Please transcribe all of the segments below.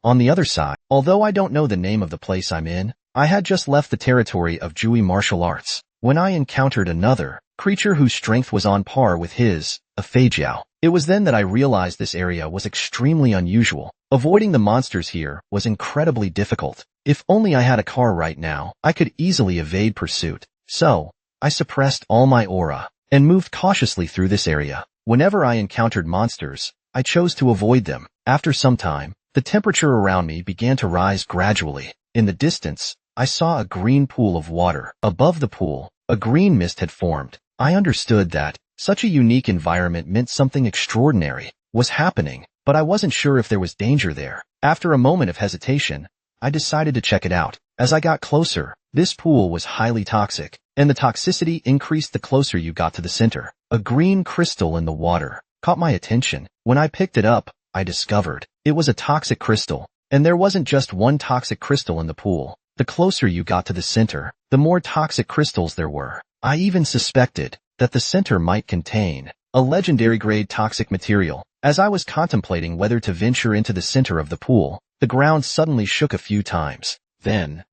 On the other side, although I don't know the name of the place I'm in, I had just left the territory of Jui martial arts when I encountered another creature whose strength was on par with his, a fagia. It was then that I realized this area was extremely unusual. Avoiding the monsters here was incredibly difficult. If only I had a car right now, I could easily evade pursuit. So, I suppressed all my aura and moved cautiously through this area. Whenever I encountered monsters, I chose to avoid them. After some time, the temperature around me began to rise gradually. In the distance, I saw a green pool of water. Above the pool, a green mist had formed. I understood that such a unique environment meant something extraordinary was happening, but I wasn't sure if there was danger there. After a moment of hesitation, I decided to check it out. As I got closer, this pool was highly toxic, and the toxicity increased the closer you got to the center. A green crystal in the water caught my attention. When I picked it up, I discovered it was a toxic crystal, and there wasn't just one toxic crystal in the pool. The closer you got to the center, the more toxic crystals there were. I even suspected that the center might contain a legendary grade toxic material. As I was contemplating whether to venture into the center of the pool, the ground suddenly shook a few times. Then,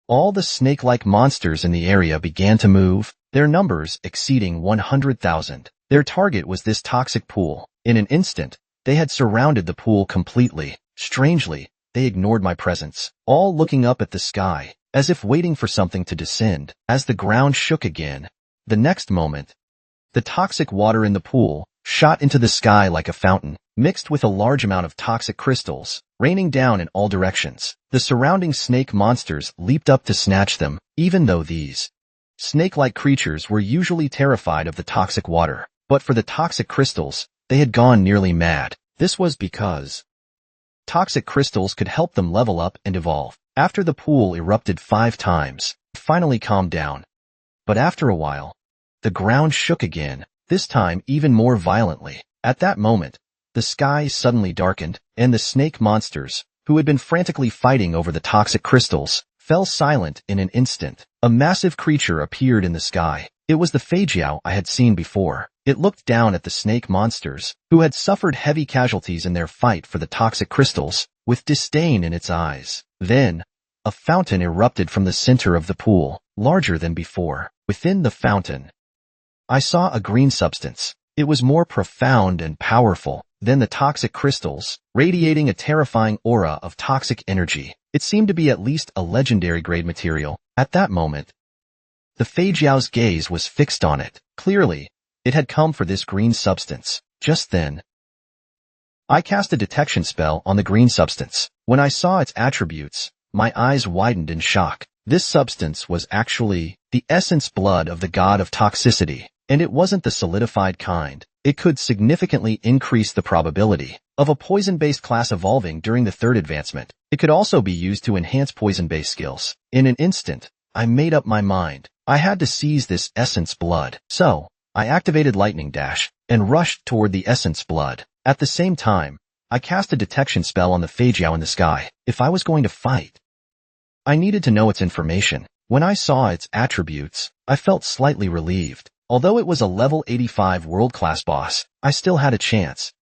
all the snake-like monsters in the area began to move, their numbers exceeding 100,000. Their target was this toxic pool. In an instant, they had surrounded the pool completely. Strangely, they ignored my presence, all looking up at the sky, as if waiting for something to descend. As the ground shook again, the next moment, the toxic water in the pool shot into the sky like a fountain, mixed with a large amount of toxic crystals, raining down in all directions. The surrounding snake monsters leaped up to snatch them, even though these snake-like creatures were usually terrified of the toxic water. But for the toxic crystals, they had gone nearly mad. This was because toxic crystals could help them level up and evolve. After the pool erupted 5 times, it finally calmed down. But after a while, the ground shook again, this time even more violently. At that moment, the sky suddenly darkened, and the snake monsters, who had been frantically fighting over the toxic crystals, fell silent in an instant. A massive creature appeared in the sky. It was the fagia I had seen before. It looked down at the snake monsters, who had suffered heavy casualties in their fight for the toxic crystals, with disdain in its eyes. Then, a fountain erupted from the center of the pool, larger than before. Within the fountain, I saw a green substance. It was more profound and powerful than the toxic crystals, radiating a terrifying aura of toxic energy. It seemed to be at least a legendary grade material. At that moment, the fagia's gaze was fixed on it. Clearly, it had come for this green substance. Just then, I cast a detection spell on the green substance. When I saw its attributes, my eyes widened in shock. This substance was actually the essence blood of the god of toxicity, and it wasn't the solidified kind. It could significantly increase the probability of a poison-based class evolving during the 3rd advancement. It could also be used to enhance poison-based skills. In an instant, I made up my mind. I had to seize this essence blood. So, I activated Lightning Dash and rushed toward the essence blood. At the same time, I cast a detection spell on the fagia in the sky. If I was going to fight, I needed to know its information. When I saw its attributes, I felt slightly relieved. Although it was a level 85 world-class boss, I still had a chance.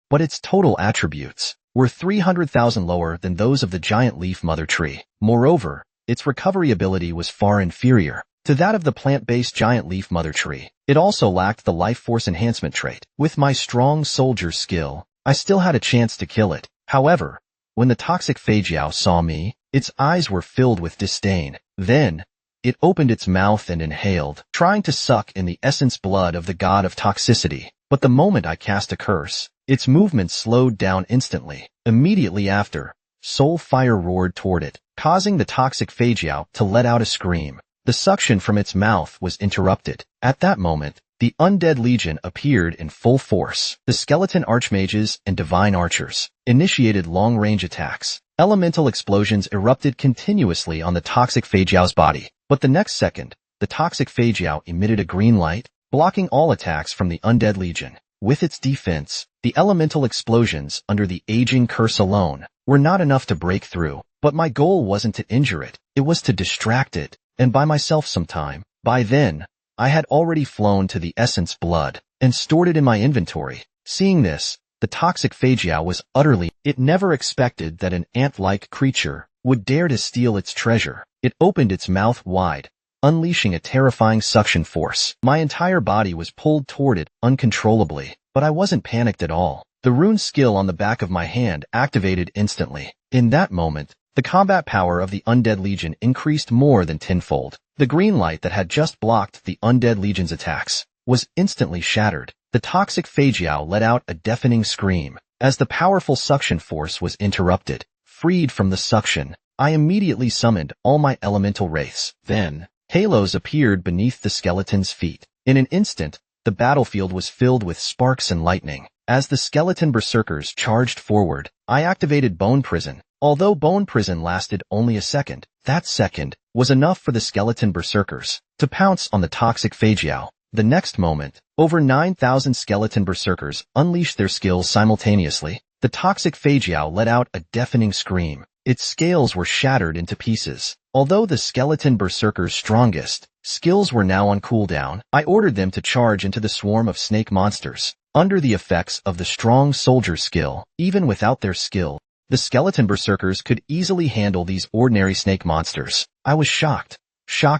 But its total attributes were 300,000 lower than those of the giant leaf mother tree. Moreover, its recovery ability was far inferior to that of the plant-based giant leaf mother tree. It also lacked the life force enhancement trait. With my strong soldier skill, I still had a chance to kill it. However, when the toxic fagia saw me, its eyes were filled with disdain. Then, it opened its mouth and inhaled, trying to suck in the essence blood of the god of toxicity. But the moment I cast a curse, its movement slowed down instantly. Immediately after, soul fire roared toward it, causing the toxic fagia to let out a scream. The suction from its mouth was interrupted. At that moment, the Undead Legion appeared in full force. The skeleton archmages and divine archers initiated long-range attacks. Elemental explosions erupted continuously on the toxic fagia's body. But the next second, the toxic fagia emitted a green light, blocking all attacks from the Undead Legion. With its defense, the elemental explosions under the aging curse alone were not enough to break through. But my goal wasn't to injure it, it was to distract it, and buy myself some time. By then, I had already flown to the essence blood and stored it in my inventory. Seeing this, the toxic fagia was utterly. It never expected that an ant-like creature would dare to steal its treasure. It opened its mouth wide, unleashing a terrifying suction force. My entire body was pulled toward it uncontrollably, but I wasn't panicked at all. The rune skill on the back of my hand activated instantly. In that moment, the combat power of the Undead Legion increased more than tenfold. The green light that had just blocked the Undead Legion's attacks was instantly shattered. The toxic fagia let out a deafening scream. As the powerful suction force was interrupted, freed from the suction, I immediately summoned all my elemental wraiths. Then, halos appeared beneath the skeleton's feet. In an instant, the battlefield was filled with sparks and lightning. As the skeleton berserkers charged forward, I activated Bone Prison. Although Bone Prison lasted only a second, that second was enough for the skeleton berserkers to pounce on the toxic fagia. The next moment, over 9,000 skeleton berserkers unleashed their skills simultaneously. The toxic fagia let out a deafening scream. Its scales were shattered into pieces. Although the skeleton berserkers' strongest skills were now on cooldown, I ordered them to charge into the swarm of snake monsters. Under the effects of the strong soldier skill, even without their skill, the skeleton berserkers could easily handle these ordinary snake monsters. I was shocked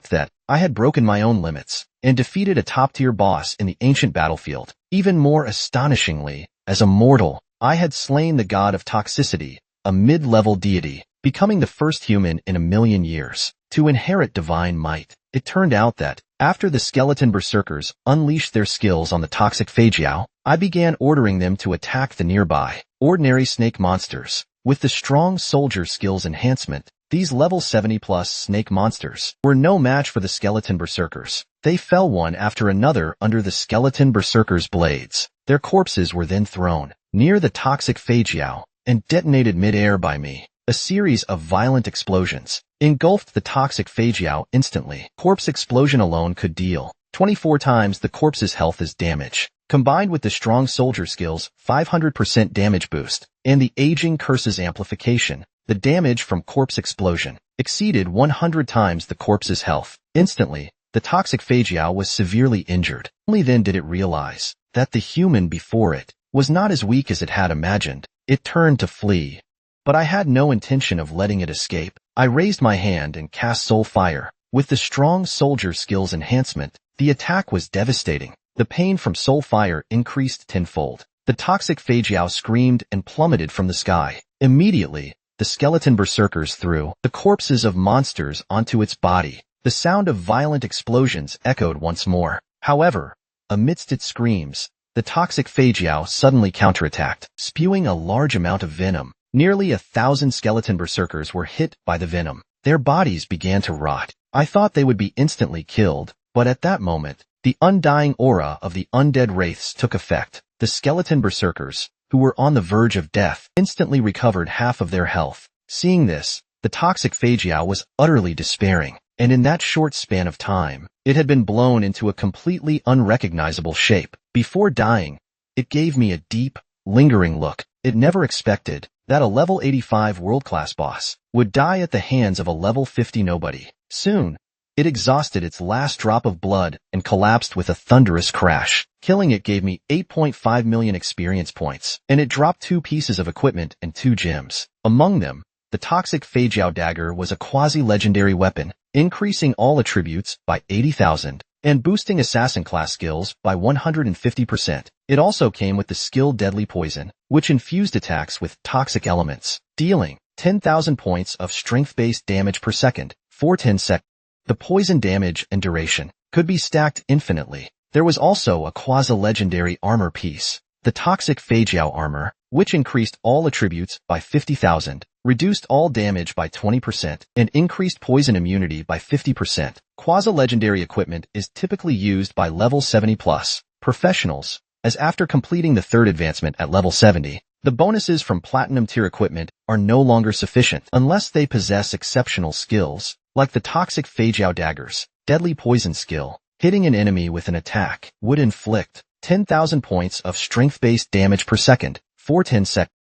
that I had broken my own limits and defeated a top-tier boss in the ancient battlefield. Even more astonishingly, as a mortal, I had slain the god of toxicity, a mid-level deity, becoming the first human in 1,000,000 years to inherit divine might. It turned out that, after the skeleton berserkers unleashed their skills on the toxic fagia, I began ordering them to attack the nearby ordinary snake monsters. With the strong soldier skills enhancement, these level 70+ snake monsters were no match for the skeleton berserkers. They fell one after another under the skeleton berserkers' blades. Their corpses were then thrown near the toxic fagia and detonated mid-air by me. A series of violent explosions engulfed the toxic fagia instantly. Corpse explosion alone could deal 24 times the corpse's health as damage. Combined with the strong soldier skills, 500% damage boost, and the aging curse's amplification, the damage from corpse explosion exceeded 100 times the corpse's health. Instantly, the toxic fagia was severely injured. Only then did it realize that the human before it was not as weak as it had imagined. It turned to flee. But I had no intention of letting it escape. I raised my hand and cast Soul Fire. With the strong soldier skills enhancement, the attack was devastating. The pain from Soul Fire increased tenfold. The toxic fagia screamed and plummeted from the sky. Immediately, the skeleton berserkers threw the corpses of monsters onto its body. The sound of violent explosions echoed once more. However, amidst its screams, the toxic fagia suddenly counterattacked, spewing a large amount of venom. Nearly 1,000 skeleton berserkers were hit by the venom. Their bodies began to rot. I thought they would be instantly killed, but at that moment, the undying aura of the undead wraiths took effect. The skeleton berserkers, who were on the verge of death, instantly recovered half of their health. Seeing this, the toxic fagia was utterly despairing, and in that short span of time, it had been blown into a completely unrecognizable shape. Before dying, it gave me a deep, lingering look. It never expected that a level 85 world-class boss would die at the hands of a level 50 nobody. Soon, it exhausted its last drop of blood and collapsed with a thunderous crash. Killing it gave me 8.5 million experience points, and it dropped 2 pieces of equipment and 2 gems. Among them, the toxic fagia dagger was a quasi-legendary weapon, increasing all attributes by 80,000 and boosting assassin class skills by 150%. It also came with the skill Deadly Poison, which infused attacks with toxic elements, dealing 10,000 points of strength-based damage per second for 10 seconds. The poison damage and duration could be stacked infinitely. There was also a quasi-legendary armor piece, the toxic fagia armor, which increased all attributes by 50,000, reduced all damage by 20%, and increased poison immunity by 50%. Quasi-legendary equipment is typically used by level 70+ professionals, as after completing the 3rd advancement at level 70, the bonuses from platinum tier equipment are no longer sufficient unless they possess exceptional skills, like the toxic fagia dagger's deadly poison skill. Hitting an enemy with an attack would inflict 10,000 points of strength-based damage per second for 10 seconds.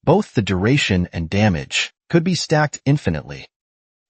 Both the duration and damage could be stacked infinitely.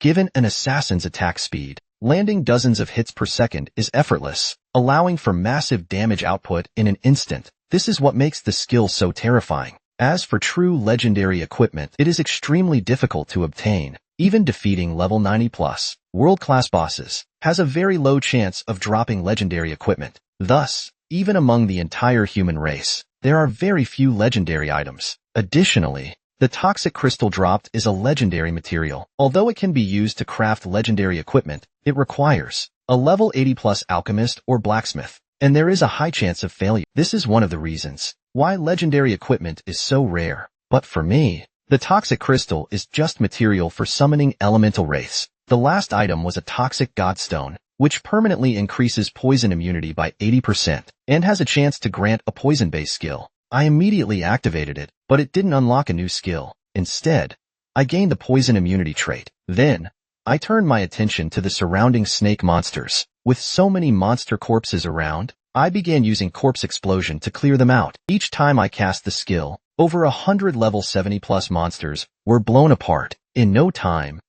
Given an assassin's attack speed, landing dozens of hits per second is effortless. allowing for massive damage output in an instant. This is what makes the skill so terrifying. As for true legendary equipment, it is extremely difficult to obtain. Even defeating level 90 plus world-class bosses has a very low chance of dropping legendary equipment. Thus, even among the entire human race, there are very few legendary items. Additionally, the toxic crystal dropped is a legendary material. Although it can be used to craft legendary equipment, it requires a level 80 plus alchemist or blacksmith, and there is a high chance of failure. This is one of the reasons why legendary equipment is so rare. But for me, the toxic crystal is just material for summoning elemental wraiths. The last item was a toxic godstone, which permanently increases poison immunity by 80% and has a chance to grant a poison-based skill. I immediately activated it, but it didn't unlock a new skill. Instead, I gained the poison immunity trait. Then, I turned my attention to the surrounding snake monsters. With so many monster corpses around, I began using corpse explosion to clear them out. Each time I cast the skill, over 100 level 70 plus monsters were blown apart. In no time,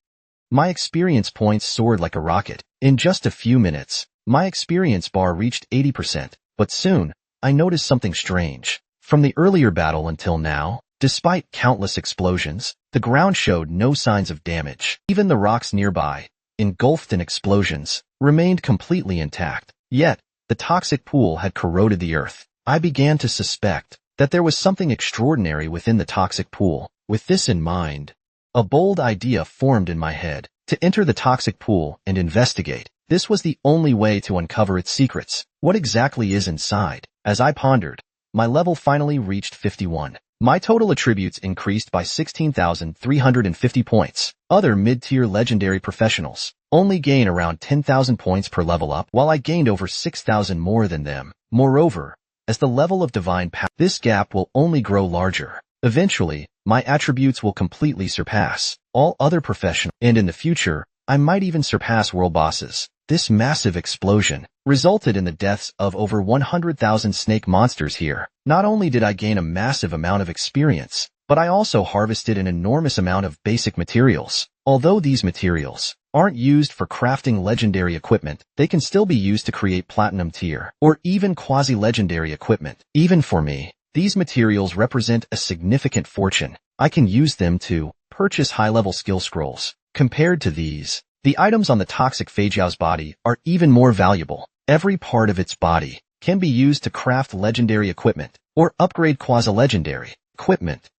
my experience points soared like a rocket. In just a few minutes, my experience bar reached 80%, but soon, I noticed something strange. From the earlier battle until now, despite countless explosions, the ground showed no signs of damage. Even the rocks nearby, engulfed in explosions, remained completely intact. Yet, the toxic pool had corroded the earth. I began to suspect that there was something extraordinary within the toxic pool. With this in mind, a bold idea formed in my head to enter the toxic pool and investigate. This was the only way to uncover its secrets. What exactly is inside? As I pondered, my level finally reached 51. My total attributes increased by 16,350 points. Other mid-tier legendary professionals only gain around 10,000 points per level up, while I gained over 6,000 more than them. Moreover, as the level of divine power, this gap will only grow larger. Eventually, my attributes will completely surpass all other professionals, and in the future, I might even surpass world bosses. This massive explosion resulted in the deaths of over 100,000 snake monsters here. Not only did I gain a massive amount of experience, but I also harvested an enormous amount of basic materials. Although these materials aren't used for crafting legendary equipment, they can still be used to create platinum tier or even quasi-legendary equipment. Even for me, these materials represent a significant fortune. I can use them to purchase high-level skill scrolls. Compared to these, the items on the toxic fagia's body are even more valuable. Every part of its body can be used to craft legendary equipment or upgrade quasi-legendary equipment.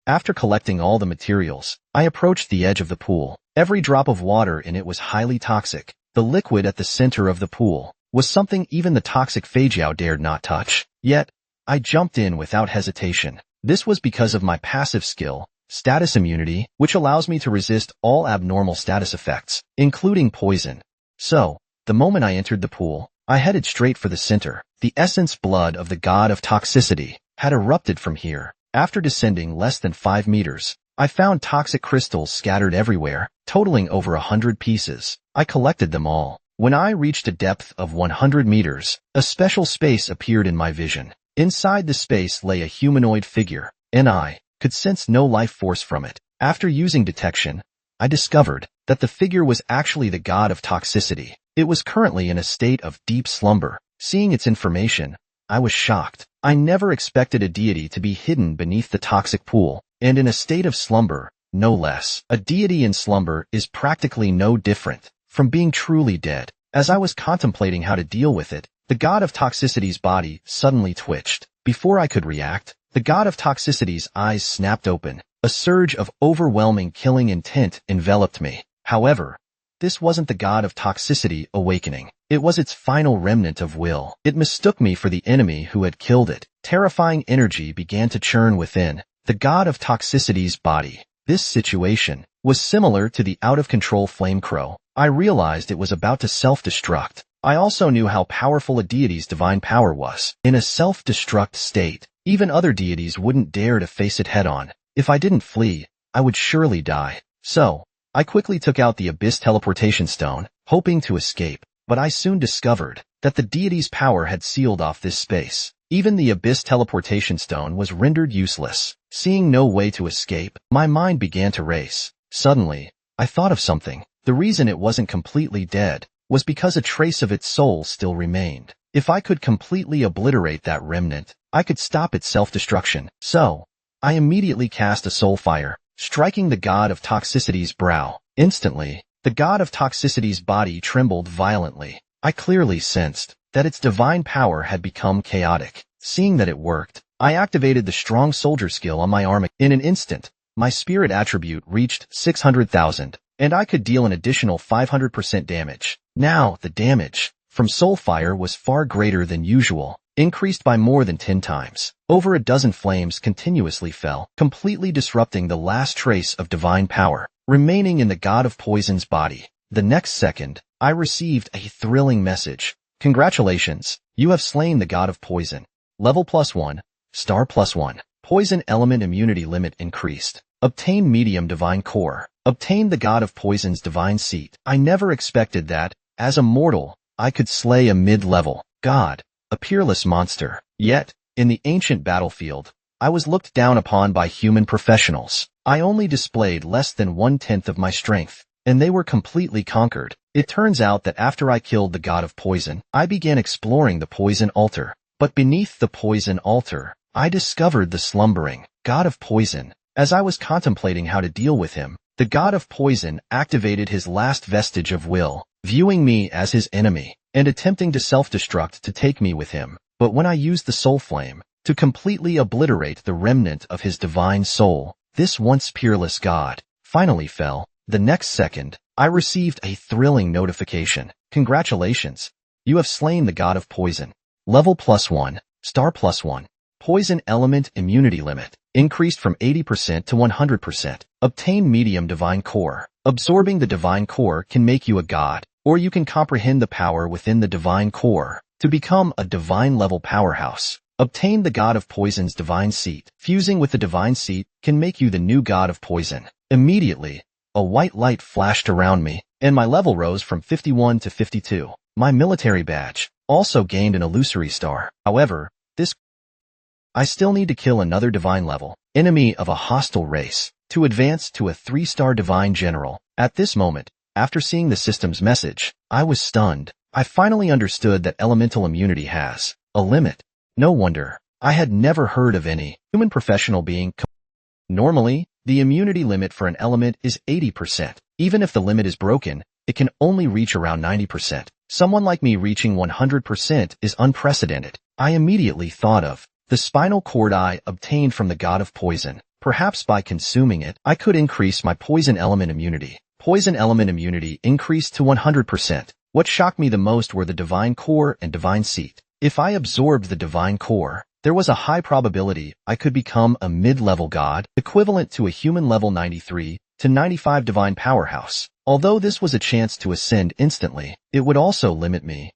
After collecting all the materials, I approached the edge of the pool. Every drop of water in it was highly toxic. The liquid at the center of the pool was something even the toxic fagia dared not touch. Yet, I jumped in without hesitation. This was because of my passive skill, status immunity, which allows me to resist all abnormal status effects, including poison. So, the moment I entered the pool, I headed straight for the center. The essence blood of the god of toxicity had erupted from here. After descending less than 5 meters, I found toxic crystals scattered everywhere, totaling over 100 pieces. I collected them all. When I reached a depth of 100 meters, a special space appeared in my vision. Inside the space lay a humanoid figure, and I could sense no life force from it. After using detection, I discovered that the figure was actually the god of toxicity. It was currently in a state of deep slumber. Seeing its information, I was shocked. I never expected a deity to be hidden beneath the toxic pool, and in a state of slumber, no less. A deity in slumber is practically no different from being truly dead. As I was contemplating how to deal with it, the god of toxicity's body suddenly twitched. Before I could react, the god of toxicity's eyes snapped open. A surge of overwhelming killing intent enveloped me. However, this wasn't the god of toxicity awakening. It was its final remnant of will. It mistook me for the enemy who had killed it. Terrifying energy began to churn within the god of toxicity's body. This situation was similar to the out-of-control flame crow. I realized it was about to self-destruct. I also knew how powerful a deity's divine power was. In a self-destruct state, even other deities wouldn't dare to face it head-on. If I didn't flee, I would surely die. So, I quickly took out the abyss teleportation stone, hoping to escape, but I soon discovered that the deity's power had sealed off this space. Even the abyss teleportation stone was rendered useless. Seeing no way to escape, my mind began to race. Suddenly, I thought of something. The reason it wasn't completely dead was because a trace of its soul still remained. If I could completely obliterate that remnant, I could stop its self-destruction. So, I immediately cast a soul fire, striking the god of toxicity's brow. Instantly, the god of toxicity's body trembled violently. I clearly sensed that its divine power had become chaotic. Seeing that it worked, I activated the strong soldier skill on my arm. In an instant, my spirit attribute reached 600,000, and I could deal an additional 500% damage. Now, the damage from Soulfire was far greater than usual, increased by more than 10 times. Over a dozen flames continuously fell, completely disrupting the last trace of divine power remaining in the god of poison's body. The next second, I received a thrilling message. Congratulations, you have slain the god of poison. Level +1, star +1. Poison element immunity limit increased. Obtain medium divine core. Obtain the god of poison's divine seat. I never expected that, as a mortal, I could slay a mid-level god, a peerless monster. Yet, in the ancient battlefield, I was looked down upon by human professionals. I only displayed less than 1/10 of my strength, and they were completely conquered. It turns out that after I killed the god of poison, I began exploring the poison altar. But beneath the poison altar, I discovered the slumbering god of poison. As I was contemplating how to deal with him, the god of poison activated his last vestige of will, viewing me as his enemy, and attempting to self-destruct to take me with him. But when I used the soul flame to completely obliterate the remnant of his divine soul, this once peerless god finally fell. The next second, I received a thrilling notification. Congratulations, you have slain the god of poison. Level +1, star +1. Poison element immunity limit increased from 80% to 100%. Obtain medium divine core. Absorbing the divine core can make you a god, or you can comprehend the power within the divine core to become a divine level powerhouse. Obtain the god of poison's divine seat. Fusing with the divine seat can make you the new god of poison. Immediately, a white light flashed around me, and my level rose from 51 to 52. My military badge also gained an illusory star. However, I still need to kill another divine level enemy of a hostile race to advance to a 3-star divine general. At this moment, after seeing the system's message, I was stunned. I finally understood that elemental immunity has a limit. No wonder. I had never heard of any human professional being. Normally, the immunity limit for an element is 80%. Even if the limit is broken, it can only reach around 90%. Someone like me reaching 100% is unprecedented. I immediately thought of the spinal cord I obtained from the god of poison. Perhaps by consuming it, I could increase my poison element immunity. Poison element immunity increased to 100%. What shocked me the most were the divine core and divine seat. If I absorbed the divine core, there was a high probability I could become a mid-level god, equivalent to a human level 93 to 95 divine powerhouse. Although this was a chance to ascend instantly, it would also limit me,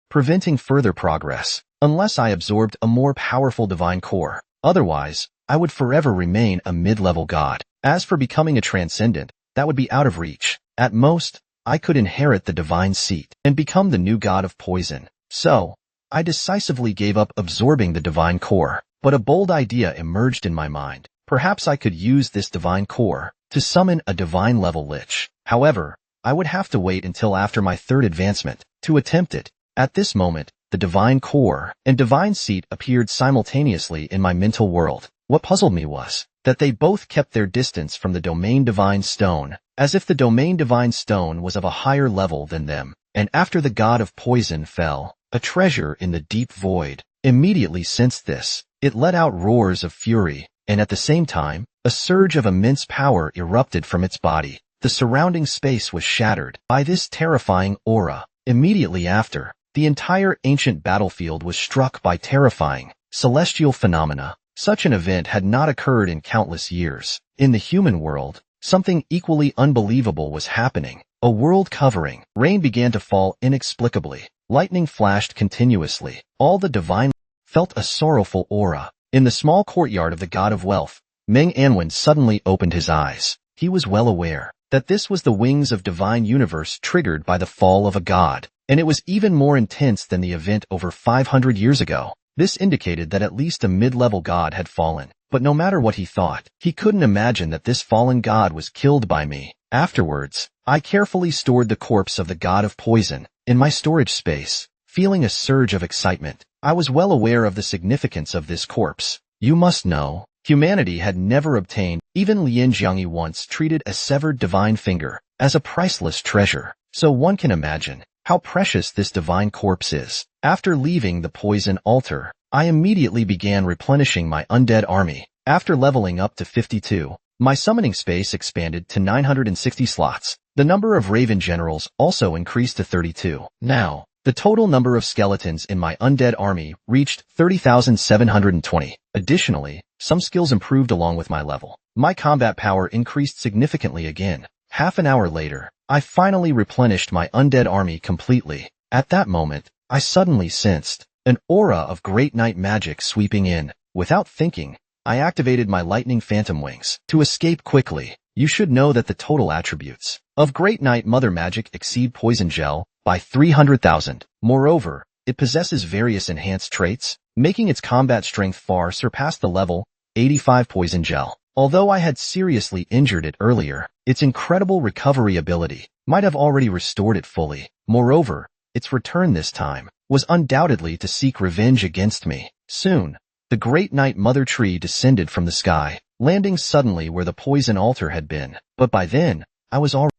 preventing further progress, unless I absorbed a more powerful divine core. Otherwise, I would forever remain a mid-level god. As for becoming a transcendent, that would be out of reach. At most, I could inherit the divine seat and become the new god of poison. So, I decisively gave up absorbing the divine core. But a bold idea emerged in my mind. Perhaps I could use this divine core to summon a divine level lich. However, I would have to wait until after my 3rd advancement to attempt it. At this moment, the divine core and divine seat appeared simultaneously in my mental world. What puzzled me was that they both kept their distance from the domain divine stone, as if the domain divine stone was of a higher level than them. And after the god of poison fell, a treasure in the deep void immediately sensed this. It let out roars of fury, and at the same time, a surge of immense power erupted from its body. The surrounding space was shattered by this terrifying aura. Immediately after, the entire ancient battlefield was struck by terrifying celestial phenomena. Such an event had not occurred in countless years. In the human world, something equally unbelievable was happening. A world-covering rain began to fall inexplicably. Lightning flashed continuously. All the divine felt a sorrowful aura. In the small courtyard of the god of wealth, Meng Anwen suddenly opened his eyes. He was well aware that this was the wings of divine universe triggered by the fall of a god, and it was even more intense than the event over 500 years ago. This indicated that at least a mid-level god had fallen. But no matter what he thought, he couldn't imagine that this fallen god was killed by me. Afterwards, I carefully stored the corpse of the god of poison in my storage space, feeling a surge of excitement. I was well aware of the significance of this corpse. You must know, humanity had never obtained, even Lin Jiangyi once treated a severed divine finger as a priceless treasure, so one can imagine how precious this divine corpse is. After leaving the poison altar, I immediately began replenishing my undead army. After leveling up to 52, my summoning space expanded to 960 slots. The number of Raven Generals also increased to 32. Now, the total number of skeletons in my undead army reached 30,720. Additionally, some skills improved along with my level. My combat power increased significantly again. Half an hour later, I finally replenished my undead army completely. At that moment, I suddenly sensed an aura of Great Night magic sweeping in. Without thinking, I activated my lightning phantom wings to escape quickly. You should know that the total attributes of Great Night Mother magic exceed Poison Gel by 300,000. Moreover, it possesses various enhanced traits, making its combat strength far surpass the level 85 Poison Gel. Although I had seriously injured it earlier, its incredible recovery ability might have already restored it fully. Moreover, its return this time was undoubtedly to seek revenge against me. Soon, the Great Night Mother tree descended from the sky, landing suddenly where the poison altar had been. But by then,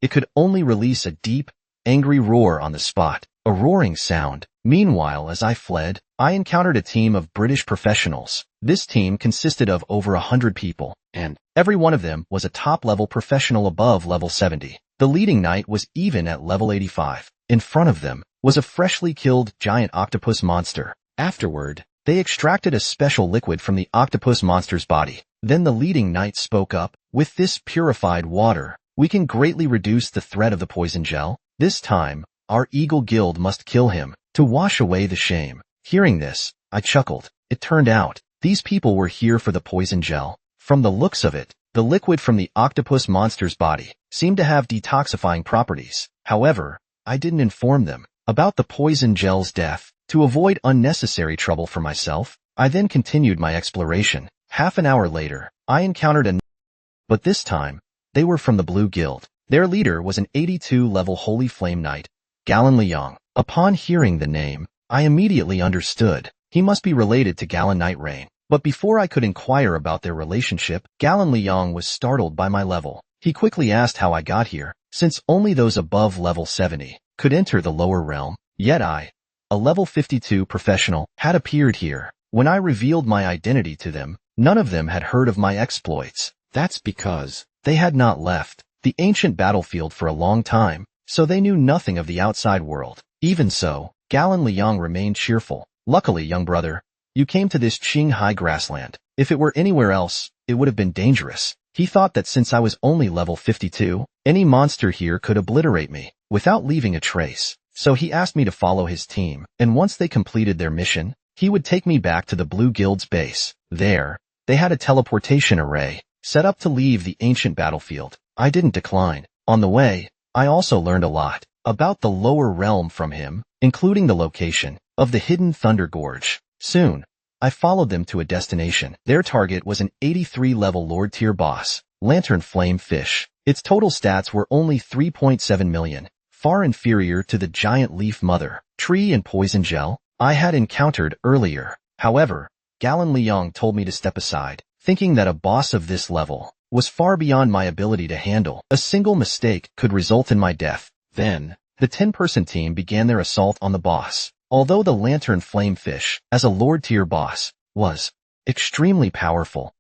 it could only release a deep, angry roar on the spot, a roaring sound. Meanwhile, as I fled, I encountered a team of British professionals. This team consisted of over 100 people, and every one of them was a top-level professional above level 70. The leading knight was even at level 85. In front of them was a freshly killed giant octopus monster. Afterward, they extracted a special liquid from the octopus monster's body. Then the leading knight spoke up. With this purified water, we can greatly reduce the threat of the poison gel. This time, our Eagle Guild must kill him to wash away the shame. Hearing this, I chuckled. It turned out, these people were here for the poison gel. From the looks of it, the liquid from the octopus monster's body seemed to have detoxifying properties. However, I didn't inform them about the poison gel's death. To avoid unnecessary trouble for myself, I then continued my exploration. Half an hour later, I encountered but this time, they were from the Blue Guild. Their leader was an 82-level Holy Flame Knight, Galen Liang. Upon hearing the name, I immediately understood. He must be related to Galen Night Rain. But before I could inquire about their relationship, Galen Liang was startled by my level. He quickly asked how I got here, since only those above level 70 could enter the lower realm. Yet I, a level 52 professional, had appeared here. When I revealed my identity to them, none of them had heard of my exploits. That's because they had not left the ancient battlefield for a long time, so they knew nothing of the outside world. Even so, Galen Liang remained cheerful. Luckily, young brother, you came to this Qinghai grassland. If it were anywhere else, it would have been dangerous. He thought that since I was only level 52, any monster here could obliterate me without leaving a trace. So he asked me to follow his team, and once they completed their mission, he would take me back to the Blue Guild's base. There, they had a teleportation array set up to leave the ancient battlefield. I didn't decline. On the way, I also learned a lot about the lower realm from him, including the location of the hidden Thunder Gorge. Soon, I followed them to a destination. Their target was an 83-level Lord tier boss, Lantern Flame Fish. Its total stats were only 3.7 million, far inferior to the giant leaf mother, tree and poison gel I had encountered earlier. However, Galen Liang told me to step aside, thinking that a boss of this level was far beyond my ability to handle. A single mistake could result in my death. Then, the 10-person team began their assault on the boss. Although the Lantern Flame Fish, as a Lord tier boss, was extremely powerful,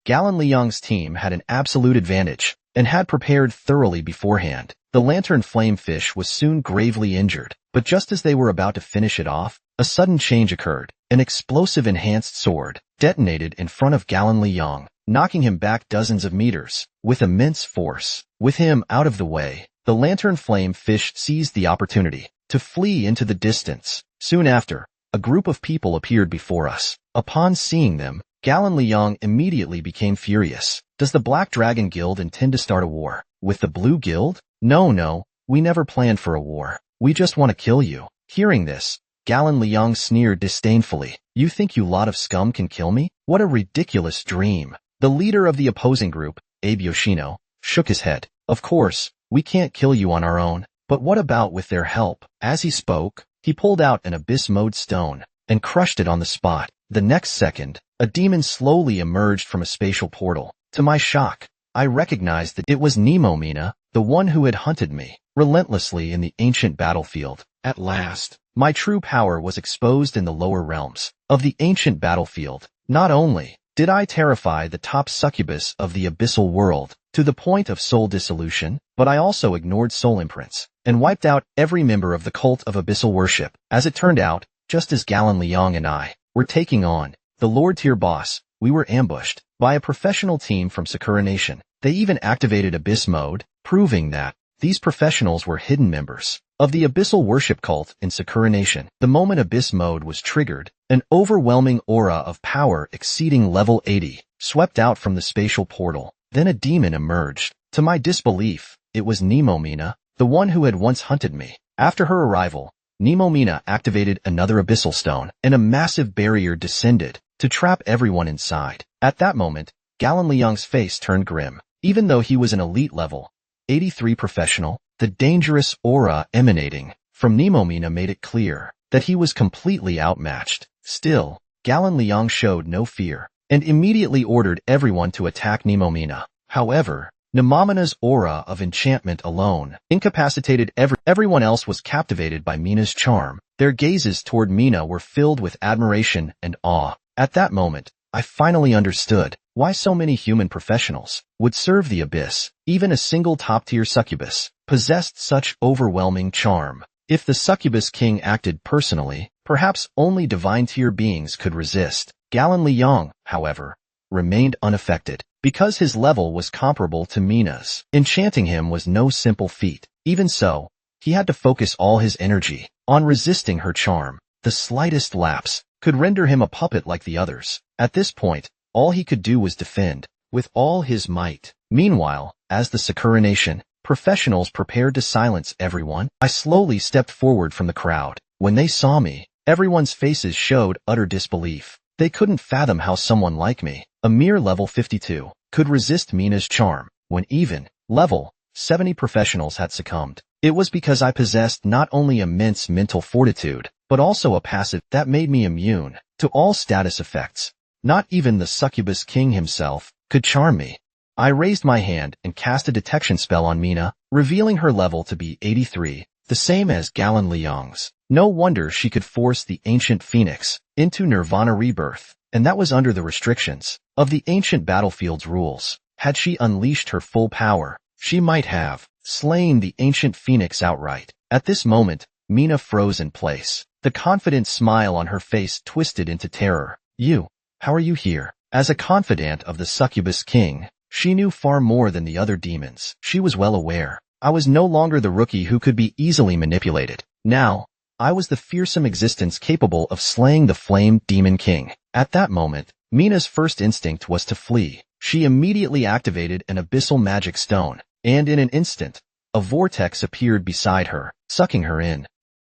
Galen Liang's team had an absolute advantage and had prepared thoroughly beforehand. The Lantern Flame Fish was soon gravely injured, but just as they were about to finish it off, a sudden change occurred. An explosive enhanced sword detonated in front of Galen Liang, knocking him back dozens of meters with immense force. With him out of the way, the Lantern Flame Fish seized the opportunity to flee into the distance. Soon after, a group of people appeared before us. Upon seeing them, Galen Liang immediately became furious. Does the Black Dragon Guild intend to start a war with the Blue Guild? No, we never planned for a war. We just want to kill you. Hearing this, Galen Liang sneered disdainfully. You think you lot of scum can kill me? What a ridiculous dream. The leader of the opposing group, Abe Yoshino, shook his head. Of course, we can't kill you on our own, but what about with their help? As he spoke, He pulled out an abyss mode stone and crushed it on the spot. The next second, a demon slowly emerged from a spatial portal. To my shock, I recognized that it was Nemomina, the one who had hunted me relentlessly in the ancient battlefield. At last, my true power was exposed in the lower realms of the ancient battlefield. Not only did I terrify the top succubus of the abyssal world to the point of soul dissolution, but I also ignored soul imprints and wiped out every member of the cult of abyssal worship. As it turned out, just as Galan Liang and I were taking on the Lord tier boss, we were ambushed by a professional team from Sakura Nation. They even activated abyss mode, proving that these professionals were hidden members of the abyssal worship cult in Sakura Nation. The moment abyss mode was triggered, an overwhelming aura of power exceeding level 80 swept out from the spatial portal. Then a demon emerged. To my disbelief, it was Nemomina, the one who had once hunted me. After her arrival, Nemomina activated another abyssal stone, and a massive barrier descended to trap everyone inside. At that moment, Galan Liang's face turned grim. Even though he was an elite level 83 professional, the dangerous aura emanating from Nemomina made it clear that he was completely outmatched. Still, Galan Liang showed no fear and immediately ordered everyone to attack Nemomina. However, Nemomina's aura of enchantment alone incapacitated everyone else was captivated by Mina's charm. Their gazes toward Mina were filled with admiration and awe. At that moment, I finally understood why so many human professionals would serve the abyss. Even a single top-tier succubus possessed such overwhelming charm. If the succubus king acted personally, perhaps only divine-tier beings could resist. Galan Liang, however, remained unaffected because his level was comparable to Mina's. Enchanting him was no simple feat. Even so, he had to focus all his energy on resisting her charm. The slightest lapse could render him a puppet like the others. At this point, all he could do was defend with all his might. Meanwhile, as the Sakura Nation professionals prepared to silence everyone, I slowly stepped forward from the crowd. When they saw me, everyone's faces showed utter disbelief. They couldn't fathom how someone like me, a mere level 52, could resist Mina's charm when even level 70 professionals had succumbed. It was because I possessed not only immense mental fortitude, but also a passive that made me immune to all status effects. Not even the succubus king himself could charm me. I raised my hand and cast a detection spell on Mina, revealing her level to be 83, the same as Galan Liang's. No wonder she could force the ancient phoenix into nirvana rebirth, and that was under the restrictions of the ancient battlefield's rules. Had she unleashed her full power, she might have slain the ancient phoenix outright. At this moment, Mina froze in place. The confident smile on her face twisted into terror. How are you here? As a confidant of the succubus king, she knew far more than the other demons. She was well aware I was no longer the rookie who could be easily manipulated. Now, I was the fearsome existence capable of slaying the flame demon king. At that moment, Mina's first instinct was to flee. She immediately activated an abyssal magic stone, and in an instant, a vortex appeared beside her, sucking her in.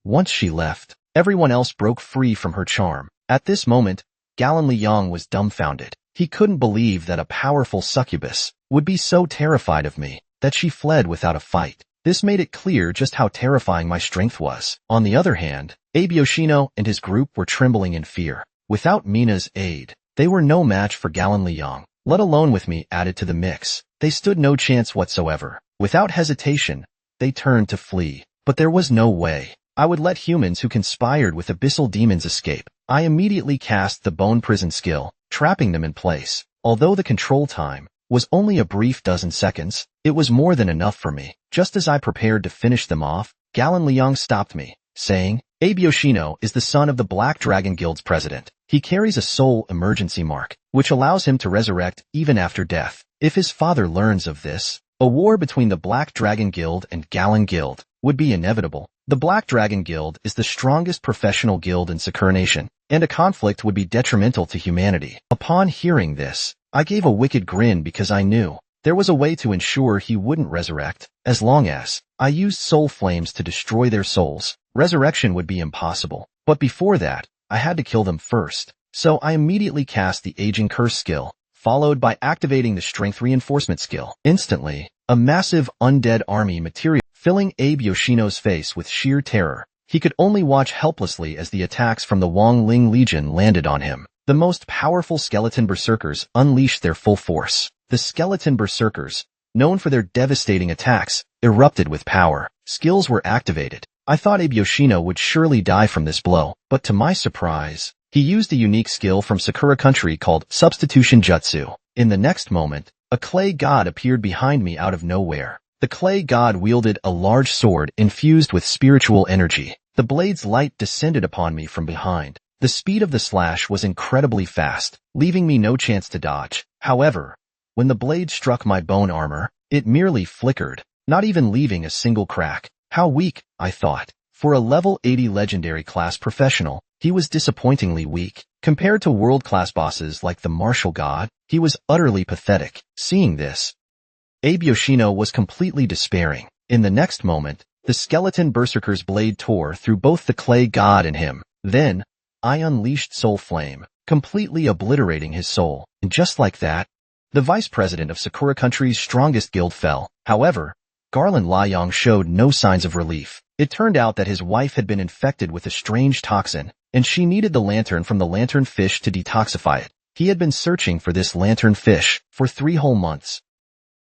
Once she left, everyone else broke free from her charm. At this moment, Galan Liang was dumbfounded. He couldn't believe that a powerful succubus would be so terrified of me that she fled without a fight. This made it clear just how terrifying my strength was. On the other hand, Abe Yoshino and his group were trembling in fear. Without Mina's aid, they were no match for Galan Liang. Let alone with me added to the mix, they stood no chance whatsoever. Without hesitation, they turned to flee. But there was no way I would let humans who conspired with abyssal demons escape. I immediately cast the bone prison skill, trapping them in place. Although the control time was only a brief dozen seconds, it was more than enough for me. Just as I prepared to finish them off, Galan Liang stopped me, saying, Abe Yoshino is the son of the Black Dragon Guild's president. He carries a soul emergency mark, which allows him to resurrect even after death. If his father learns of this, a war between the Black Dragon Guild and Galan Guild would be inevitable. The Black Dragon Guild is the strongest professional guild in Sakura Nation, and a conflict would be detrimental to humanity. Upon hearing this, I gave a wicked grin because I knew there was a way to ensure he wouldn't resurrect. As long as I used soul flames to destroy their souls, resurrection would be impossible. But before that, I had to kill them first. So I immediately cast the Aging Curse skill, followed by activating the Strength Reinforcement skill. Instantly, a massive undead army materialized, filling Abe Yoshino's face with sheer terror. He could only watch helplessly as the attacks from the Wang Ling Legion landed on him. The most powerful skeleton berserkers unleashed their full force. The skeleton berserkers, known for their devastating attacks, erupted with power. Skills were activated. I thought Abe Yoshino would surely die from this blow, but to my surprise, he used a unique skill from Sakura country called Substitution Jutsu. In the next moment, a clay god appeared behind me out of nowhere. The clay god wielded a large sword infused with spiritual energy. The blade's light descended upon me from behind. The speed of the slash was incredibly fast, leaving me no chance to dodge. However, when the blade struck my bone armor, it merely flickered, not even leaving a single crack. How weak, I thought. For a level 80 legendary class professional, he was disappointingly weak. Compared to world-class bosses like the martial god, he was utterly pathetic. Seeing this, Abe Yoshino was completely despairing. In the next moment, the skeleton berserker's blade tore through both the clay god and him. Then, I unleashed Soul Flame, completely obliterating his soul. And just like that, the vice president of Sakura country's strongest guild fell. However, Garland Liang showed no signs of relief. It turned out that his wife had been infected with a strange toxin, and she needed the lantern from the lantern fish to detoxify it. He had been searching for this lantern fish for 3 whole months,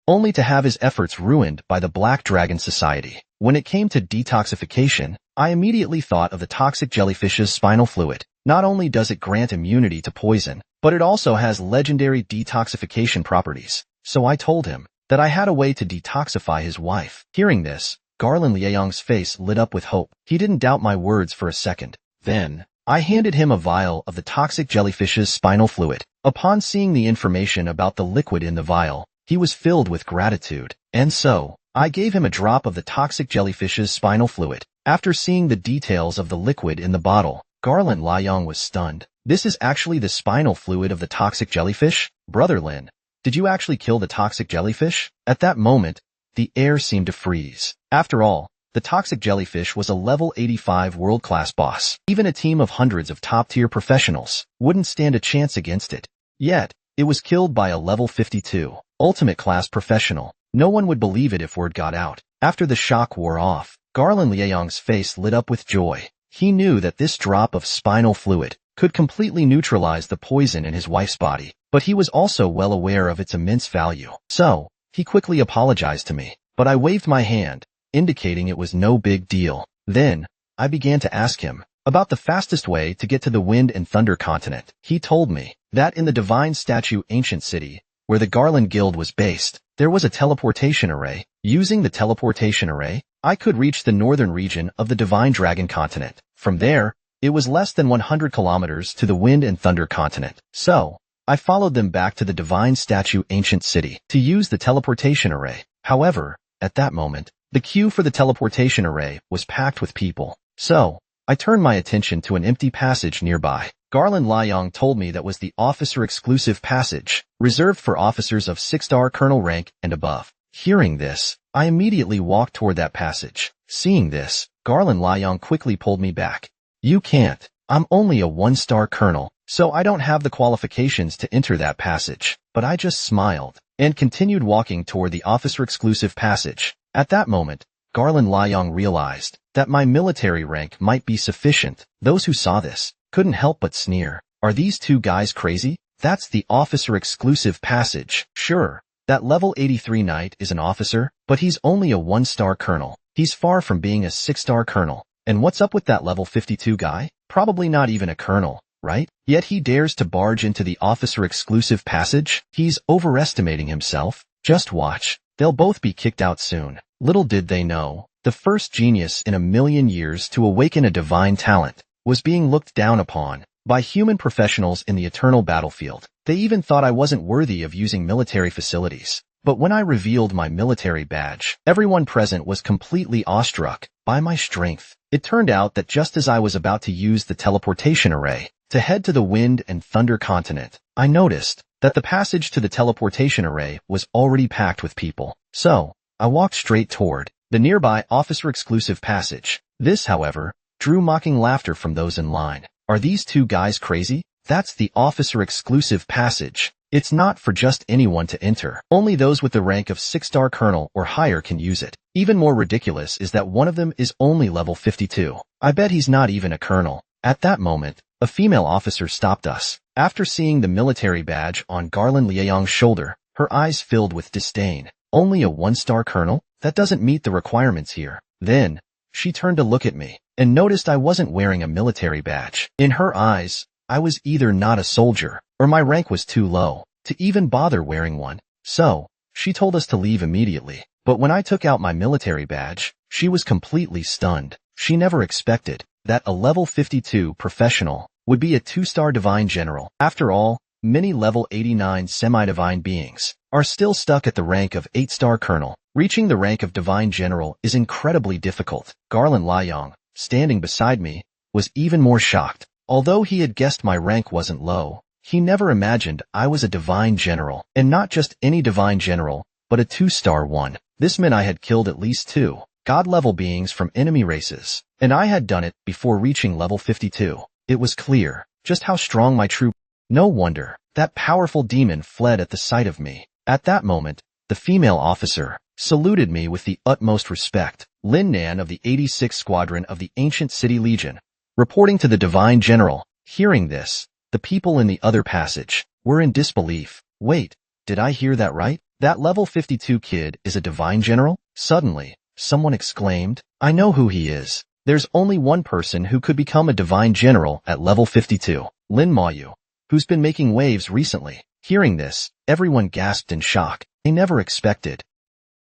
only to have his efforts ruined by the Black Dragon Society. When it came to detoxification, I immediately thought of the toxic jellyfish's spinal fluid. Not only does it grant immunity to poison, but it also has legendary detoxification properties. So I told him that I had a way to detoxify his wife. Hearing this, Garland Liang's face lit up with hope. He didn't doubt my words for a second. Then, I handed him a vial of the toxic jellyfish's spinal fluid. Upon seeing the information about the liquid in the vial, he was filled with gratitude. And so, I gave him a drop of the toxic jellyfish's spinal fluid. After seeing the details of the liquid in the bottle, Garland Liang was stunned. This is actually the spinal fluid of the toxic jellyfish? Brother Lin, did you actually kill the toxic jellyfish? At that moment, the air seemed to freeze. After all, the toxic jellyfish was a level 85 world-class boss. Even a team of hundreds of top-tier professionals wouldn't stand a chance against it. Yet, it was killed by a level 52, ultimate class professional. No one would believe it if word got out. After the shock wore off, Garland Liang's face lit up with joy. He knew that this drop of spinal fluid could completely neutralize the poison in his wife's body, but he was also well aware of its immense value. So, he quickly apologized to me, but I waved my hand, indicating it was no big deal. Then, I began to ask him about the fastest way to get to the Wind and Thunder continent. He told me that in the Divine Statue Ancient City, where the Garland Guild was based, there was a teleportation array. Using the teleportation array, I could reach the northern region of the Divine Dragon continent. From there, it was less than 100 kilometers to the Wind and Thunder continent. So, I followed them back to the Divine Statue Ancient City to use the teleportation array. However, at that moment, the queue for the teleportation array was packed with people. So, I turned my attention to an empty passage nearby. Garland Liang told me that was the officer-exclusive passage, reserved for officers of 6-star colonel rank and above. Hearing this, I immediately walked toward that passage. Seeing this, Garland Liang quickly pulled me back. You can't. I'm only a 1-star colonel, so I don't have the qualifications to enter that passage. But I just smiled and continued walking toward the officer-exclusive passage. At that moment, Garland Liang realized that my military rank might be sufficient. Those who saw this couldn't help but sneer. Are these two guys crazy? That's the officer-exclusive passage. Sure, that level 83 knight is an officer, but he's only a 1-star colonel. He's far from being a 6-star colonel. And what's up with that level 52 guy? Probably not even a colonel, right? Yet he dares to barge into the officer-exclusive passage? He's overestimating himself. Just watch. They'll both be kicked out soon. Little did they know, the first genius in a million years to awaken a divine talent was being looked down upon by human professionals in the eternal battlefield. They even thought I wasn't worthy of using military facilities. But when I revealed my military badge, everyone present was completely awestruck by my strength. It turned out that just as I was about to use the teleportation array to head to the Wind and Thunder continent, I noticed that the passage to the teleportation array was already packed with people. So, I walked straight toward the nearby officer-exclusive passage. This, however, drew mocking laughter from those in line. Are these two guys crazy? That's the officer-exclusive passage. It's not for just anyone to enter. Only those with the rank of 6-star colonel or higher can use it. Even more ridiculous is that one of them is only level 52. I bet he's not even a colonel. At that moment, a female officer stopped us. After seeing the military badge on Garland Liaoyang's shoulder, her eyes filled with disdain. Only a one-star colonel? That doesn't meet the requirements here. Then, she turned to look at me, and noticed I wasn't wearing a military badge. In her eyes, I was either not a soldier, or my rank was too low to even bother wearing one. So, she told us to leave immediately. But when I took out my military badge, she was completely stunned. She never expected that a level 52 professional would be a 2-star divine general. After all, many level 89 semi-divine beings are still stuck at the rank of 8-star colonel. Reaching the rank of divine general is incredibly difficult. Garland Liaoyang, standing beside me, was even more shocked. Although he had guessed my rank wasn't low, he never imagined I was a divine general, and not just any divine general, but a 2-star one. This meant I had killed at least 2 god-level beings from enemy races, and I had done it before reaching level 52. It was clear just how strong my true. No wonder that powerful demon fled at the sight of me. At that moment, the female officer saluted me with the utmost respect. Lin Nan of the 86th Squadron of the Ancient City Legion, reporting to the Divine General. Hearing this, the people in the other passage were in disbelief. Wait, did I hear that right? That level 52 kid is a Divine General? Suddenly, someone exclaimed, I know who he is. There's only one person who could become a Divine General at level 52. Lin Mayu, who's been making waves recently. Hearing this, everyone gasped in shock. They never expected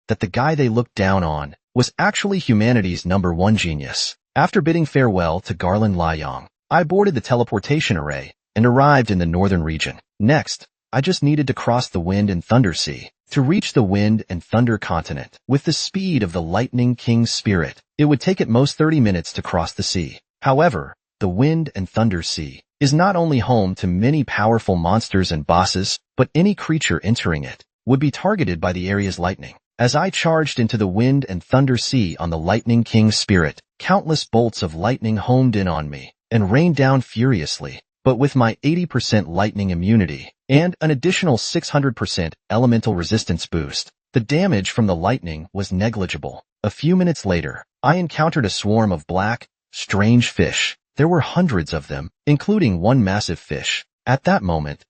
that the guy they looked down on was actually humanity's #1 genius. After bidding farewell to Garland Liaoyang, I boarded the teleportation array and arrived in the northern region. Next, I just needed to cross the Wind and Thunder Sea to reach the Wind and Thunder continent. With the speed of the Lightning King's spirit, it would take at most 30 minutes to cross the sea. However, the Wind and Thunder Sea is not only home to many powerful monsters and bosses, but any creature entering it would be targeted by the area's lightning. As I charged into the Wind and Thunder Sea on the Lightning King's spirit, countless bolts of lightning homed in on me and rained down furiously. But with my 80% lightning immunity and an additional 600% elemental resistance boost, the damage from the lightning was negligible. A few minutes later, I encountered a swarm of black, strange fish. There were hundreds of them, including one massive fish. At that moment,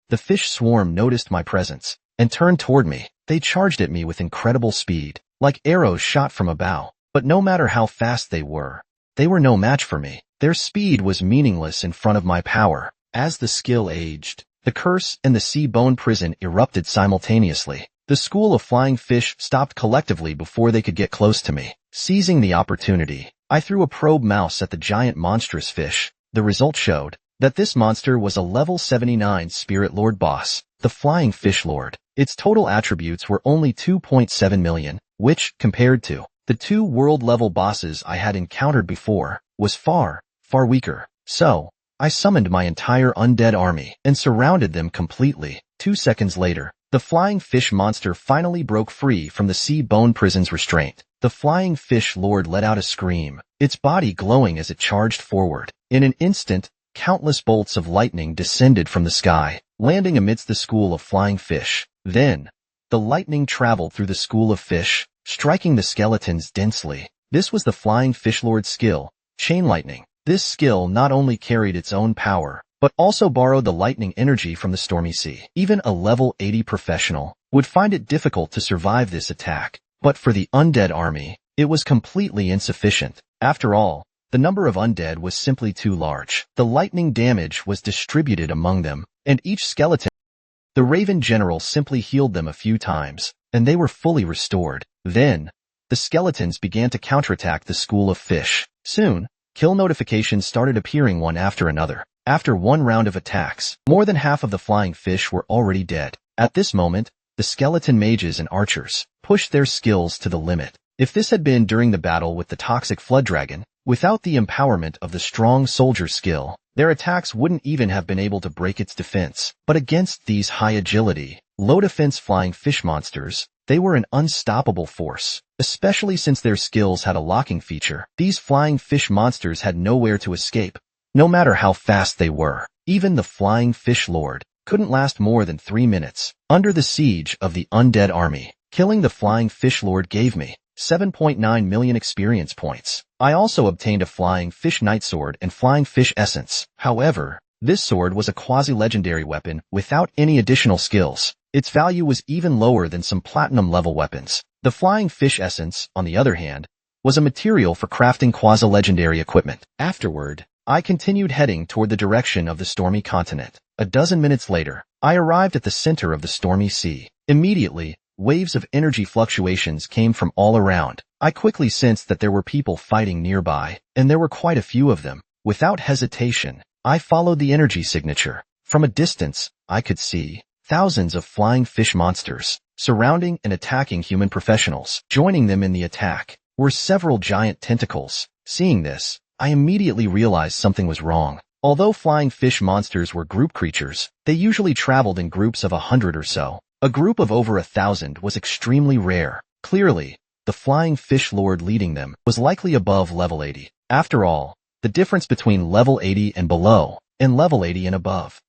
the fish swarm noticed my presence and turned toward me. They charged at me with incredible speed, like arrows shot from a bow. But no matter how fast they were no match for me. Their speed was meaningless in front of my power. As the skill aged, the curse and the sea bone prison erupted simultaneously. The school of flying fish stopped collectively before they could get close to me. Seizing the opportunity, I threw a probe mouse at the giant monstrous fish. The result showed that this monster was a level 79 Spirit Lord boss, the Flying Fish Lord. Its total attributes were only 2.7 million, which, compared to the 2 world-level bosses I had encountered before, was far weaker. So, I summoned my entire undead army and surrounded them completely. 2 seconds later, the flying fish monster finally broke free from the sea bone prison's restraint. The Flying Fish Lord let out a scream, its body glowing as it charged forward. In an instant, countless bolts of lightning descended from the sky, landing amidst the school of flying fish. Then, the lightning traveled through the school of fish, striking the skeletons densely. This was the Flying Fish Lord's skill, Chain Lightning. This skill not only carried its own power, but also borrowed the lightning energy from the stormy sea. Even a level 80 professional would find it difficult to survive this attack. But for the undead army, it was completely insufficient. After all, the number of undead was simply too large. The lightning damage was distributed among them, and each skeleton. The Raven General simply healed them a few times, and they were fully restored. Then, the skeletons began to counterattack the school of fish. Soon, kill notifications started appearing one after another. After one round of attacks, more than half of the flying fish were already dead. At this moment, the skeleton mages and archers pushed their skills to the limit. If this had been during the battle with the toxic flood dragon, without the empowerment of the strong soldier skill, their attacks wouldn't even have been able to break its defense. But against these high agility, low defense flying fish monsters, they were an unstoppable force, especially since their skills had a locking feature. These flying fish monsters had nowhere to escape, no matter how fast they were. Even the Flying Fish Lord couldn't last more than 3 minutes. Under the siege of the undead army, Killing the flying fish lord gave me 7.9 million experience points. I also obtained a flying fish knight sword and flying fish essence. However, this sword was a quasi-legendary weapon without any additional skills. Its value was even lower than some platinum-level weapons. The flying fish essence, on the other hand, was a material for crafting quasi-legendary equipment. Afterward, I continued heading toward the direction of the Stormy continent. A dozen minutes later, I arrived at the center of the Stormy Sea. Immediately, waves of energy fluctuations came from all around. I quickly sensed that there were people fighting nearby, and there were quite a few of them. Without hesitation, I followed the energy signature. From a distance, I could see thousands of flying fish monsters surrounding and attacking human professionals. Joining them in the attack were several giant tentacles. Seeing this, I immediately realized something was wrong. Although flying fish monsters were group creatures, they usually traveled in groups of 100 or so. A group of over 1,000 was extremely rare. Clearly, the flying fish lord leading them was likely above level 80. After all, the difference between level 80 and below and level 80 and above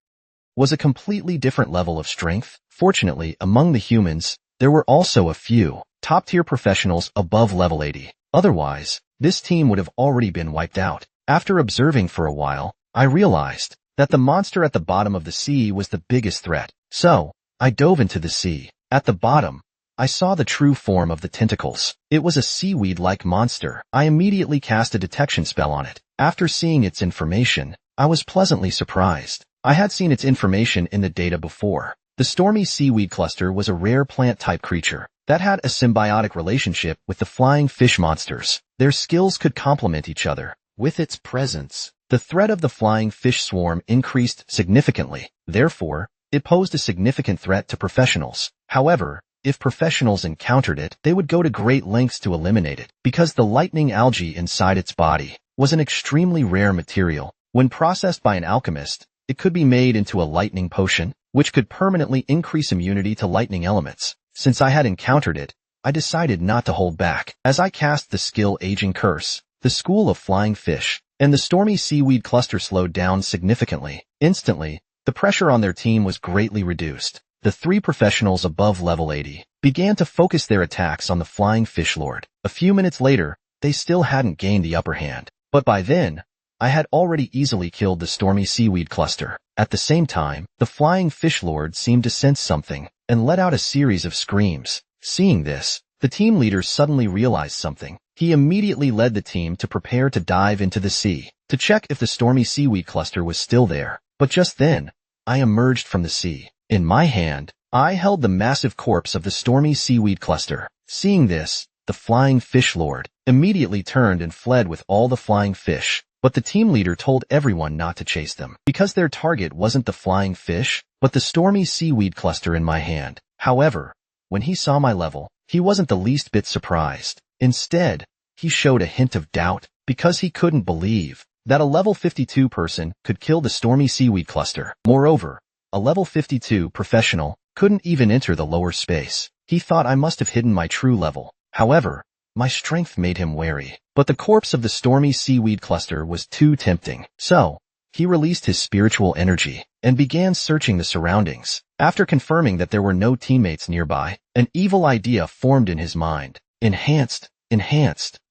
was a completely different level of strength. Fortunately, among the humans, there were also a few top-tier professionals above level 80. Otherwise, this team would have already been wiped out. After observing for a while, I realized that the monster at the bottom of the sea was the biggest threat. So, I dove into the sea. At the bottom, I saw the true form of the tentacles. It was a seaweed-like monster. I immediately cast a detection spell on it. After seeing its information, I was pleasantly surprised. I had seen its information in the data before. The Stormy seaweed cluster was a rare plant-type creature that had a symbiotic relationship with the flying fish monsters. Their skills could complement each other. With its presence, the threat of the flying fish swarm increased significantly. Therefore, it posed a significant threat to professionals. However, if professionals encountered it, they would go to great lengths to eliminate it, because the lightning algae inside its body was an extremely rare material. When processed by an alchemist, it could be made into a lightning potion, which could permanently increase immunity to lightning elements. Since I had encountered it, I decided not to hold back. As I cast the skill Aging Curse, the school of flying fish and the Stormy seaweed cluster slowed down significantly. Instantly, the pressure on their team was greatly reduced. The three professionals above level 80 began to focus their attacks on the flying fish lord. A few minutes later, they still hadn't gained the upper hand. But by then, I had already easily killed the Stormy seaweed cluster. At the same time, the flying fish lord seemed to sense something and let out a series of screams. Seeing this, the team leader suddenly realized something. He immediately led the team to prepare to dive into the sea to check if the Stormy seaweed cluster was still there. But just then, I emerged from the sea. In my hand, I held the massive corpse of the Stormy seaweed cluster. Seeing this, the flying fish lord immediately turned and fled with all the flying fish. But the team leader told everyone not to chase them, because their target wasn't the flying fish, but the Stormy seaweed cluster in my hand. However, when he saw my level, he wasn't the least bit surprised. Instead, he showed a hint of doubt, because he couldn't believe that a level 52 person could kill the Stormy seaweed cluster. Moreover, a level 52 professional couldn't even enter the lower space. He thought I must have hidden my true level. However, my strength made him wary. But the corpse of the Stormy seaweed cluster was too tempting. So, he released his spiritual energy and began searching the surroundings. After confirming that there were no teammates nearby, an evil idea formed in his mind. Enhanced.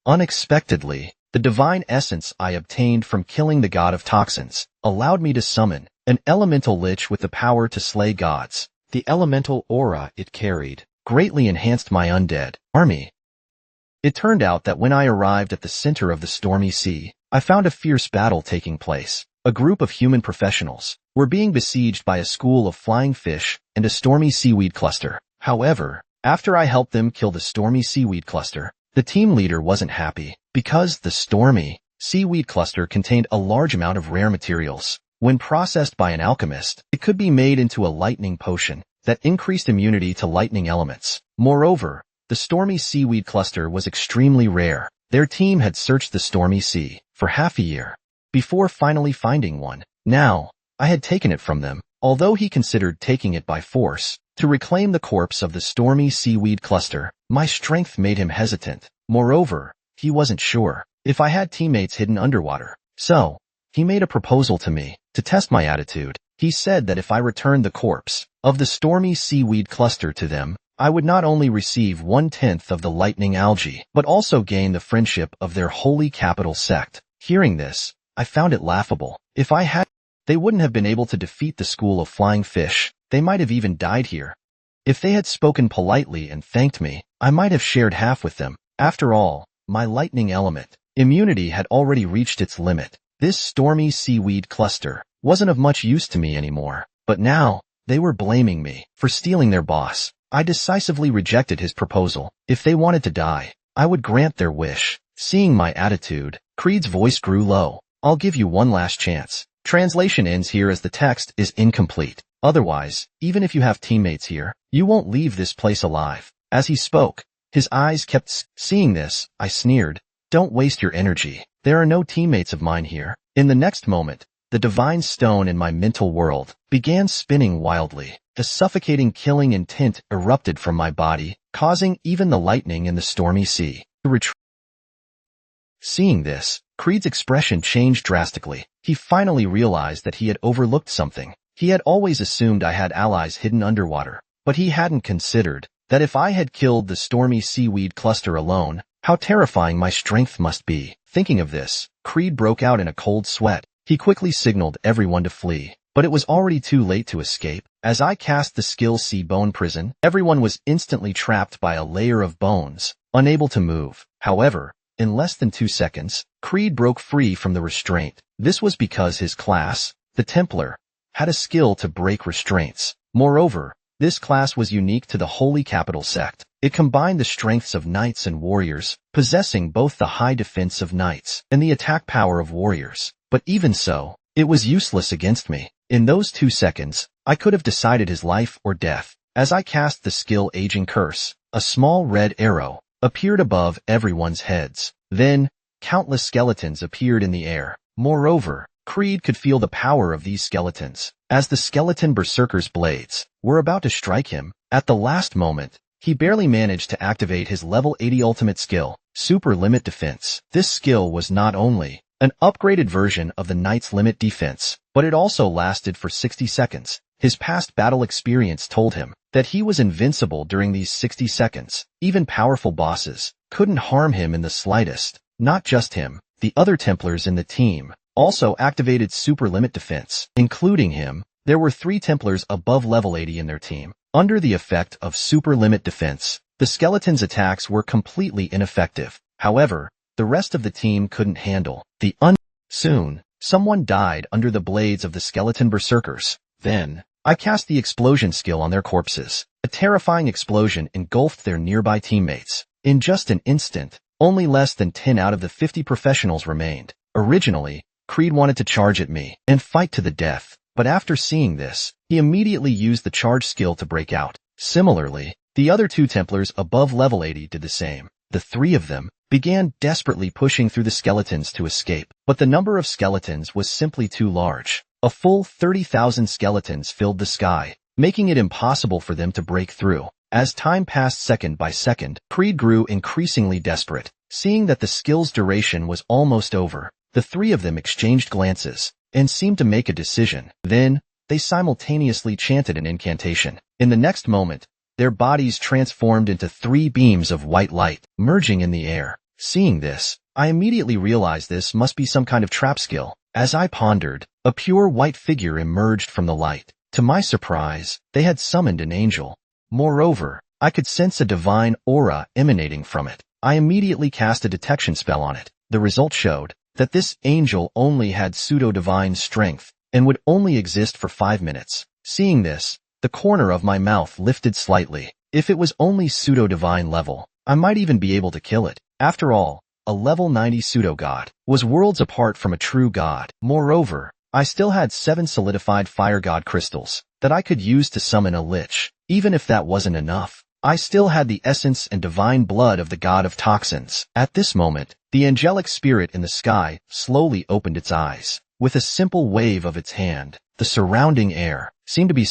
Unexpectedly, the divine essence I obtained from killing the god of toxins allowed me to summon an elemental lich with the power to slay gods. The elemental aura it carried greatly enhanced my undead army. It turned out that when I arrived at the center of the Stormy Sea, I found a fierce battle taking place. A group of human professionals were being besieged by a school of flying fish and a Stormy seaweed cluster. However, after I helped them kill the Stormy seaweed cluster, the team leader wasn't happy, because the Stormy seaweed cluster contained a large amount of rare materials. When processed by an alchemist, it could be made into a lightning potion that increased immunity to lightning elements. Moreover, the Stormy seaweed cluster was extremely rare. Their team had searched the Stormy Sea for half a year before finally finding one. Now, I had taken it from them, although he considered taking it by force to reclaim the corpse of the Stormy seaweed cluster. My strength made him hesitant. Moreover, he wasn't sure if I had teammates hidden underwater. So, he made a proposal to me to test my attitude. He said that if I returned the corpse of the Stormy seaweed cluster to them, I would not only receive 1/10 of the lightning algae, but also gain the friendship of their holy capital sect. Hearing this, I found it laughable. If I had, they wouldn't have been able to defeat the school of flying fish. They might have even died here. If they had spoken politely and thanked me, I might have shared half with them. After all, my lightning element immunity had already reached its limit. This stormy seaweed cluster wasn't of much use to me anymore. But now, they were blaming me for stealing their boss. I decisively rejected his proposal. If they wanted to die, I would grant their wish. Seeing my attitude, Creed's voice grew low. I'll give you one last chance. Translation ends here as the text is incomplete. Otherwise, even if you have teammates here, you won't leave this place alive. As he spoke, his eyes kept seeing this, I sneered. Don't waste your energy. There are no teammates of mine here. In the next moment, the divine stone in my mental world began spinning wildly. The suffocating killing intent erupted from my body, causing even the lightning in the stormy sea to retreat. Seeing this, Creed's expression changed drastically. He finally realized that he had overlooked something. He had always assumed I had allies hidden underwater, but he hadn't considered that if I had killed the stormy seaweed cluster alone, how terrifying my strength must be. Thinking of this, Creed broke out in a cold sweat. He quickly signaled everyone to flee, but it was already too late to escape. As I cast the skill C bone prison, everyone was instantly trapped by a layer of bones, unable to move. However, in less than 2 seconds, Creed broke free from the restraint. This was because his class, the Templar, had a skill to break restraints. Moreover, this class was unique to the Holy Capital sect. It combined the strengths of knights and warriors, possessing both the high defense of knights and the attack power of warriors. But even so, it was useless against me. In those 2 seconds, I could have decided his life or death. As I cast the skill Aging Curse, a small red arrow appeared above everyone's heads. Then, countless skeletons appeared in the air. Moreover, Creed could feel the power of these skeletons. As the skeleton berserker's blades were about to strike him, at the last moment, he barely managed to activate his level 80 ultimate skill, Super Limit Defense. This skill was not only an upgraded version of the Knight's Limit Defense, but it also lasted for 60 seconds. His past battle experience told him that he was invincible during these 60 seconds. Even powerful bosses couldn't harm him in the slightest. Not just him, the other Templars in the team also activated Super Limit Defense. Including him, there were 3 Templars above level 80 in their team. Under the effect of Super Limit Defense, the skeleton's attacks were completely ineffective. However, the rest of the team couldn't handle the Soon, someone died under the blades of the skeleton berserkers. Then, I cast the explosion skill on their corpses. A terrifying explosion engulfed their nearby teammates. In just an instant, only less than 10 out of the 50 professionals remained. Originally, Creed wanted to charge at me and fight to the death, but after seeing this, he immediately used the charge skill to break out. Similarly, the other 2 Templars above level 80 did the same. The 3 of them began desperately pushing through the skeletons to escape, but the number of skeletons was simply too large. A full 30,000 skeletons filled the sky, making it impossible for them to break through. As time passed second by second, Creed grew increasingly desperate. Seeing that the skill's duration was almost over, the 3 of them exchanged glances and seemed to make a decision. Then, they simultaneously chanted an incantation. In the next moment, their bodies transformed into 3 beams of white light, merging in the air. Seeing this, I immediately realized this must be some kind of trap skill. As I pondered, a pure white figure emerged from the light. To my surprise, they had summoned an angel. Moreover, I could sense a divine aura emanating from it. I immediately cast a detection spell on it. The result showed that this angel only had pseudo-divine strength and would only exist for 5 minutes. Seeing this, the corner of my mouth lifted slightly. If it was only pseudo-divine level, I might even be able to kill it. After all, a level 90 pseudo-god was worlds apart from a true god. Moreover, I still had 7 solidified fire god crystals that I could use to summon a lich. Even if that wasn't enough, I still had the essence and divine blood of the god of toxins. At this moment, the angelic spirit in the sky slowly opened its eyes. With a simple wave of its hand, the surrounding air seemed to be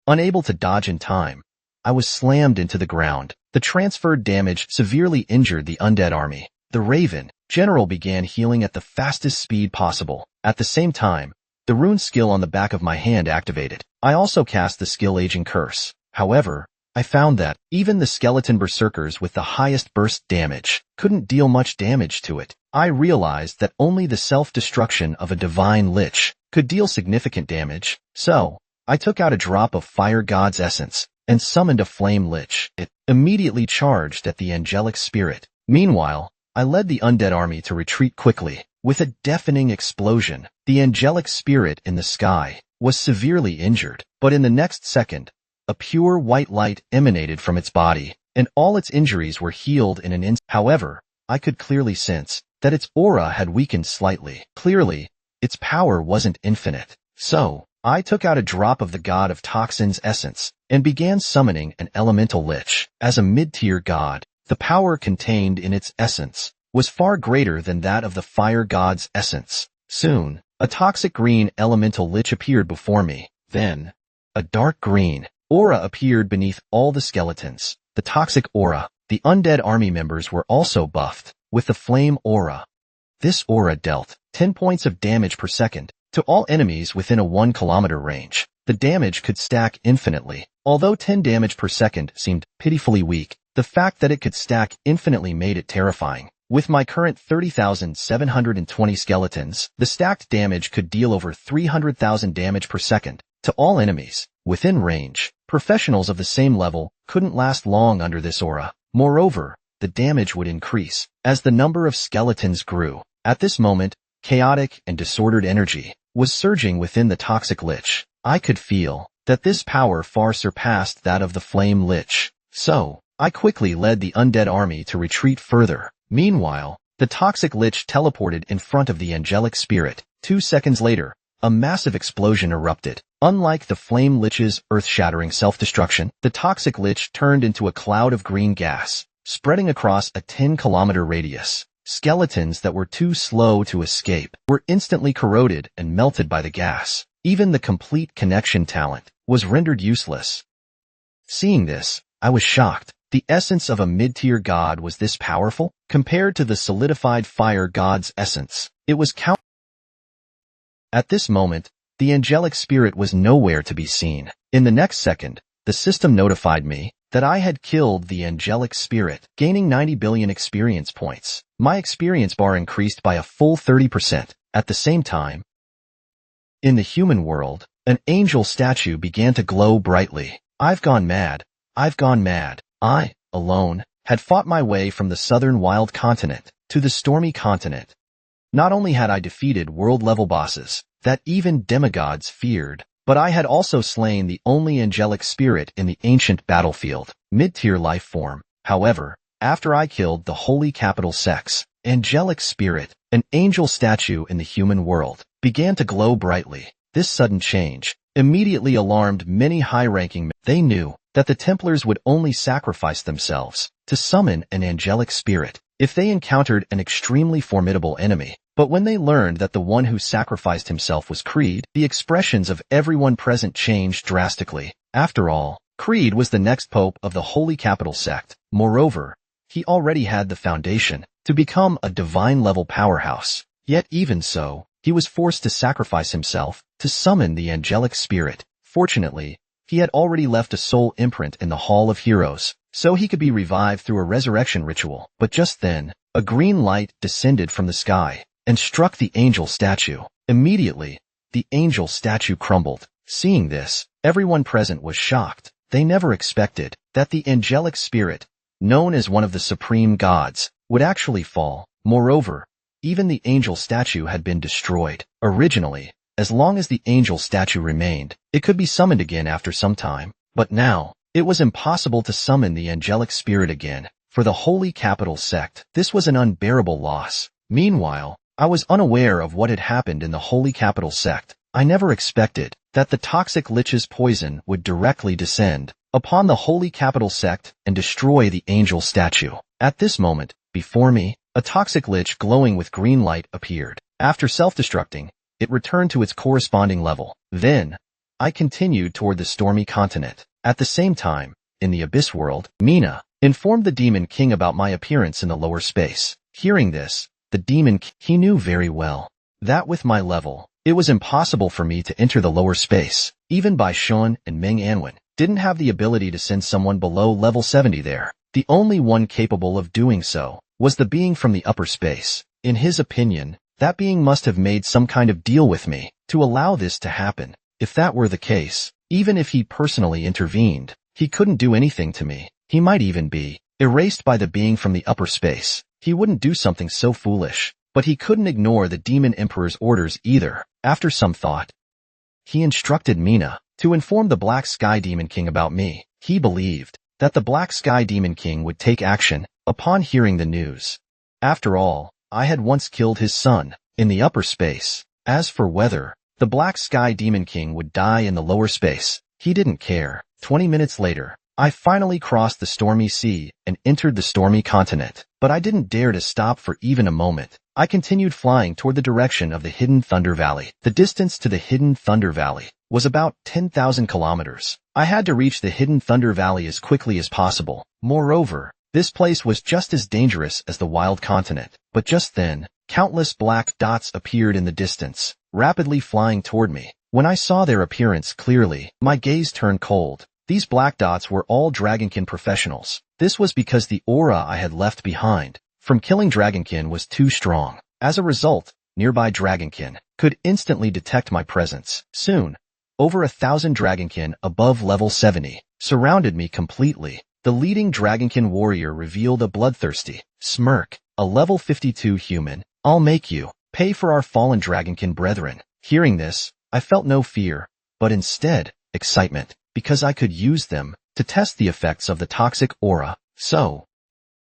unable to dodge in time. I was slammed into the ground. The transferred damage severely injured the undead army. The Raven General began healing at the fastest speed possible. At the same time, the rune skill on the back of my hand activated. I also cast the skill Aging Curse. However, I found that even the skeleton berserkers with the highest burst damage couldn't deal much damage to it. I realized that only the self-destruction of a divine lich could deal significant damage, so I took out a drop of fire god's essence and summoned a flame lich. It immediately charged at the angelic spirit. Meanwhile, I led the undead army to retreat quickly. With a deafening explosion, the angelic spirit in the sky was severely injured, but in the next second, a pure white light emanated from its body, and all its injuries were healed in an instant. However, I could clearly sense that its aura had weakened slightly. Clearly, its power wasn't infinite. So, I took out a drop of the god of toxins essence and began summoning an elemental lich. As a mid-tier god, the power contained in its essence was far greater than that of the fire god's essence. Soon, a toxic green elemental lich appeared before me. Then, a dark green aura appeared beneath all the skeletons. The toxic aura. The undead army members were also buffed with the flame aura. This aura dealt 10 points of damage per second to all enemies within a 1 kilometer range. The damage could stack infinitely. Although 10 damage per second seemed pitifully weak, the fact that it could stack infinitely made it terrifying. With my current 30,720 skeletons, the stacked damage could deal over 300,000 damage per second to all enemies within range. Professionals of the same level couldn't last long under this aura. Moreover, the damage would increase as the number of skeletons grew. At this moment, chaotic and disordered energy was surging within the toxic lich. I could feel that this power far surpassed that of the flame lich. So, I quickly led the undead army to retreat further. Meanwhile, the toxic lich teleported in front of the angelic spirit. 2 seconds later, a massive explosion erupted. Unlike the flame lich's earth-shattering self-destruction, the toxic lich turned into a cloud of green gas, spreading across a 10-kilometer radius. Skeletons that were too slow to escape were instantly corroded and melted by the gas. Even the complete connection talent was rendered useless. Seeing this, I was shocked. The essence of a mid-tier god was this powerful? Compared to the solidified fire god's essence, it was At this moment, the angelic spirit was nowhere to be seen. In the next second, the system notified me that I had killed the angelic spirit, gaining 90 billion experience points. My experience bar increased by a full 30%. At the same time, in the human world, an angel statue began to glow brightly. I've gone mad. I've gone mad. I, alone, had fought my way from the southern wild continent to the stormy continent. Not only had I defeated world-level bosses that even demigods feared, but I had also slain the only angelic spirit in the ancient battlefield, mid-tier life form. However, after I killed the holy capital sex, angelic spirit, an angel statue in the human world, began to glow brightly. This sudden change immediately alarmed many high-ranking men. They knew that the Templars would only sacrifice themselves to summon an angelic spirit if they encountered an extremely formidable enemy. But when they learned that the one who sacrificed himself was Creed, the expressions of everyone present changed drastically. After all, Creed was the next pope of the Holy Capital sect. Moreover, he already had the foundation to become a divine-level powerhouse. Yet even so, he was forced to sacrifice himself to summon the angelic spirit. Fortunately, he had already left a soul imprint in the Hall of Heroes, so he could be revived through a resurrection ritual. But just then, a green light descended from the sky and struck the angel statue. Immediately, the angel statue crumbled. Seeing this, everyone present was shocked. They never expected that the angelic spirit, known as one of the supreme gods, would actually fall. Moreover, even the angel statue had been destroyed. Originally, as long as the angel statue remained, it could be summoned again after some time. But now, it was impossible to summon the angelic spirit again. For the Holy Capital sect, this was an unbearable loss. Meanwhile, I was unaware of what had happened in the Holy Capital sect. I never expected that the toxic lich's poison would directly descend upon the Holy Capital sect and destroy the angel statue. At this moment, before me, a toxic lich glowing with green light appeared. After self-destructing, it returned to its corresponding level. Then, I continued toward the stormy continent. At the same time, in the Abyss world, Mina informed the Demon King about my appearance in the lower space. Hearing this, the Demon King, he knew very well that with my level, it was impossible for me to enter the lower space, even by Shun and Meng Anwen. didn't have the ability to send someone below level 70 there. The only one capable of doing so was the being from the upper space. In his opinion, that being must have made some kind of deal with me to allow this to happen. If that were the case, even if he personally intervened, he couldn't do anything to me. He might even be erased by the being from the upper space. He wouldn't do something so foolish, but he couldn't ignore the Demon Emperor's orders either. After some thought, he instructed Mina to inform the Black Sky Demon King about me. He believed that the Black Sky Demon King would take action upon hearing the news. After all, I had once killed his son in the upper space. As for whether the Black Sky Demon King would die in the lower space, he didn't care. 20 minutes later, I finally crossed the Stormy Sea and entered the Stormy continent, but I didn't dare to stop for even a moment. I continued flying toward the direction of the Hidden Thunder Valley. The distance to the Hidden Thunder Valley was about 10,000 kilometers. I had to reach the Hidden Thunder Valley as quickly as possible. Moreover, this place was just as dangerous as the Wild Continent. But just then, countless black dots appeared in the distance, rapidly flying toward me. When I saw their appearance clearly, my gaze turned cold. These black dots were all dragonkin professionals. This was because the aura I had left behind from killing dragonkin was too strong. As a result, nearby dragonkin could instantly detect my presence. Soon, over 1,000 dragonkin above level 70 surrounded me completely. The leading dragonkin warrior revealed a bloodthirsty smirk. A level 52 human. I'll make you pay for our fallen dragonkin brethren. Hearing this, I felt no fear, but instead, excitement, because I could use them to test the effects of the toxic aura. So,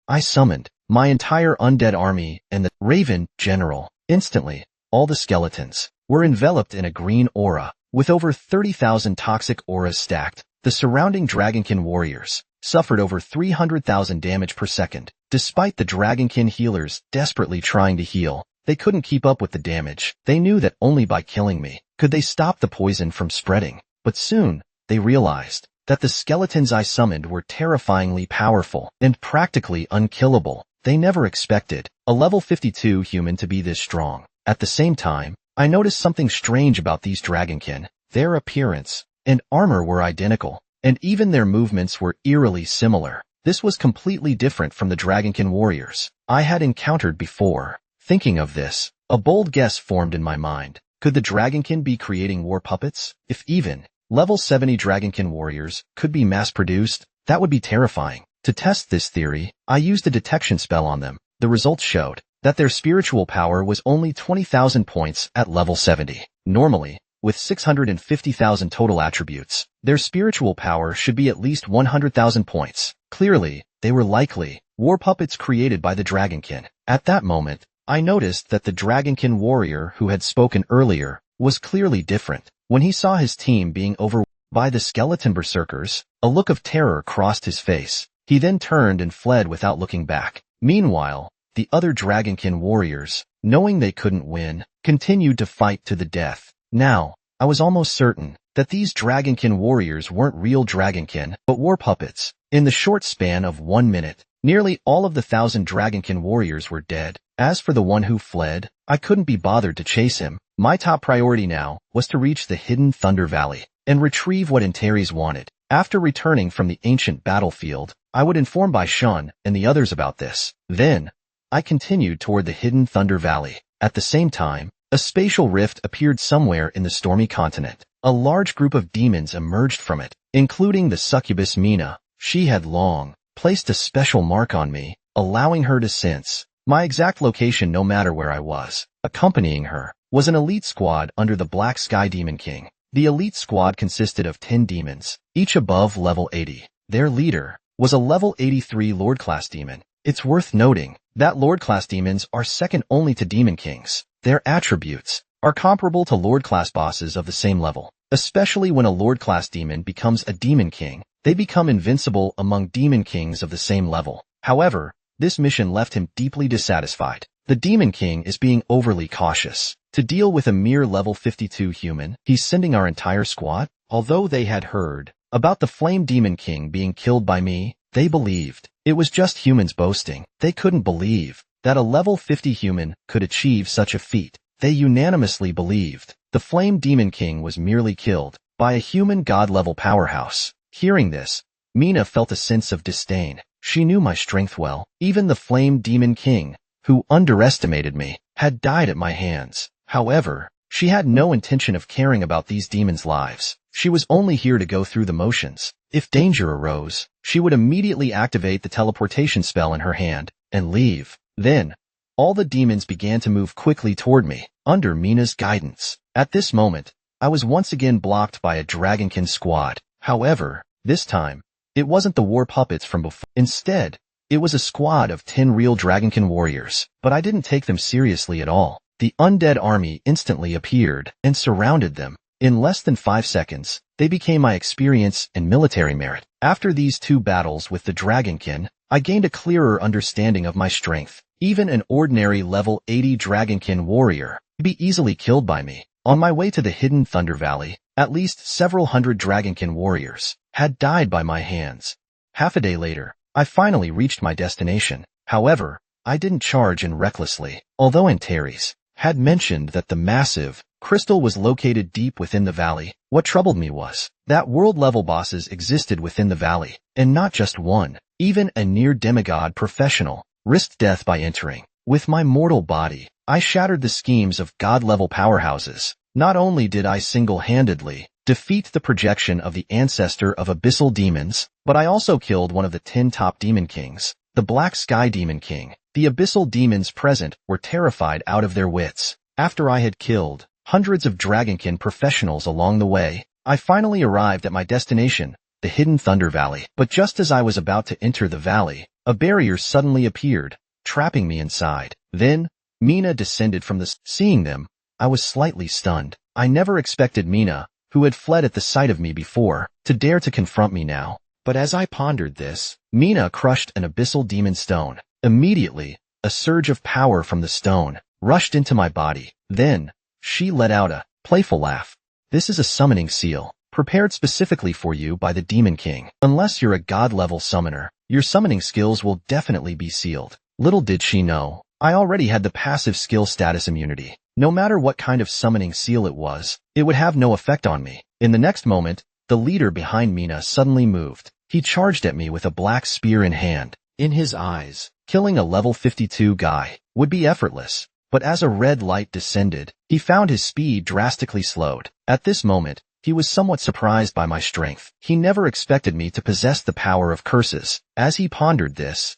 I summoned my entire undead army and the Raven General. Instantly, all the skeletons were enveloped in a green aura, with over 30,000 toxic auras stacked. The surrounding dragonkin warriors suffered over 300,000 damage per second. Despite the dragonkin healers desperately trying to heal, they couldn't keep up with the damage. They knew that only by killing me could they stop the poison from spreading. But soon, they realized that the skeletons I summoned were terrifyingly powerful and practically unkillable. They never expected a level 52 human to be this strong. At the same time, I noticed something strange about these dragonkin. Their appearance and armor were identical, and even their movements were eerily similar. This was completely different from the dragonkin warriors I had encountered before. Thinking of this, a bold guess formed in my mind. Could the dragonkin be creating war puppets? If even level 70 dragonkin warriors could be mass-produced, that would be terrifying. To test this theory, I used a detection spell on them. The results showed that their spiritual power was only 20,000 points at level 70. Normally, with 650,000 total attributes, their spiritual power should be at least 100,000 points. Clearly, they were likely war puppets created by the dragonkin. At that moment, I noticed that the dragonkin warrior who had spoken earlier was clearly different. When he saw his team being overwhelmed by the skeleton berserkers, a look of terror crossed his face. He then turned and fled without looking back. Meanwhile, the other dragonkin warriors, knowing they couldn't win, continued to fight to the death. Now, I was almost certain that these dragonkin warriors weren't real dragonkin, but war puppets. In the short span of 1 minute, nearly all of the 1,000 dragonkin warriors were dead. As for the one who fled, I couldn't be bothered to chase him. My top priority now was to reach the Hidden Thunder Valley and retrieve what Antares wanted. After returning from the ancient battlefield, I would inform Baishan and the others about this. Then, I continued toward the Hidden Thunder Valley. At the same time, a spatial rift appeared somewhere in the Stormy continent. A large group of demons emerged from it, including the succubus Mina. She had long placed a special mark on me, allowing her to sense my exact location no matter where I was. Accompanying her was an elite squad under the Black Sky Demon King. The elite squad consisted of 10 demons, each above level 80. Their leader was a level 83 Lord-class demon. It's worth noting that Lord-class demons are second only to demon kings. Their attributes are comparable to Lord-class bosses of the same level. Especially when a Lord-class demon becomes a demon king, they become invincible among demon kings of the same level. However, this mission left him deeply dissatisfied. The demon king is being overly cautious. To deal with a mere level 52 human, he's sending our entire squad? Although they had heard about the Flame Demon King being killed by me, they believed it was just humans boasting. They couldn't believe that a level 50 human could achieve such a feat. They unanimously believed the Flame Demon King was merely killed by a human god-level powerhouse. Hearing this, Mina felt a sense of disdain. She knew my strength well. Even the Flame Demon King, who underestimated me, had died at my hands. However, she had no intention of caring about these demons' lives. She was only here to go through the motions. If danger arose, she would immediately activate the teleportation spell in her hand and leave. Then, all the demons began to move quickly toward me, under Mina's guidance. At this moment, I was once again blocked by a dragonkin squad. However, this time, it wasn't the war puppets from before. Instead, it was a squad of 10 real dragonkin warriors, but I didn't take them seriously at all. The undead army instantly appeared and surrounded them. In less than 5 seconds, they became my experience and military merit. After these 2 battles with the dragonkin, I gained a clearer understanding of my strength. Even an ordinary level 80 dragonkin warrior could be easily killed by me. On my way to the hidden Thunder Valley, at least several hundred dragonkin warriors had died by my hands. Half a day later, I finally reached my destination. However, I didn't charge in recklessly. Although Antares had mentioned that the massive crystal was located deep within the valley, what troubled me was that world-level bosses existed within the valley, and not just one. Even a near-demigod professional risked death by entering. With my mortal body, I shattered the schemes of god-level powerhouses. Not only did I single-handedly defeat the projection of the ancestor of abyssal demons, but I also killed one of the 10 top demon kings, the Black Sky Demon King. The abyssal demons present were terrified out of their wits. After I had killed hundreds of dragonkin professionals along the way, I finally arrived at my destination, the hidden Thunder Valley. But just as I was about to enter the valley, a barrier suddenly appeared, trapping me inside. Then, Mina descended from the... Seeing them, I was slightly stunned. I never expected Mina, who had fled at the sight of me before, to dare to confront me now. But as I pondered this, Mina crushed an abyssal demon stone. Immediately, a surge of power from the stone rushed into my body. Then, she let out a playful laugh. This is a summoning seal, prepared specifically for you by the Demon King. Unless you're a god-level summoner, your summoning skills will definitely be sealed. Little did she know, I already had the passive skill status immunity. No matter what kind of summoning seal it was, it would have no effect on me. In the next moment, the leader behind Mina suddenly moved. He charged at me with a black spear in hand. In his eyes, killing a level 52 guy would be effortless. But as a red light descended, he found his speed drastically slowed. At this moment, he was somewhat surprised by my strength. He never expected me to possess the power of curses. As he pondered this,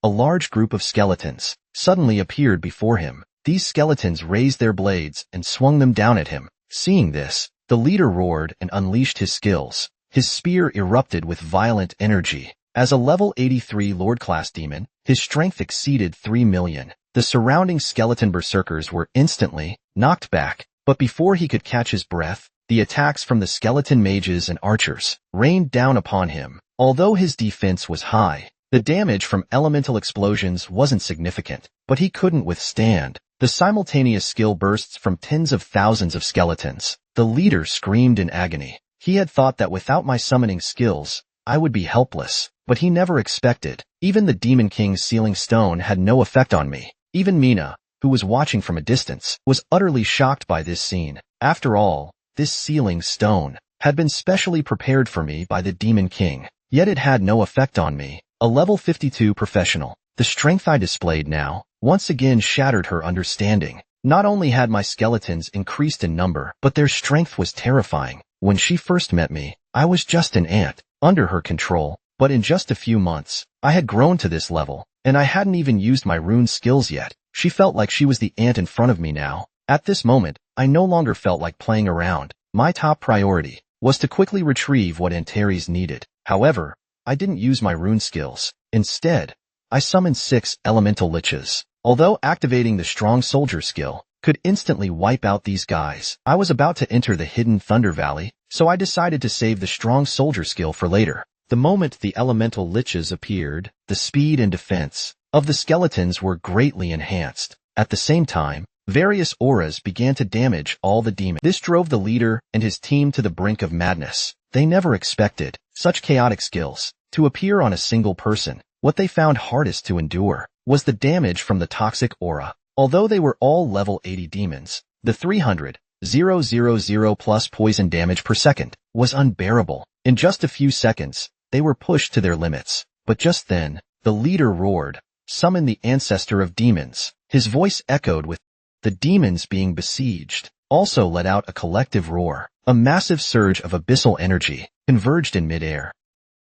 a large group of skeletons suddenly appeared before him. These skeletons raised their blades and swung them down at him. Seeing this, the leader roared and unleashed his skills. His spear erupted with violent energy. As a level 83 Lord-class demon, his strength exceeded 3 million. The surrounding skeleton berserkers were instantly knocked back, but before he could catch his breath, the attacks from the skeleton mages and archers rained down upon him. Although his defense was high, the damage from elemental explosions wasn't significant, but he couldn't withstand the simultaneous skill bursts from tens of thousands of skeletons. The leader screamed in agony. He had thought that without my summoning skills, I would be helpless, but he never expected. Even the Demon King's sealing stone had no effect on me. Even Mina, who was watching from a distance, was utterly shocked by this scene. After all, this sealing stone had been specially prepared for me by the Demon King, yet it had no effect on me. A level 52 professional. The strength I displayed now once again shattered her understanding. Not only had my skeletons increased in number, but their strength was terrifying. When she first met me, I was just an ant, under her control, but in just a few months, I had grown to this level, and I hadn't even used my rune skills yet. She felt like she was the ant in front of me now. At this moment, I no longer felt like playing around. My top priority was to quickly retrieve what Antares needed. However, I didn't use my rune skills. Instead, I summoned 6 elemental liches. Although activating the strong soldier skill could instantly wipe out these guys, I was about to enter the hidden Thunder Valley, so I decided to save the strong soldier skill for later. The moment the elemental liches appeared, the speed and defense of the skeletons were greatly enhanced. At the same time, various auras began to damage all the demons. This drove the leader and his team to the brink of madness. They never expected such chaotic skills to appear on a single person. What they found hardest to endure was the damage from the toxic aura. Although they were all level 80 demons, the 300,000 plus poison damage per second was unbearable. In just a few seconds, they were pushed to their limits. But just then, the leader roared, "Summon the ancestor of demons." His voice echoed with the demons being besieged, also let out a collective roar. A massive surge of abyssal energy converged in midair.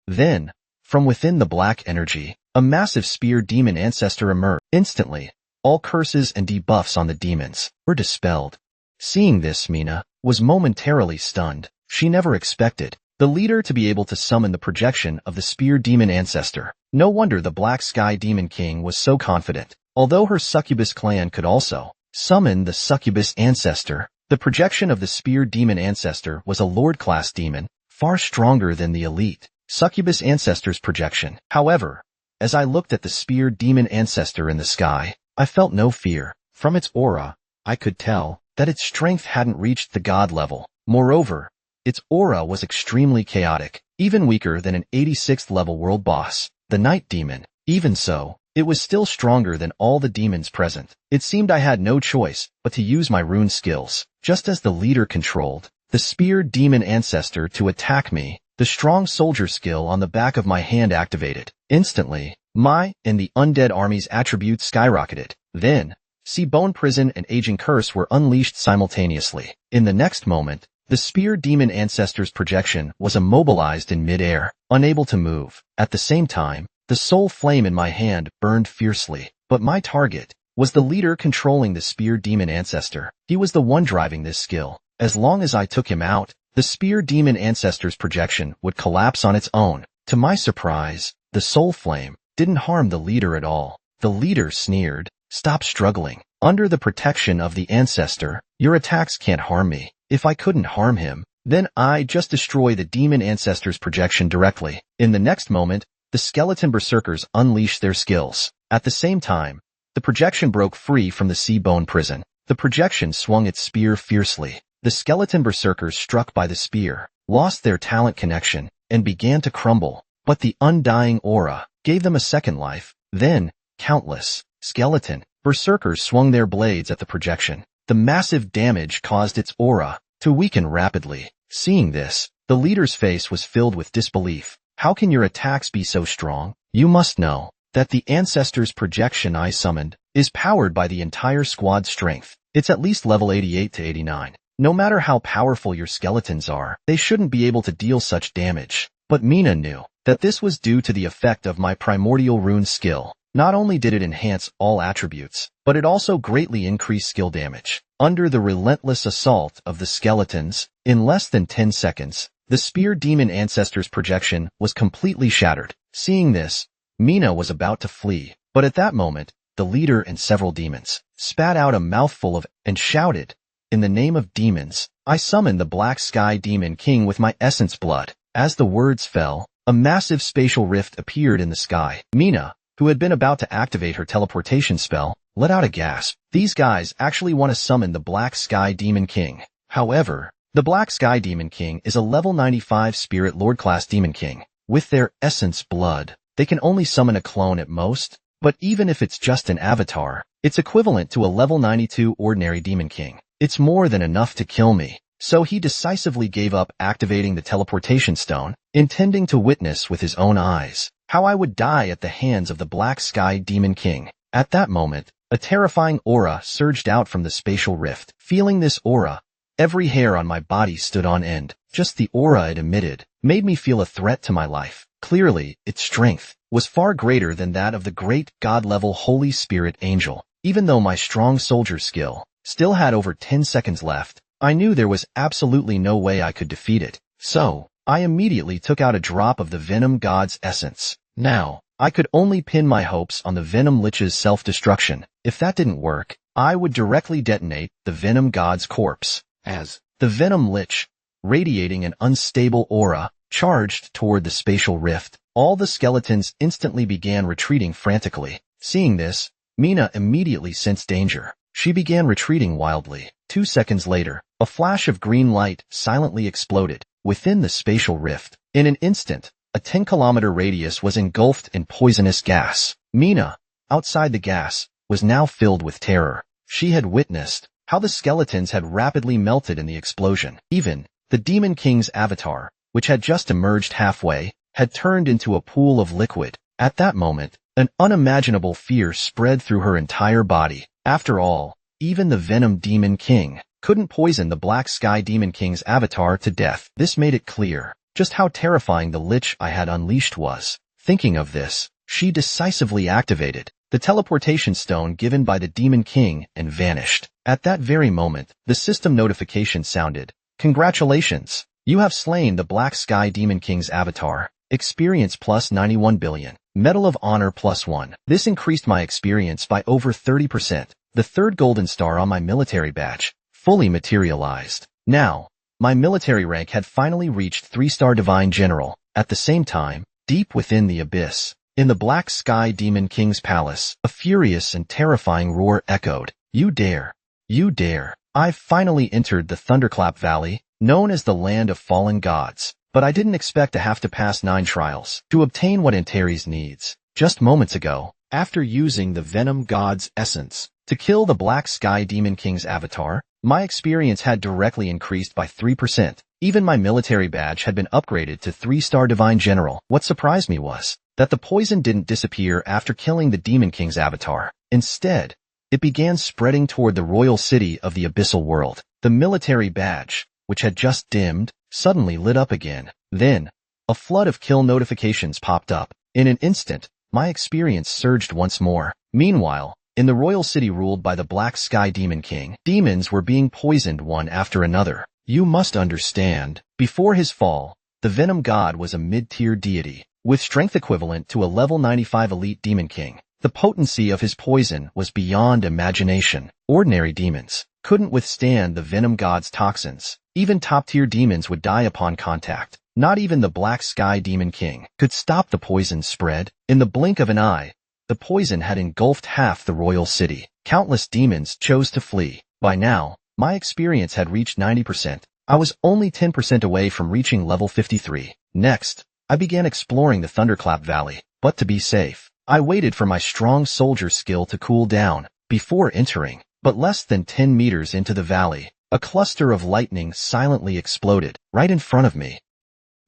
Then, from within the black energy, a massive spear demon ancestor emerged. Instantly, all curses and debuffs on the demons were dispelled. Seeing this, Mina was momentarily stunned. She never expected the leader to be able to summon the projection of the spear demon ancestor. No wonder the Black Sky Demon King was so confident. Although her succubus clan could also summon the succubus ancestor, the projection of the spear demon ancestor was a lord-class demon, far stronger than the elite succubus ancestor's projection. However, as I looked at the spear demon ancestor in the sky, I felt no fear. From its aura, I could tell that its strength hadn't reached the god level. Moreover, its aura was extremely chaotic, even weaker than an 86th level world boss, the Night Demon. Even so, it was still stronger than all the demons present. It seemed I had no choice but to use my rune skills. Just as the leader controlled the spear demon ancestor to attack me, the strong soldier skill on the back of my hand activated. Instantly, my and the undead army's attributes skyrocketed. Then, Sea Bone Prison and Aging Curse were unleashed simultaneously. In the next moment, the spear demon ancestor's projection was immobilized in midair, unable to move. At the same time, the soul flame in my hand burned fiercely. But my target was the leader controlling the spear demon ancestor. He was the one driving this skill. As long as I took him out, the spear demon ancestor's projection would collapse on its own. To my surprise, the soul flame didn't harm the leader at all. The leader sneered, "Stop struggling. Under the protection of the ancestor, your attacks can't harm me. If I couldn't harm him, then I'd just destroy the demon ancestor's projection directly." In the next moment, the skeleton berserkers unleashed their skills. At the same time, the projection broke free from the sea bone prison. The projection swung its spear fiercely. The skeleton berserkers struck by the spear lost their talent connection and began to crumble, but the undying aura gave them a second life. Then, countless skeleton berserkers swung their blades at the projection. The massive damage caused its aura to weaken rapidly. Seeing this, the leader's face was filled with disbelief. "How can your attacks be so strong? You must know that the ancestor's projection I summoned is powered by the entire squad's strength. It's at least level 88 to 89. No matter how powerful your skeletons are, they shouldn't be able to deal such damage." But Mina knew that this was due to the effect of my primordial rune skill. Not only did it enhance all attributes, but it also greatly increased skill damage. Under the relentless assault of the skeletons, in less than 10 seconds, the spear demon ancestor's projection was completely shattered. Seeing this, Mina was about to flee, but at that moment, the leader and several demons spat out a mouthful of and shouted, "In the name of demons, I summon the Black Sky Demon King with my essence blood." As the words fell, a massive spatial rift appeared in the sky. Mina, who had been about to activate her teleportation spell, let out a gasp. These guys actually want to summon the Black Sky Demon King. However, the Black Sky Demon King is a level 95 Spirit Lord class Demon King. With their essence blood, they can only summon a clone at most, but even if it's just an avatar, it's equivalent to a level 92 ordinary Demon King. It's more than enough to kill me. So he decisively gave up activating the teleportation stone, intending to witness with his own eyes how I would die at the hands of the Black Sky Demon King. At that moment, a terrifying aura surged out from the spatial rift. Feeling this aura, every hair on my body stood on end. Just the aura it emitted made me feel a threat to my life. Clearly, its strength was far greater than that of the great god-level Holy Spirit Angel. Even though my strong soldier skill still had over 10 seconds left, I knew there was absolutely no way I could defeat it. So, I immediately took out a drop of the Venom God's essence. Now, I could only pin my hopes on the Venom Lich's self-destruction. If that didn't work, I would directly detonate the Venom God's corpse. As the Venom Lich, radiating an unstable aura, charged toward the spatial rift, all the skeletons instantly began retreating frantically. Seeing this, Mina immediately sensed danger. She began retreating wildly. 2 seconds later, a flash of green light silently exploded within the spatial rift. In an instant, a 10-kilometer radius was engulfed in poisonous gas. Mina, outside the gas, was now filled with terror. She had witnessed how the skeletons had rapidly melted in the explosion. Even the Demon King's avatar which had just emerged halfway, had turned into a pool of liquid. At that moment, an unimaginable fear spread through her entire body. After all, even the Venom Demon King couldn't poison the Black Sky Demon King's avatar to death. This made it clear just how terrifying the lich I had unleashed was. Thinking of this, she decisively activated the teleportation stone given by the Demon King and vanished. At that very moment, the system notification sounded. Congratulations! You have slain the Black Sky Demon King's avatar. Experience plus 91 billion. Medal of Honor plus 1. This increased my experience by over 30%. The third golden star on my military badge fully materialized. Now, my military rank had finally reached 3-star Divine General. At the same time, deep within the abyss, in the Black Sky Demon King's palace, a furious and terrifying roar echoed. You dare! You dare! I've finally entered the Thunderclap Valley, known as the Land of Fallen Gods. But I didn't expect to have to pass 9 trials to obtain what Antares needs. Just moments ago, after using the Venom God's essence to kill the Black Sky Demon King's avatar, my experience had directly increased by 3%. Even my military badge had been upgraded to 3-star Divine General. What surprised me was that the poison didn't disappear after killing the Demon King's avatar. Instead, it began spreading toward the royal city of the abyssal world. The military badge, which had just dimmed, suddenly lit up again. Then, a flood of kill notifications popped up. In an instant, my experience surged once more. Meanwhile, in the royal city ruled by the Black Sky Demon King, demons were being poisoned one after another. You must understand, before his fall, the Venom God was a mid-tier deity, with strength equivalent to a level 95 elite demon king. The potency of his poison was beyond imagination. Ordinary demons couldn't withstand the Venom God's toxins. Even top-tier demons would die upon contact. Not even the Black Sky Demon King could stop the poison spread. In the blink of an eye, the poison had engulfed half the royal city. Countless demons chose to flee. By now, my experience had reached 90%. I was only 10% away from reaching level 53. Next, I began exploring the Thunderclap Valley. But to be safe, I waited for my strong soldier skill to cool down before entering. But less than 10 meters into the valley, a cluster of lightning silently exploded right in front of me.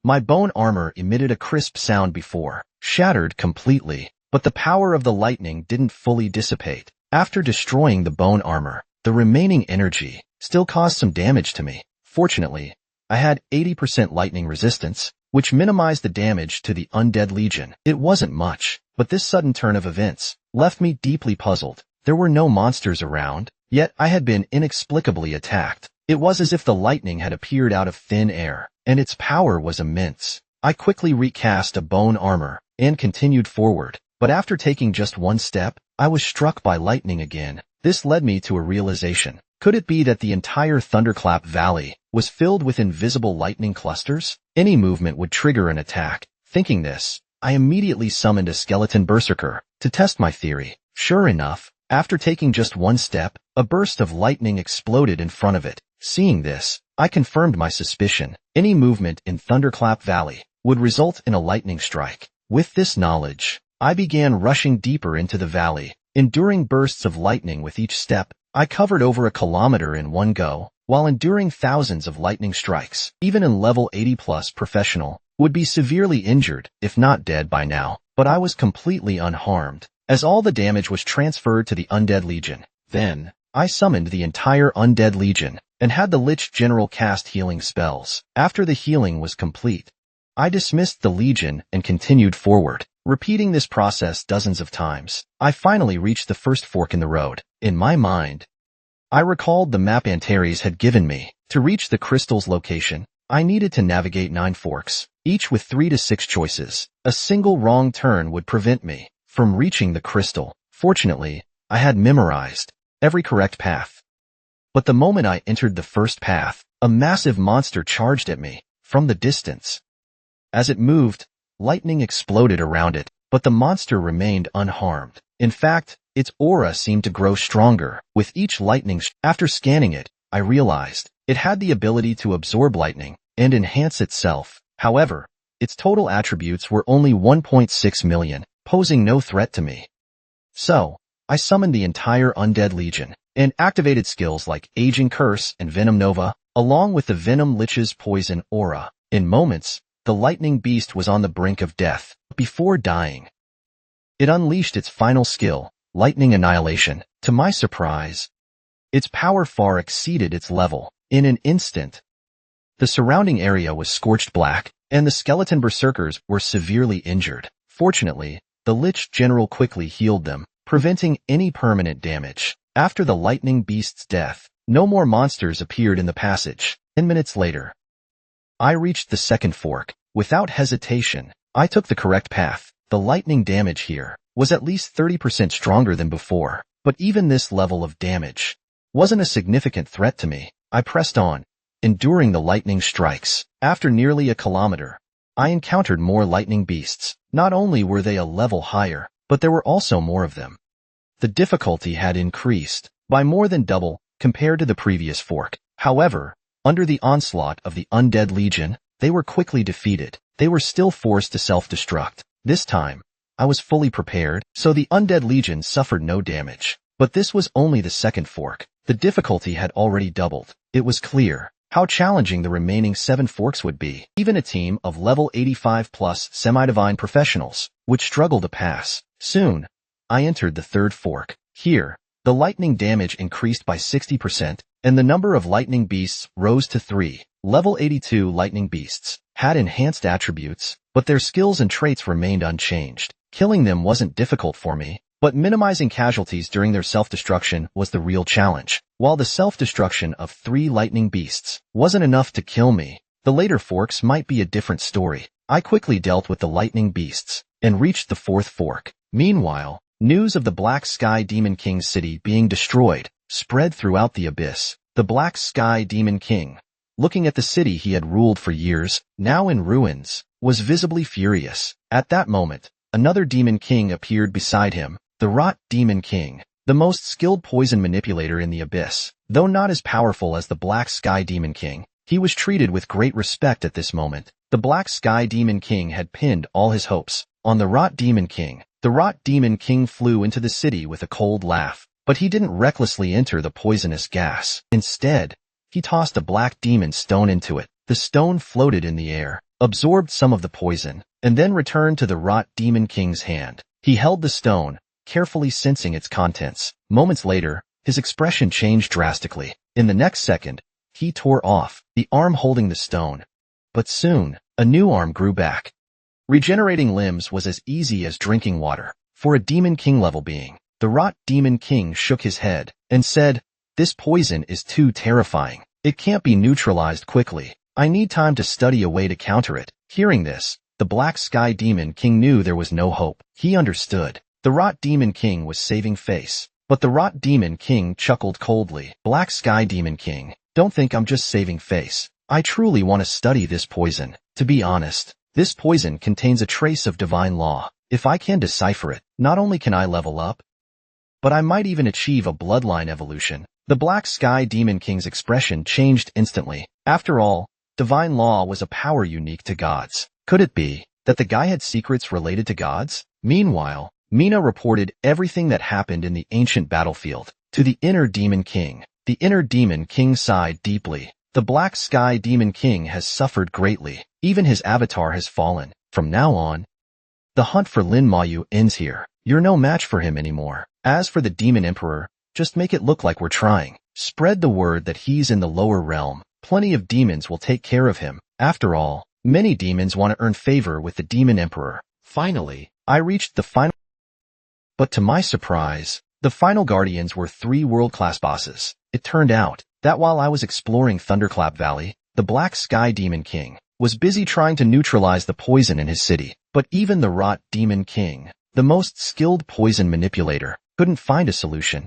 My bone armor emitted a crisp sound before shattered completely, but the power of the lightning didn't fully dissipate. After destroying the bone armor, the remaining energy still caused some damage to me. Fortunately, I had 80% lightning resistance, which minimized the damage to the undead legion. It wasn't much, but this sudden turn of events left me deeply puzzled. There were no monsters around, yet I had been inexplicably attacked. It was as if the lightning had appeared out of thin air, and its power was immense. I quickly recast a bone armor and continued forward, but after taking just one step, I was struck by lightning again. This led me to a realization. Could it be that the entire Thunderclap Valley was filled with invisible lightning clusters? Any movement would trigger an attack. Thinking this, I immediately summoned a skeleton berserker to test my theory. Sure enough, after taking just one step, a burst of lightning exploded in front of it. Seeing this, I confirmed my suspicion. Any movement in Thunderclap Valley would result in a lightning strike. With this knowledge, I began rushing deeper into the valley, enduring bursts of lightning with each step. I covered over a kilometer in one go, while enduring thousands of lightning strikes. Even in level 80+ professional would be severely injured, if not dead by now. But I was completely unharmed, as all the damage was transferred to the Undead Legion. Then, I summoned the entire Undead Legion, and had the Lich General cast healing spells. After the healing was complete, I dismissed the Legion and continued forward. Repeating this process dozens of times, I finally reached the first fork in the road. In my mind, I recalled the map Antares had given me. To reach the crystal's location, I needed to navigate 9 forks, each with 3 to 6 choices. A single wrong turn would prevent me from reaching the crystal. Fortunately, I had memorized every correct path. But the moment I entered the first path, a massive monster charged at me from the distance. As it moved, lightning exploded around it, but the monster remained unharmed. In fact, its aura seemed to grow stronger with each lightning. After scanning it, I realized it had the ability to absorb lightning and enhance itself. However, its total attributes were only 1.6 million, posing no threat to me. So, I summoned the entire Undead Legion and activated skills like Aging Curse and Venom Nova, along with the Venom Lich's poison aura. In moments, the lightning beast was on the brink of death. Before dying, it unleashed its final skill, lightning annihilation. To my surprise, its power far exceeded its level. In an instant, the surrounding area was scorched black, and the skeleton berserkers were severely injured. Fortunately, the Lich General quickly healed them, preventing any permanent damage. After the lightning beast's death, no more monsters appeared in the passage. 10 minutes later, I reached the second fork. Without hesitation, I took the correct path. The lightning damage here was at least 30% stronger than before, but even this level of damage wasn't a significant threat to me. I pressed on, enduring the lightning strikes. After nearly a kilometer, I encountered more lightning beasts. Not only were they a level higher, but there were also more of them. The difficulty had increased by more than double compared to the previous fork. However, under the onslaught of the Undead Legion, they were quickly defeated. They were still forced to self-destruct. This time, I was fully prepared, so the Undead Legion suffered no damage. But this was only the second fork. The difficulty had already doubled. It was clear how challenging the remaining 7 forks would be. Even a team of level 85 plus semi-divine professionals would struggle to pass. Soon, I entered the third fork. Here, the lightning damage increased by 60%, and the number of lightning beasts rose to 3. Level 82 lightning beasts had enhanced attributes, but their skills and traits remained unchanged. Killing them wasn't difficult for me, but minimizing casualties during their self-destruction was the real challenge. While the self-destruction of 3 lightning beasts wasn't enough to kill me, the later forks might be a different story. I quickly dealt with the lightning beasts and reached the fourth fork. Meanwhile, news of the Black Sky Demon King's city being destroyed spread throughout the abyss. The Black Sky Demon King, looking at the city he had ruled for years, now in ruins, was visibly furious. At that moment, another Demon King appeared beside him, the Rot Demon King, the most skilled poison manipulator in the abyss. Though not as powerful as the Black Sky Demon King, he was treated with great respect at this moment. The Black Sky Demon King had pinned all his hopes on the Rot Demon King. The Rot Demon King flew into the city with a cold laugh, but he didn't recklessly enter the poisonous gas. Instead, he tossed a black demon stone into it. The stone floated in the air, absorbed some of the poison, and then returned to the Rot Demon King's hand. He held the stone, carefully sensing its contents. Moments later, his expression changed drastically. In the next second, he tore off the arm holding the stone. But soon, a new arm grew back. Regenerating limbs was as easy as drinking water for a Demon King level being. The Rot Demon King shook his head and said, "This poison is too terrifying. It can't be neutralized quickly. I need time to study a way to counter it." Hearing this, the Black Sky Demon King knew there was no hope. He understood. The Rot Demon King was saving face. But the Rot Demon King chuckled coldly. "Black Sky Demon King, don't think I'm just saving face. I truly want to study this poison. To be honest, this poison contains a trace of divine law. If I can decipher it, not only can I level up, but I might even achieve a bloodline evolution." The Black Sky Demon King's expression changed instantly. After all, divine law was a power unique to gods. Could it be that the guy had secrets related to gods? Meanwhile, Mina reported everything that happened in the ancient battlefield to the Inner Demon King. The Inner Demon King sighed deeply. The Black Sky Demon King has suffered greatly. Even his avatar has fallen. From now on, the hunt for Lin Mayu ends here. You're no match for him anymore. As for the Demon Emperor, just make it look like we're trying. Spread the word that he's in the lower realm. Plenty of demons will take care of him. After all, many demons want to earn favor with the Demon Emperor. Finally, I reached the final. But to my surprise, the final guardians were 3 world-class bosses. It turned out that while I was exploring Thunderclap Valley, the Black Sky Demon King was busy trying to neutralize the poison in his city. But even the Rot Demon King, the most skilled poison manipulator, couldn't find a solution.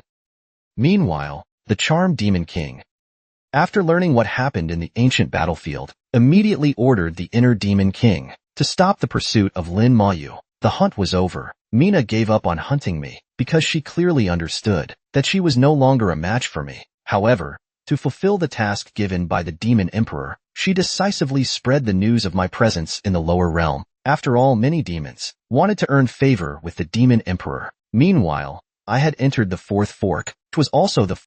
Meanwhile, the Charm Demon King, after learning what happened in the ancient battlefield, immediately ordered the Inner Demon King to stop the pursuit of Lin Mayu. The hunt was over. Mina gave up on hunting me because she clearly understood that she was no longer a match for me. However, to fulfill the task given by the Demon Emperor, she decisively spread the news of my presence in the lower realm. After all, many demons wanted to earn favor with the Demon Emperor. Meanwhile, I had entered the fourth fork, which was also the.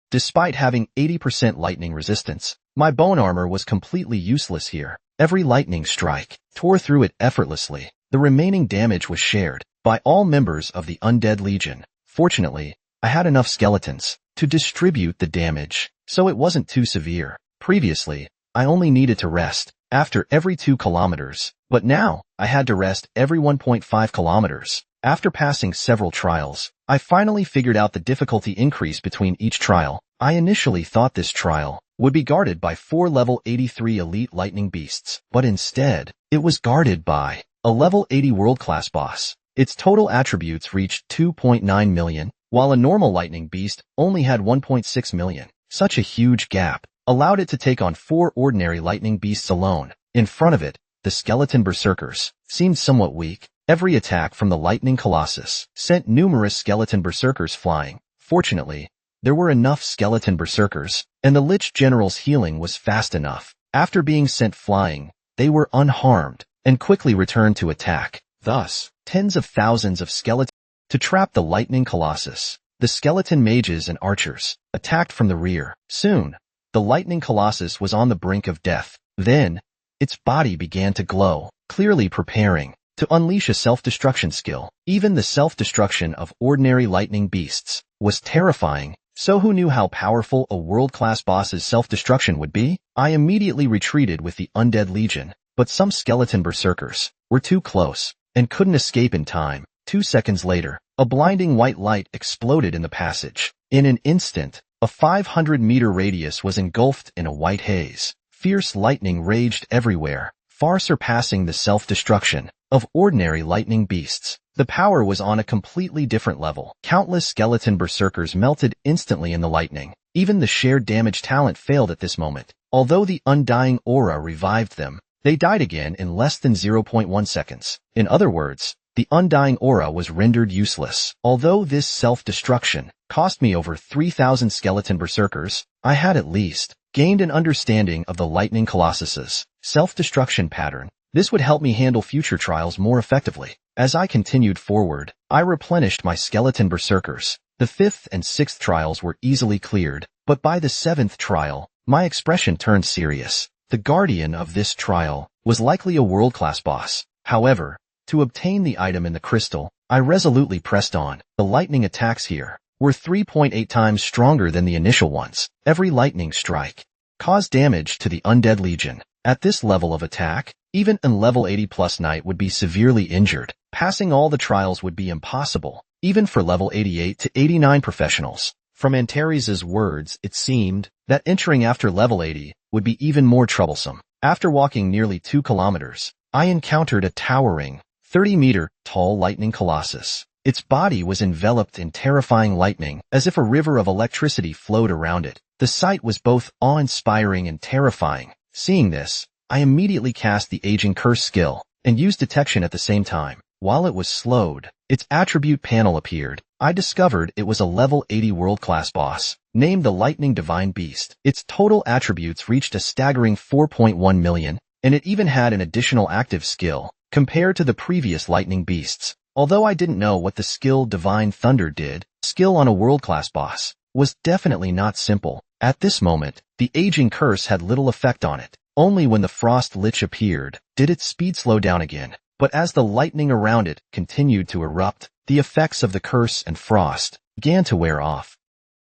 Despite having 80% lightning resistance, My bone armor was completely useless here. Every lightning strike tore through it effortlessly. The remaining damage was shared by all members of the Undead Legion. Fortunately, I had enough skeletons to distribute the damage, so it wasn't too severe. Previously, I only needed to rest after every 2 kilometers, but now I had to rest every 1.5 kilometers. After passing several trials, I finally figured out the difficulty increase between each trial. I initially thought this trial would be guarded by 4 level 83 elite lightning beasts, but instead, it was guarded by a level 80 world-class boss. Its total attributes reached 2.9 million, while a normal lightning beast only had 1.6 million. Such a huge gap allowed it to take on 4 ordinary lightning beasts alone. In front of it, the skeleton berserkers seemed somewhat weak. Every attack from the lightning colossus sent numerous skeleton berserkers flying. Fortunately, there were enough skeleton berserkers, and the Lich General's healing was fast enough. After being sent flying, they were unharmed and quickly returned to attack. Thus, tens of thousands of skeletons to trap the lightning colossus. The skeleton mages and archers attacked from the rear. Soon, the lightning colossus was on the brink of death. Then, its body began to glow, clearly preparing to unleash a self-destruction skill. Even the self-destruction of ordinary lightning beasts was terrifying, so who knew how powerful a world-class boss's self-destruction would be? I immediately retreated with the Undead Legion, but some skeleton berserkers were too close and couldn't escape in time. 2 seconds later, a blinding white light exploded in the passage. In an instant, a 500-meter radius was engulfed in a white haze. Fierce lightning raged everywhere, far surpassing the self-destruction of ordinary lightning beasts. The power was on a completely different level. Countless skeleton berserkers melted instantly in the lightning. Even the shared damage talent failed at this moment. Although the undying aura revived them, they died again in less than 0.1 seconds. In other words, the undying aura was rendered useless. Although this self-destruction cost me over 3,000 skeleton berserkers, I had at least gained an understanding of the lightning colossus's self-destruction pattern. This would help me handle future trials more effectively. As I continued forward, I replenished my skeleton berserkers. The 5th and 6th trials were easily cleared, but by the 7th trial, my expression turned serious. The guardian of this trial was likely a world-class boss. However, to obtain the item in the crystal, I resolutely pressed on. The lightning attacks here were 3.8 times stronger than the initial ones. Every lightning strike caused damage to the Undead Legion. At this level of attack, even a level 80+ knight would be severely injured. Passing all the trials would be impossible, even for level 88 to 89 professionals. From Antares' words, it seemed that entering after level 80 would be even more troublesome. After walking nearly 2 kilometers, I encountered a towering, 30-meter tall lightning colossus. Its body was enveloped in terrifying lightning, as if a river of electricity flowed around it. The sight was both awe-inspiring and terrifying. Seeing this, I immediately cast the Aging Curse skill and used detection at the same time. While it was slowed, its attribute panel appeared. I discovered it was a level 80 world-class boss, named the Lightning Divine Beast. Its total attributes reached a staggering 4.1 million, and it even had an additional active skill compared to the previous lightning beasts. Although I didn't know what the skill Divine Thunder did, skill on a world-class boss was definitely not simple. At this moment, the Aging Curse had little effect on it. Only when the Frost Lich appeared did its speed slow down again. But as the lightning around it continued to erupt, the effects of the curse and frost began to wear off.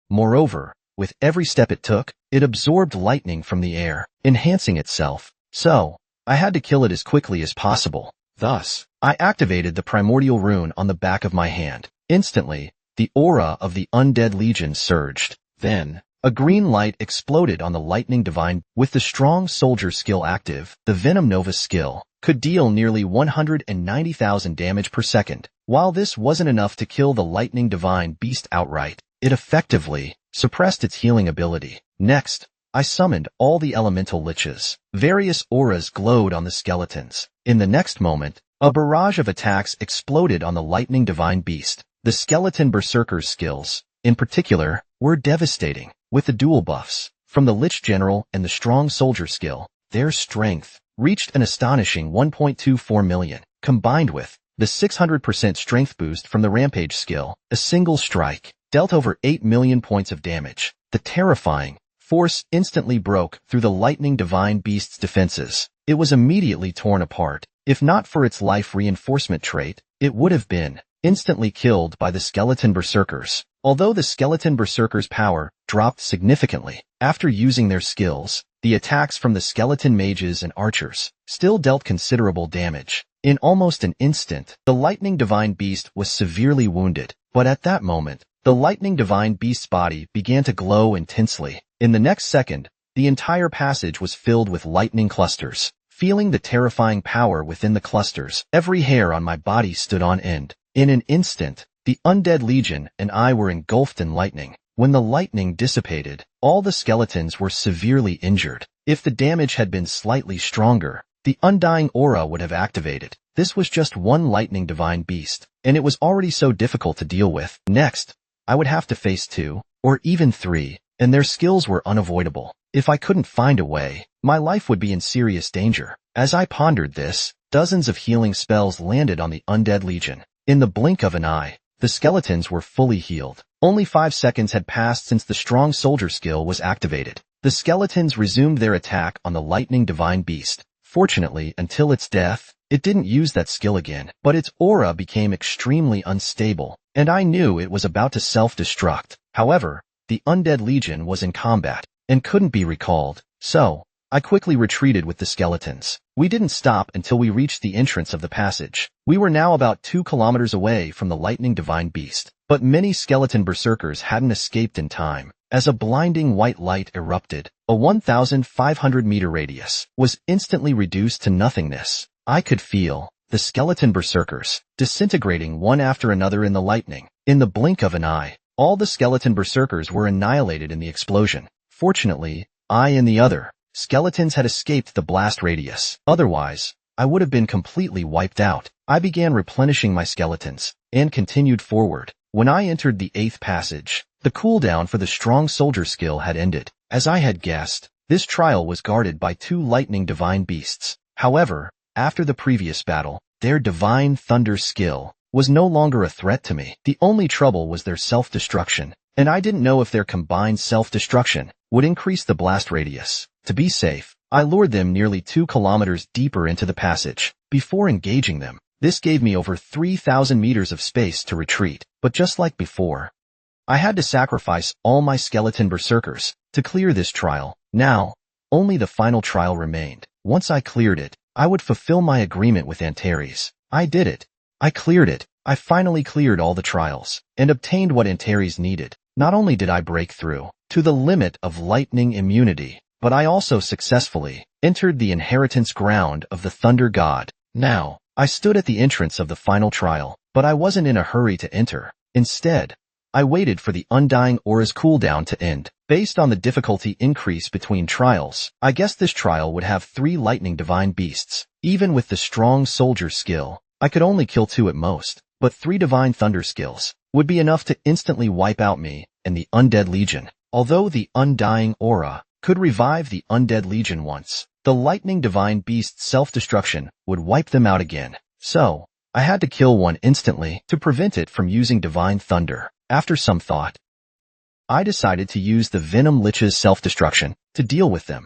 Moreover, with every step it took, it absorbed lightning from the air, enhancing itself. So, I had to kill it as quickly as possible. Thus, I activated the primordial rune on the back of my hand. Instantly, the aura of the Undead Legion surged. Then, a green light exploded on the Lightning Divine. With the Strong Soldier skill active, the Venom Nova skill could deal nearly 190,000 damage per second. While this wasn't enough to kill the Lightning Divine Beast outright, it effectively suppressed its healing ability. Next, I summoned all the elemental liches. Various auras glowed on the skeletons. In the next moment, a barrage of attacks exploded on the Lightning Divine Beast. The Skeleton Berserker's skills, in particular, were devastating. With the dual buffs from the Lich General and the Strong Soldier skill, their strength reached an astonishing 1.24 million. Combined with the 600% strength boost from the Rampage skill, a single strike dealt over 8 million points of damage. The terrifying force instantly broke through the lightning divine beast's defenses. It was immediately torn apart. If not for its life reinforcement trait, it would have been instantly killed by the skeleton berserkers. Although the skeleton berserkers' power dropped significantly after using their skills, the attacks from the skeleton mages and archers still dealt considerable damage. In almost an instant, the lightning divine beast was severely wounded, but at that moment, the lightning divine beast's body began to glow intensely. In the next second, the entire passage was filled with lightning clusters. Feeling the terrifying power within the clusters, every hair on my body stood on end. In an instant, the undead legion and I were engulfed in lightning. When the lightning dissipated, all the skeletons were severely injured. If the damage had been slightly stronger, the undying aura would have activated. This was just one lightning divine beast, and it was already so difficult to deal with. Next, I would have to face 2, or even 3, and their skills were unavoidable. If I couldn't find a way, my life would be in serious danger. As I pondered this, dozens of healing spells landed on the undead legion. In the blink of an eye, the skeletons were fully healed. Only 5 seconds had passed since the strong soldier skill was activated. The skeletons resumed their attack on the lightning divine beast. Fortunately, until its death, it didn't use that skill again, but its aura became extremely unstable, and I knew it was about to self-destruct. However, the undead legion was in combat and couldn't be recalled, so I quickly retreated with the skeletons. We didn't stop until we reached the entrance of the passage. We were now about 2 kilometers away from the lightning divine beast, but many skeleton berserkers hadn't escaped in time. As a blinding white light erupted, a 1,500-meter radius was instantly reduced to nothingness. I could feel the skeleton berserkers disintegrating one after another in the lightning. In the blink of an eye, all the skeleton berserkers were annihilated in the explosion. Fortunately, I and the other skeletons had escaped the blast radius. Otherwise, I would have been completely wiped out. I began replenishing my skeletons and continued forward. When I entered the 8th passage, the cooldown for the strong soldier skill had ended. As I had guessed, this trial was guarded by 2 lightning divine beasts. However, after the previous battle, their divine thunder skill was no longer a threat to me. The only trouble was their self-destruction, and I didn't know if their combined self-destruction would increase the blast radius. To be safe, I lured them nearly 2 kilometers deeper into the passage before engaging them. This gave me over 3,000 meters of space to retreat, but just like before, I had to sacrifice all my skeleton berserkers to clear this trial. Now, only the final trial remained. Once I cleared it, I would fulfill my agreement with Antares. I did it. I cleared it. I finally cleared all the trials and obtained what Antares needed. Not only did I break through to the limit of lightning immunity, but I also successfully entered the inheritance ground of the Thunder God. Now, I stood at the entrance of the final trial, but I wasn't in a hurry to enter. Instead, I waited for the undying aura's cooldown to end. Based on the difficulty increase between trials, I guessed this trial would have 3 lightning divine beasts. Even with the strong soldier skill, I could only kill 2 at most, but 3 divine thunder skills would be enough to instantly wipe out me and the undead legion. Although the undying aura could revive the undead legion once, the lightning divine beast's self-destruction would wipe them out again. So, I had to kill one instantly to prevent it from using divine thunder. After some thought, I decided to use the Venom Lich's self-destruction to deal with them.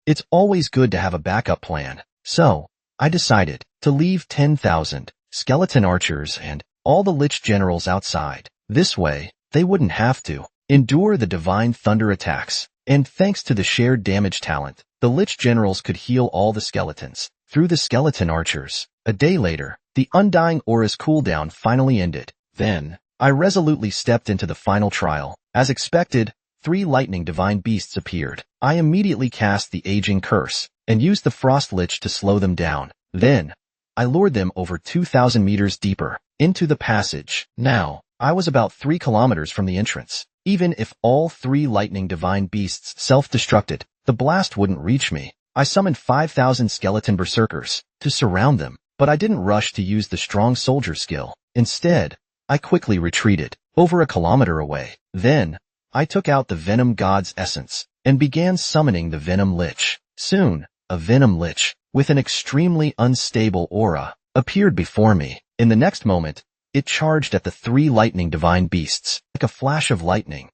It's always good to have a backup plan, so I decided to leave 10,000 skeleton archers and all the Lich generals outside. This way, they wouldn't have to endure the divine thunder attacks, and thanks to the shared damage talent, the Lich generals could heal all the skeletons through the skeleton archers. A day later, the undying aura's cooldown finally ended. Then, I resolutely stepped into the final trial. As expected, 3 lightning divine beasts appeared. I immediately cast the aging curse and used the frost lich to slow them down. Then, I lured them over 2,000 meters deeper into the passage. Now, I was about 3 kilometers from the entrance. Even if all 3 lightning divine beasts self-destructed, the blast wouldn't reach me. I summoned 5,000 skeleton berserkers to surround them, but I didn't rush to use the strong soldier skill. Instead, I quickly retreated over a kilometer away. Then, I took out the Venom God's essence and began summoning the Venom Lich. Soon, a Venom Lich with an extremely unstable aura appeared before me. In the next moment, it charged at the 3 lightning divine beasts like a flash of lightning.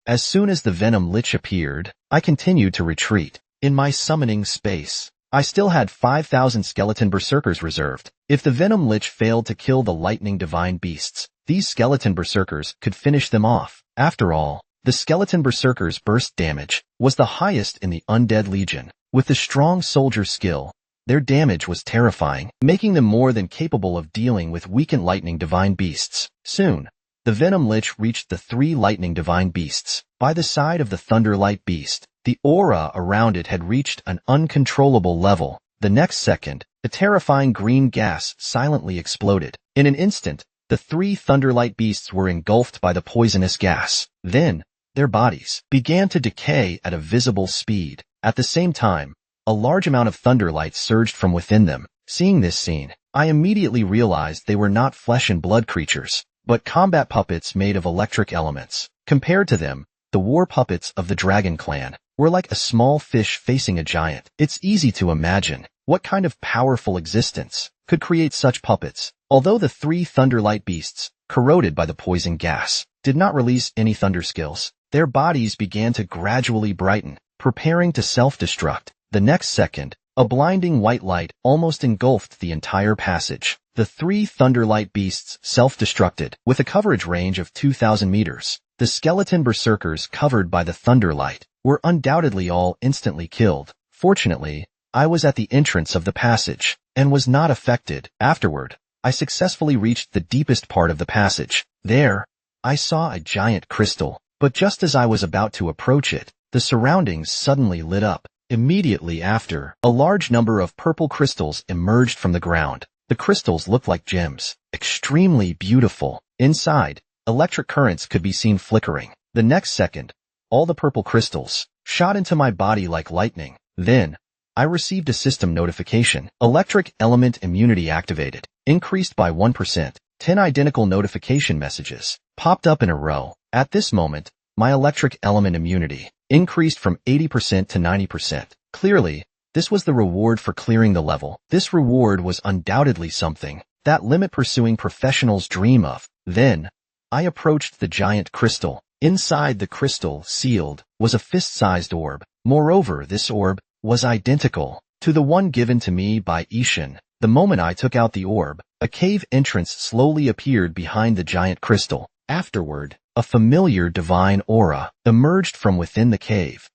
As soon as the Venom Lich appeared, I continued to retreat. In my summoning space, I still had 5,000 skeleton berserkers reserved. If the Venom Lich failed to kill the lightning divine beasts, these skeleton berserkers could finish them off. After all, the skeleton berserkers' burst damage was the highest in the Undead Legion. With the strong soldier skill, their damage was terrifying, making them more than capable of dealing with weakened lightning divine beasts. Soon, the Venom Lich reached the 3 lightning divine beasts. By the side of the Thunderlight beast, the aura around it had reached an uncontrollable level. The next second, a terrifying green gas silently exploded. In an instant, the 3 Thunderlight beasts were engulfed by the poisonous gas. Then, their bodies began to decay at a visible speed. At the same time, a large amount of Thunderlight surged from within them. Seeing this scene, I immediately realized they were not flesh and blood creatures, but combat puppets made of electric elements. Compared to them, the war puppets of the Dragon Clan were like a small fish facing a giant. It's easy to imagine what kind of powerful existence could create such puppets. Although the 3 Thunderlight beasts, corroded by the poison gas, did not release any thunder skills, their bodies began to gradually brighten, preparing to self-destruct. The next second, a blinding white light almost engulfed the entire passage. The 3 Thunderlight beasts self-destructed with a coverage range of 2,000 meters. The skeleton berserkers covered by the Thunderlight were undoubtedly all instantly killed. Fortunately, I was at the entrance of the passage and was not affected. Afterward, I successfully reached the deepest part of the passage. There, I saw a giant crystal, but just as I was about to approach it, the surroundings suddenly lit up. Immediately after, a large number of purple crystals emerged from the ground. The crystals looked like gems, extremely beautiful. Inside, electric currents could be seen flickering. The next second, all the purple crystals shot into my body like lightning. Then, I received a system notification. Electric element immunity activated. Increased by 1%. 10 identical notification messages popped up in a row. At this moment, my electric element immunity increased from 80% to 90%. Clearly, this was the reward for clearing the level. This reward was undoubtedly something that limit-pursuing professionals dream of. Then, I approached the giant crystal. Inside the crystal, sealed, was a fist-sized orb. Moreover, this orb was identical to the one given to me by Ishin. The moment I took out the orb, a cave entrance slowly appeared behind the giant crystal. Afterward, a familiar divine aura emerged from within the cave.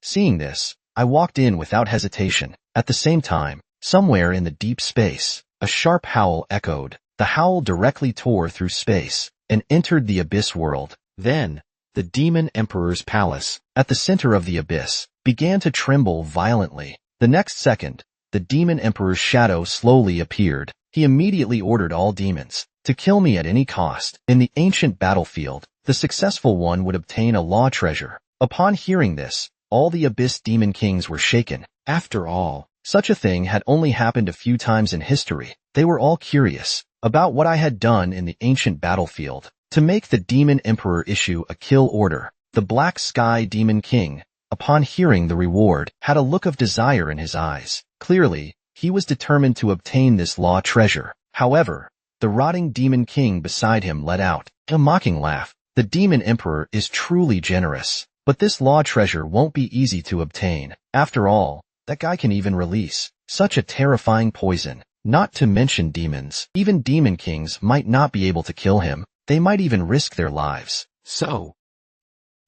Seeing this, I walked in without hesitation. At the same time, somewhere in the deep space, a sharp howl echoed. The howl directly tore through space and entered the abyss world. Then, the Demon Emperor's palace, at the center of the abyss, began to tremble violently. The next second, the Demon Emperor's shadow slowly appeared. He immediately ordered all demons to kill me at any cost. In the ancient battlefield, the successful one would obtain a law treasure. Upon hearing this, all the Abyss Demon Kings were shaken. After all, such a thing had only happened a few times in history. They were all curious about what I had done in the ancient battlefield to make the Demon Emperor issue a kill order. The Black Sky Demon King, upon hearing the reward, had a look of desire in his eyes. Clearly, he was determined to obtain this law treasure. However, the rotting Demon King beside him let out a mocking laugh. The Demon Emperor is truly generous, but this law treasure won't be easy to obtain. After all, that guy can even release such a terrifying poison. Not to mention demons. Even Demon Kings might not be able to kill him. They might even risk their lives. So,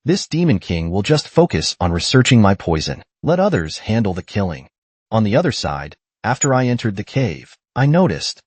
this Demon King will just focus on researching my poison. Let others handle the killing. On the other side, after I entered the cave, I noticed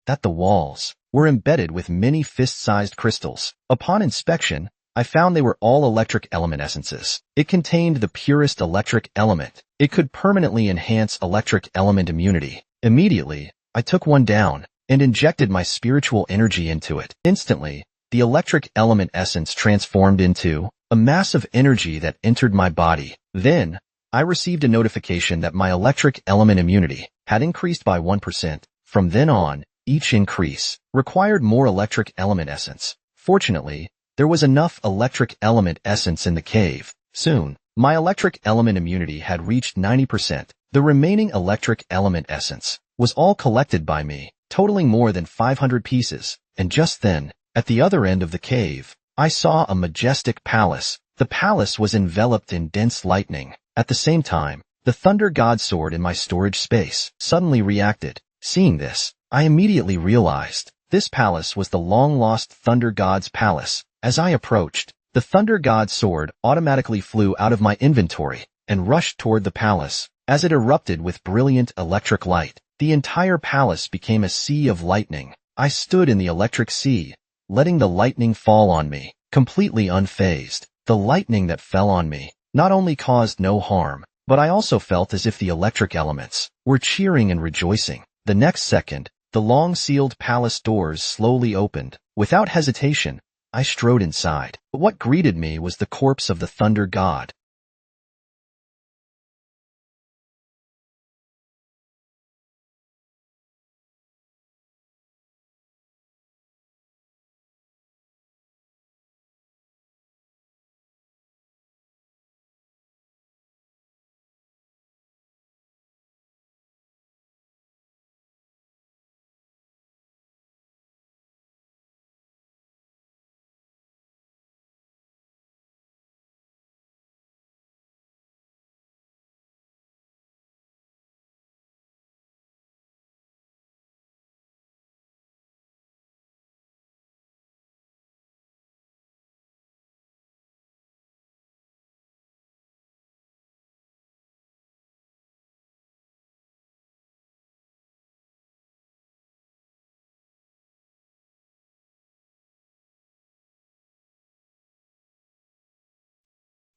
that the walls were embedded with many fist-sized crystals. Upon inspection, I found they were all electric element essences. It contained the purest electric element. It could permanently enhance electric element immunity. Immediately, I took one down and injected my spiritual energy into it. Instantly, the electric element essence transformed into a mass of energy that entered my body. Then, I received a notification that my electric element immunity had increased by 1%. From then on, each increase required more electric element essence. Fortunately, there was enough electric element essence in the cave. Soon, my electric element immunity had reached 90%. The remaining electric element essence was all collected by me, totaling more than 500 pieces. And just then, at the other end of the cave, I saw a majestic palace The palace was enveloped in dense lightning. At the same time, the thunder god sword in my storage space suddenly reacted. Seeing this, I immediately realized this palace was the long-lost thunder god's palace. As I approached, the thunder god sword automatically flew out of my inventory and rushed toward the palace. As it erupted with brilliant electric light, the entire palace became a sea of lightning. I stood in the electric sea, letting the lightning fall on me, completely unfazed. The lightning that fell on me not only caused no harm, but I also felt as if the electric elements were cheering and rejoicing. The next second, the long-sealed palace doors slowly opened. Without hesitation, I strode inside. But what greeted me was the corpse of the thunder god.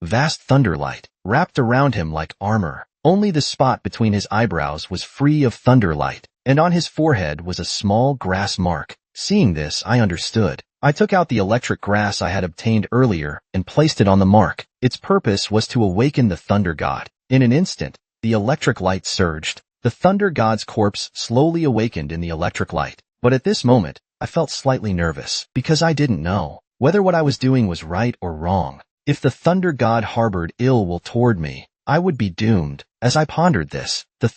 Vast thunderlight wrapped around him like armor. Only the spot between his eyebrows was free of thunderlight, and on his forehead was a small grass mark. Seeing this, I understood. I took out the electric grass I had obtained earlier and placed it on the mark. Its purpose was to awaken the thunder god. In an instant, the electric light surged. The thunder god's corpse slowly awakened in the electric light. But at this moment, I felt slightly nervous, because I didn't know whether what I was doing was right or wrong. If the thunder god harbored ill will toward me, I would be doomed. As I pondered this, the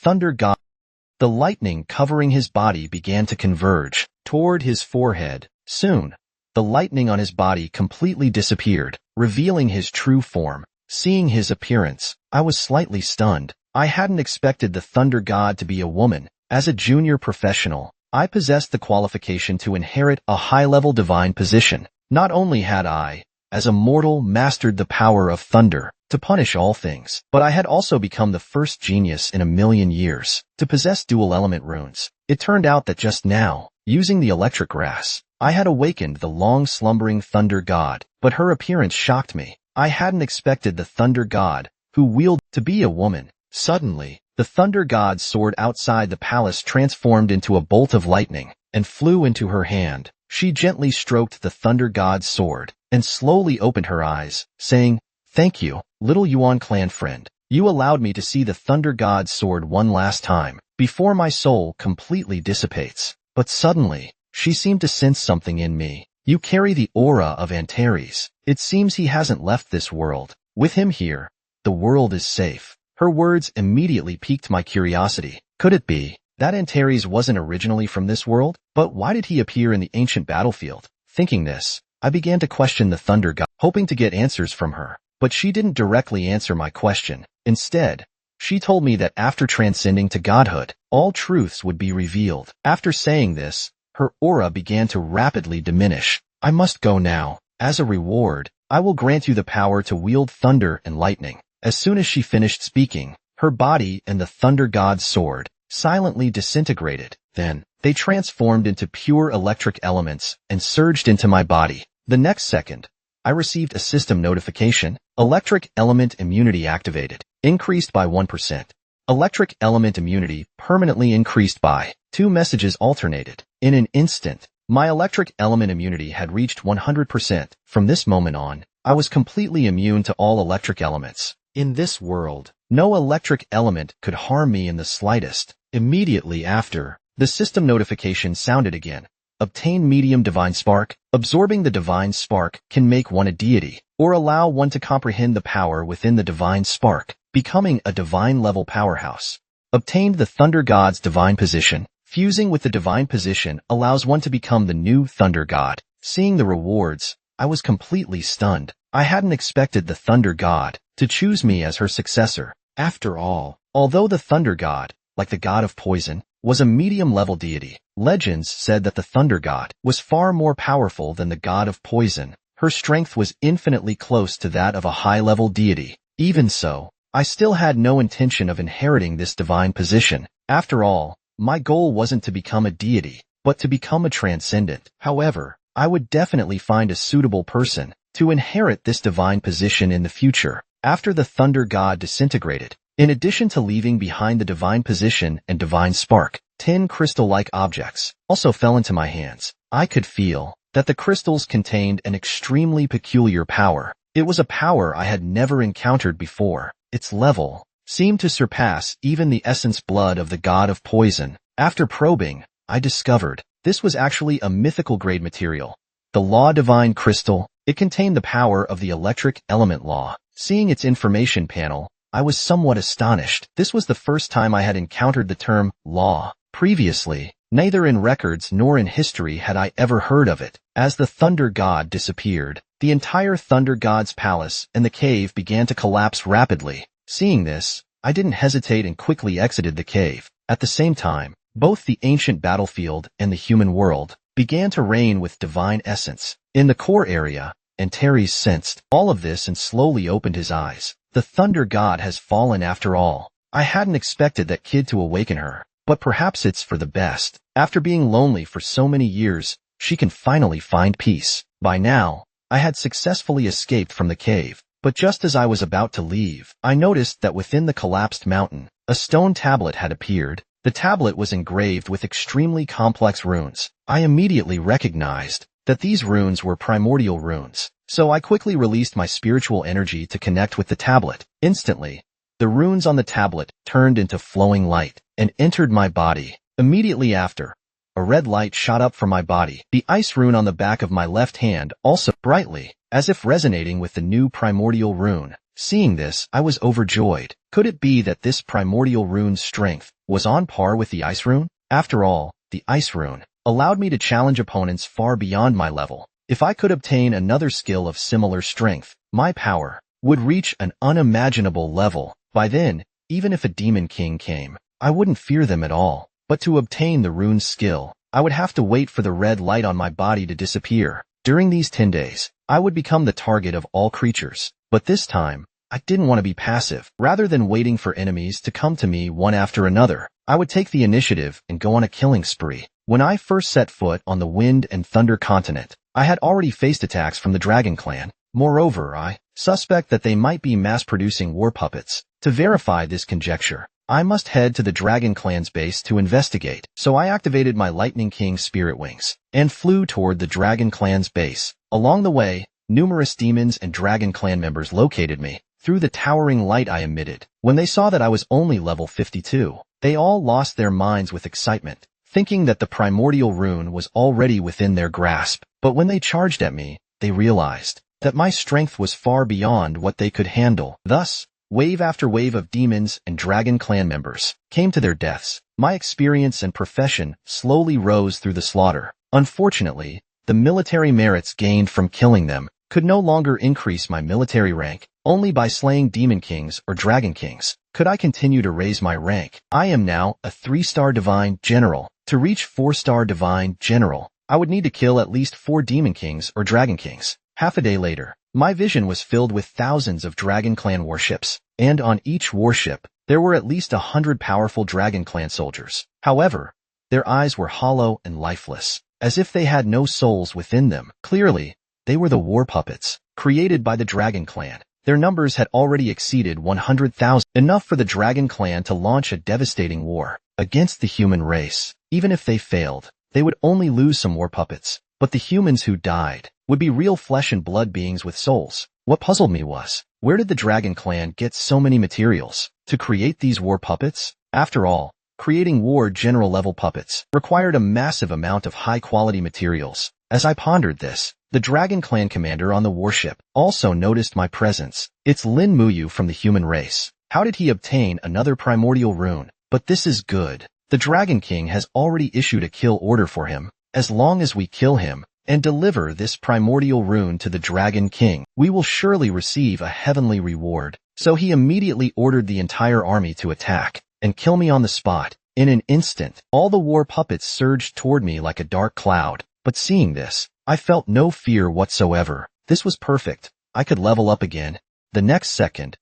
lightning covering his body began to converge toward his forehead. Soon, the lightning on his body completely disappeared, revealing his true form. Seeing his appearance, I was slightly stunned. I hadn't expected the thunder god to be a woman. As a junior professional, I possessed the qualification to inherit a high-level divine position. Not only had I, as a mortal, mastered the power of thunder to punish all things, but I had also become the first genius in a million years to possess dual-element runes. It turned out that just now, using the electric grass, I had awakened the long-slumbering thunder god, but her appearance shocked me. I hadn't expected the thunder god, who wielded to be a woman. Suddenly, the thunder god's sword outside the palace transformed into a bolt of lightning and flew into her hand. She gently stroked the thunder god's sword and slowly opened her eyes, saying, "Thank you, little Yuan clan friend. You allowed me to see the thunder god's sword one last time, before my soul completely dissipates." But suddenly, she seemed to sense something in me. "You carry the aura of Antares. It seems he hasn't left this world. With him here, the world is safe." Her words immediately piqued my curiosity. Could it be that Antares wasn't originally from this world? But why did he appear in the ancient battlefield? Thinking this, I began to question the thunder god, hoping to get answers from her. But she didn't directly answer my question. Instead, she told me that after transcending to godhood, all truths would be revealed. After saying this, her aura began to rapidly diminish. "I must go now. As a reward, I will grant you the power to wield thunder and lightning." As soon as she finished speaking, her body and the thunder god's sword silently disintegrated. Then, they transformed into pure electric elements and surged into my body. The next second, I received a system notification. Electric element immunity activated. Increased by 1%. Electric element immunity permanently increased by 2 messages alternated. In an instant, my electric element immunity had reached 100%. From this moment on, I was completely immune to all electric elements. In this world, no electric element could harm me in the slightest. Immediately after, the system notification sounded again. Obtain medium divine spark. Absorbing the divine spark can make one a deity, or allow one to comprehend the power within the divine spark, becoming a divine-level powerhouse. Obtained the thunder god's divine position. Fusing with the divine position allows one to become the new thunder god. Seeing the rewards, I was completely stunned. I hadn't expected the Thunder God to choose me as her successor. After all, although the Thunder God, like the god of poison, was a medium-level deity, legends said that the Thunder God was far more powerful than the god of poison. Her strength was infinitely close to that of a high-level deity. Even so, I still had no intention of inheriting this divine position. After all, my goal wasn't to become a deity, but to become a transcendent. However, I would definitely find a suitable person to inherit this divine position in the future. After the Thunder God disintegrated, in addition to leaving behind the divine position and divine spark, 10 crystal-like objects also fell into my hands. I could feel that the crystals contained an extremely peculiar power. It was a power I had never encountered before. Its level seemed to surpass even the essence blood of the god of poison. After probing, I discovered this was actually a mythical grade material. The Law Divine Crystal. It contained the power of the electric element law. Seeing its information panel, I was somewhat astonished. This was the first time I had encountered the term law. Previously, neither in records nor in history had I ever heard of it. As the Thunder God disappeared, the entire Thunder God's palace and the cave began to collapse rapidly. Seeing this, I didn't hesitate and quickly exited the cave. At the same time, both the ancient battlefield and the human world began to reign with divine essence. In the core area, Antares sensed all of this and slowly opened his eyes. The Thunder God has fallen after all. I hadn't expected that kid to awaken her, but perhaps it's for the best. After being lonely for so many years, she can finally find peace. By now, I had successfully escaped from the cave, but just as I was about to leave, I noticed that within the collapsed mountain, a stone tablet had appeared. The tablet was engraved with extremely complex runes. I immediately recognized that these runes were primordial runes, so I quickly released my spiritual energy to connect with the tablet. Instantly, the runes on the tablet turned into flowing light and entered my body. Immediately after, a red light shot up from my body. The ice rune on the back of my left hand also brightly, as if resonating with the new primordial rune. Seeing this, I was overjoyed. Could it be that this primordial rune's strength was on par with the ice rune? After all, the ice rune allowed me to challenge opponents far beyond my level. If I could obtain another skill of similar strength, my power would reach an unimaginable level. By then, even if a demon king came, I wouldn't fear them at all. But to obtain the rune's skill, I would have to wait for the red light on my body to disappear. During these 10 days, I would become the target of all creatures. But this time, I didn't want to be passive. Rather than waiting for enemies to come to me one after another, I would take the initiative and go on a killing spree. When I first set foot on the Wind and Thunder continent, I had already faced attacks from the Dragon Clan. Moreover, I suspect that they might be mass-producing war puppets. To verify this conjecture, I must head to the Dragon Clan's base to investigate. So I activated my Lightning King spirit wings and flew toward the Dragon Clan's base. Along the way, numerous demons and Dragon Clan members located me through the towering light I emitted. When they saw that I was only level 52, they all lost their minds with excitement, thinking that the primordial rune was already within their grasp. But when they charged at me, they realized that my strength was far beyond what they could handle. Thus, wave after wave of demons and Dragon Clan members came to their deaths. My experience and profession slowly rose through the slaughter. Unfortunately, the military merits gained from killing them could no longer increase my military rank. Only by slaying demon kings or dragon kings could I continue to raise my rank. I am now a 3-star divine general. To reach 4-star divine general, I would need to kill at least 4 demon kings or dragon kings. Half a day later, my vision was filled with thousands of Dragon Clan warships, and on each warship, there were at least 100 powerful Dragon Clan soldiers. However, their eyes were hollow and lifeless, as if they had no souls within them. Clearly, they were the war puppets created by the Dragon Clan. Their numbers had already exceeded 100,000, enough for the Dragon Clan to launch a devastating war against the human race. Even if they failed, they would only lose some war puppets, but the humans who died would be real flesh and blood beings with souls. What puzzled me was, where did the Dragon Clan get so many materials to create these war puppets? After all, creating war general level puppets required a massive amount of high-quality materials. As I pondered this, the Dragon Clan commander on the warship also noticed my presence. It's Lin Muyu from the human race. How did he obtain another primordial rune? But this is good. The Dragon King has already issued a kill order for him. As long as we kill him, and deliver this primordial rune to the Dragon King. We will surely receive a heavenly reward." So he immediately ordered the entire army to attack and kill me on the spot. In an instant, all the war puppets surged toward me like a dark cloud. But seeing this, I felt no fear whatsoever. This was perfect. I could level up again. The next second,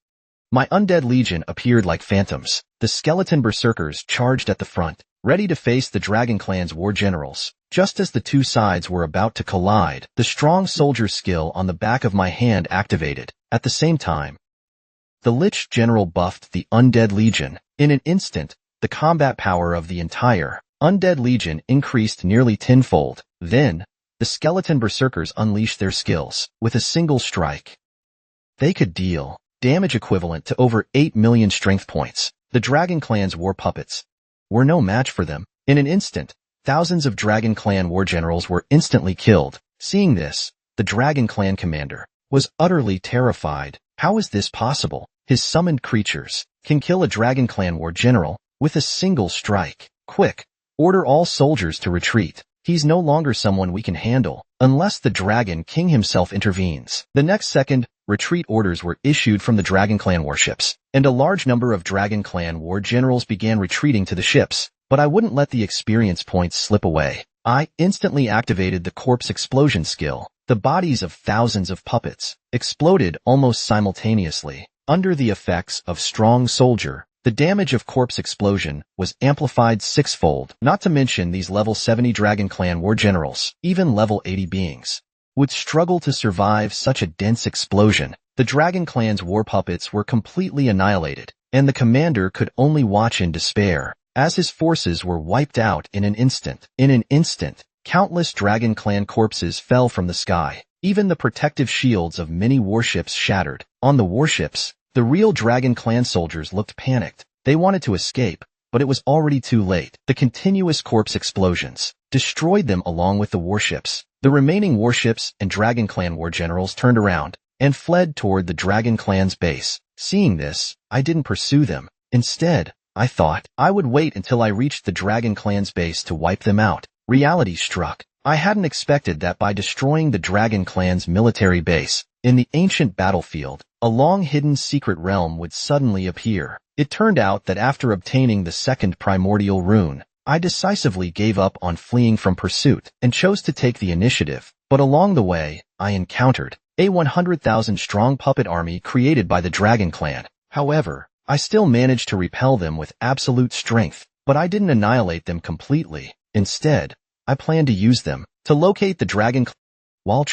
my undead legion appeared like phantoms. The skeleton berserkers charged at the front, ready to face the Dragon Clan's war generals. Just as the two sides were about to collide, the strong soldier skill on the back of my hand activated. At the same time, the Lich General buffed the undead legion. In an instant, the combat power of the entire undead legion increased nearly tenfold. Then, the skeleton berserkers unleashed their skills. With a single strike, they could deal damage equivalent to over 8 million strength points. The Dragon Clan's war puppets were no match for them. In an instant, thousands of Dragon Clan war generals were instantly killed. Seeing this, the Dragon Clan commander was utterly terrified. How is this possible? His summoned creatures can kill a Dragon Clan war general with a single strike. Quick, order all soldiers to retreat. He's no longer someone we can handle, unless the Dragon King himself intervenes. The next second, retreat orders were issued from the Dragon Clan warships, and a large number of Dragon Clan war generals began retreating to the ships. But I wouldn't let the experience points slip away. I instantly activated the corpse explosion skill. The bodies of thousands of puppets exploded almost simultaneously. Under the effects of strong soldier, the damage of corpse explosion was amplified sixfold. Not to mention these level 70 Dragon Clan war generals, even level 80 beings, would struggle to survive such a dense explosion. The Dragon Clan's war puppets were completely annihilated, and the commander could only watch in despair as his forces were wiped out in an instant. Countless Dragon Clan corpses fell from the sky. Even the protective shields of many warships shattered. On the warships, the real Dragon Clan soldiers looked panicked. They wanted to escape, but it was already too late. The continuous corpse explosions destroyed them along with the warships. The remaining warships and Dragon Clan war generals turned around and fled toward the Dragon Clan's base. Seeing this, I didn't pursue them. Instead, I thought I would wait until I reached the Dragon Clan's base to wipe them out. Reality struck. I hadn't expected that by destroying the Dragon Clan's military base in the ancient battlefield, a long-hidden secret realm would suddenly appear. It turned out that after obtaining the second primordial rune, I decisively gave up on fleeing from pursuit and chose to take the initiative. But along the way, I encountered a 100,000-strong puppet army created by the Dragon Clan. However, I still managed to repel them with absolute strength, but I didn't annihilate them completely. Instead, I planned to use them to locate the Dragon Clan. While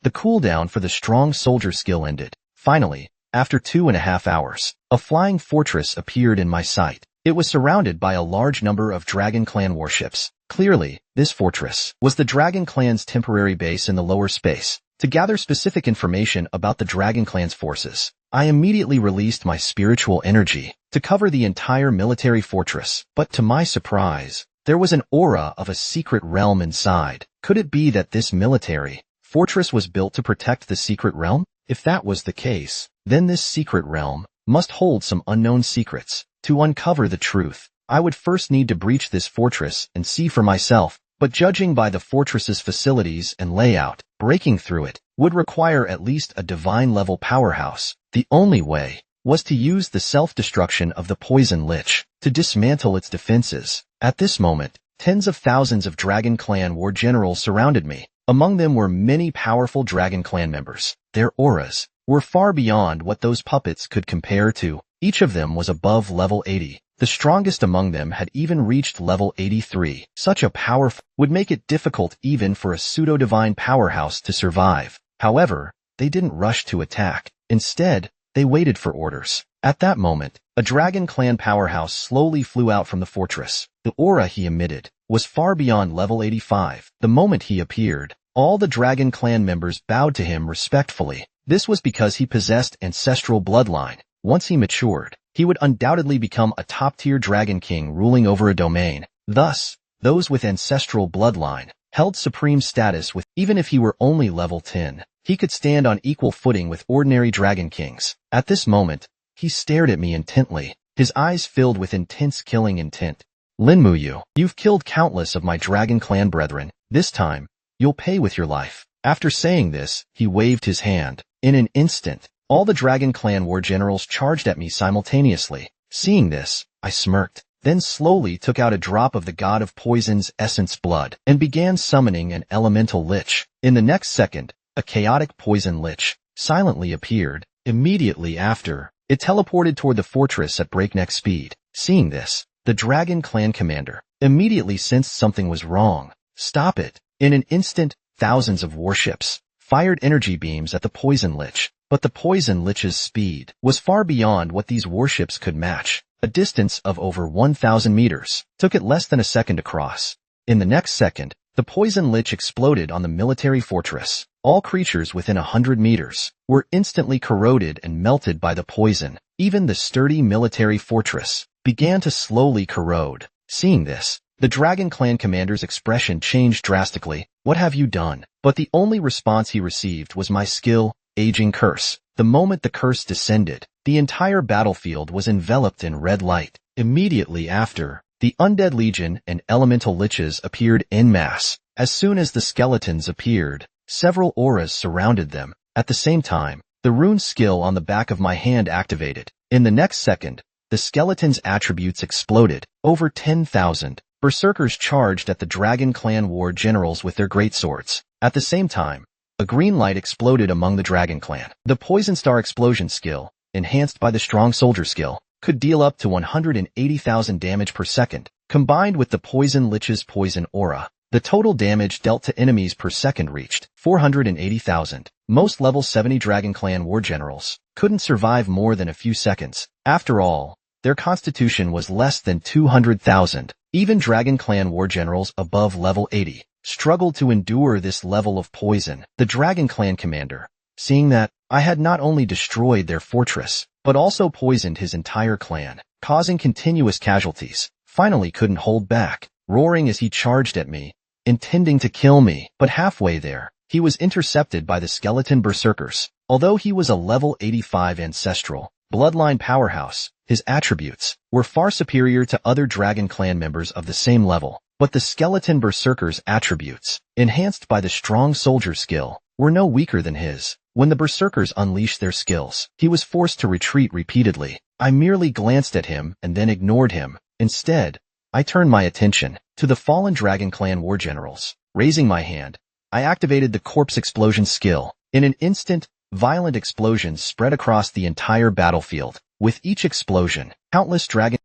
the cooldown for the strong soldier skill ended. Finally, after 2.5 hours, a flying fortress appeared in my sight. It was surrounded by a large number of Dragon Clan warships. Clearly, this fortress was the Dragon Clan's temporary base in the lower space. To gather specific information about the Dragon Clan's forces, I immediately released my spiritual energy to cover the entire military fortress. But to my surprise, there was an aura of a secret realm inside. Could it be that this military fortress was built to protect the secret realm? If that was the case, then this secret realm must hold some unknown secrets. To uncover the truth, I would first need to breach this fortress and see for myself. But judging by the fortress's facilities and layout, breaking through it would require at least a divine-level powerhouse. The only way was to use the self-destruction of the poison lich to dismantle its defenses. At this moment, tens of thousands of Dragon Clan war generals surrounded me. Among them were many powerful Dragon Clan members. Their auras were far beyond what those puppets could compare to. Each of them was above level 80. The strongest among them had even reached level 83. Such a power would make it difficult even for a pseudo-divine powerhouse to survive. However, they didn't rush to attack. Instead, they waited for orders. At that moment, a Dragon Clan powerhouse slowly flew out from the fortress. The aura he emitted was far beyond level 85. The moment he appeared, all the Dragon Clan members bowed to him respectfully. This was because he possessed ancestral bloodline. Once he matured, he would undoubtedly become a top-tier Dragon King ruling over a domain. Thus, those with ancestral bloodline held supreme status with even if he were only level 10. He could stand on equal footing with ordinary Dragon Kings. At this moment, he stared at me intently, his eyes filled with intense killing intent. Linmuyu, you've killed countless of my Dragon Clan brethren. This time, you'll pay with your life. After saying this, he waved his hand. In an instant, all the Dragon Clan war generals charged at me simultaneously. Seeing this, I smirked, then slowly took out a drop of the god of poison's essence blood and began summoning an elemental lich. In the next second, a chaotic poison lich silently appeared. Immediately after, it teleported toward the fortress at breakneck speed. Seeing this, the Dragon Clan commander immediately sensed something was wrong. Stop it. In an instant, thousands of warships fired energy beams at the poison lich, but the poison lich's speed was far beyond what these warships could match. A distance of over 1,000 meters took it less than a second to cross. In the next second, the poison lich exploded on the military fortress. All creatures within 100 meters were instantly corroded and melted by the poison. Even the sturdy military fortress began to slowly corrode. Seeing this, the Dragon Clan commander's expression changed drastically. What have you done? But the only response he received was my skill, aging curse. The moment the curse descended, the entire battlefield was enveloped in red light. Immediately after, the undead legion and elemental liches appeared en masse. As soon as the skeletons appeared, several auras surrounded them. At the same time, the rune skill on the back of my hand activated. In the next second, the skeleton's attributes exploded. Over 10,000 berserkers charged at the Dragon Clan war generals with their greatswords. At the same time, a green light exploded among the Dragon Clan. The Poison Star explosion skill, enhanced by the Strong Soldier skill, could deal up to 180,000 damage per second. Combined with the Poison Lich's poison aura, the total damage dealt to enemies per second reached 480,000. Most level 70 Dragon Clan war generals couldn't survive more than a few seconds. After all, their constitution was less than 200,000. Even Dragon Clan war generals above level 80 struggled to endure this level of poison. The Dragon Clan commander, seeing that I had not only destroyed their fortress, but also poisoned his entire clan, causing continuous casualties, finally couldn't hold back, roaring as he charged at me, intending to kill me. But halfway there, he was intercepted by the skeleton berserkers. Although he was a level 85 ancestral bloodline powerhouse, his attributes were far superior to other Dragon Clan members of the same level. But the skeleton berserker's attributes, enhanced by the strong soldier skill, were no weaker than his. When the berserkers unleashed their skills, he was forced to retreat repeatedly. I merely glanced at him and then ignored him. Instead, I turned my attention to the fallen Dragon Clan war generals. Raising my hand, I activated the corpse explosion skill. In an instant, violent explosions spread across the entire battlefield. With each explosion, countless dragon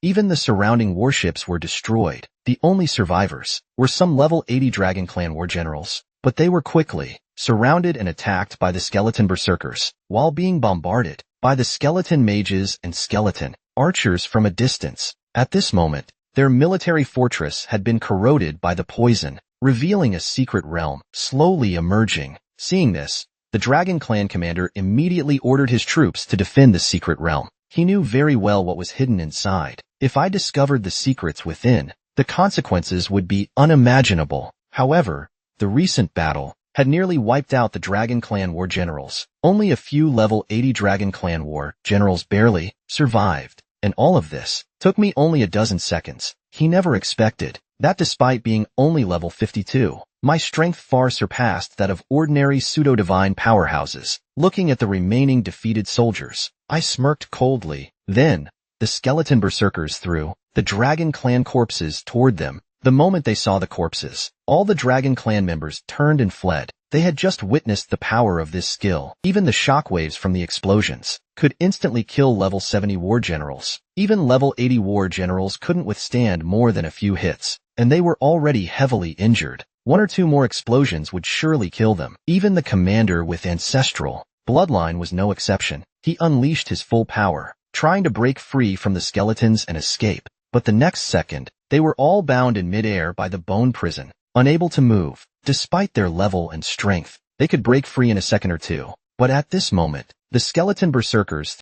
even the surrounding warships were destroyed. The only survivors were some level 80 Dragon Clan war generals, but they were quickly surrounded and attacked by the skeleton berserkers, while being bombarded by the skeleton mages and skeleton archers from a distance. At this moment, their military fortress had been corroded by the poison, revealing a secret realm slowly emerging. Seeing this, the Dragon Clan commander immediately ordered his troops to defend the secret realm. He knew very well what was hidden inside. If I discovered the secrets within, the consequences would be unimaginable. However, the recent battle had nearly wiped out the Dragon Clan war generals. Only a few level 80 Dragon Clan war generals barely survived. And all of this took me only a dozen seconds. He never expected that despite being only level 52, my strength far surpassed that of ordinary pseudo-divine powerhouses. Looking at the remaining defeated soldiers, I smirked coldly. Then, the skeleton berserkers threw the Dragon Clan corpses toward them. The moment they saw the corpses, all the Dragon Clan members turned and fled. They had just witnessed the power of this skill. Even the shockwaves from the explosions could instantly kill level 70 war generals. Even level 80 war generals couldn't withstand more than a few hits, and they were already heavily injured. One or two more explosions would surely kill them. Even the commander with ancestral bloodline was no exception. He unleashed his full power, trying to break free from the skeletons and escape. But the next second, they were all bound in midair by the bone prison, unable to move. Despite their level and strength, they could break free in a second or two. But at this moment, the skeleton berserkers,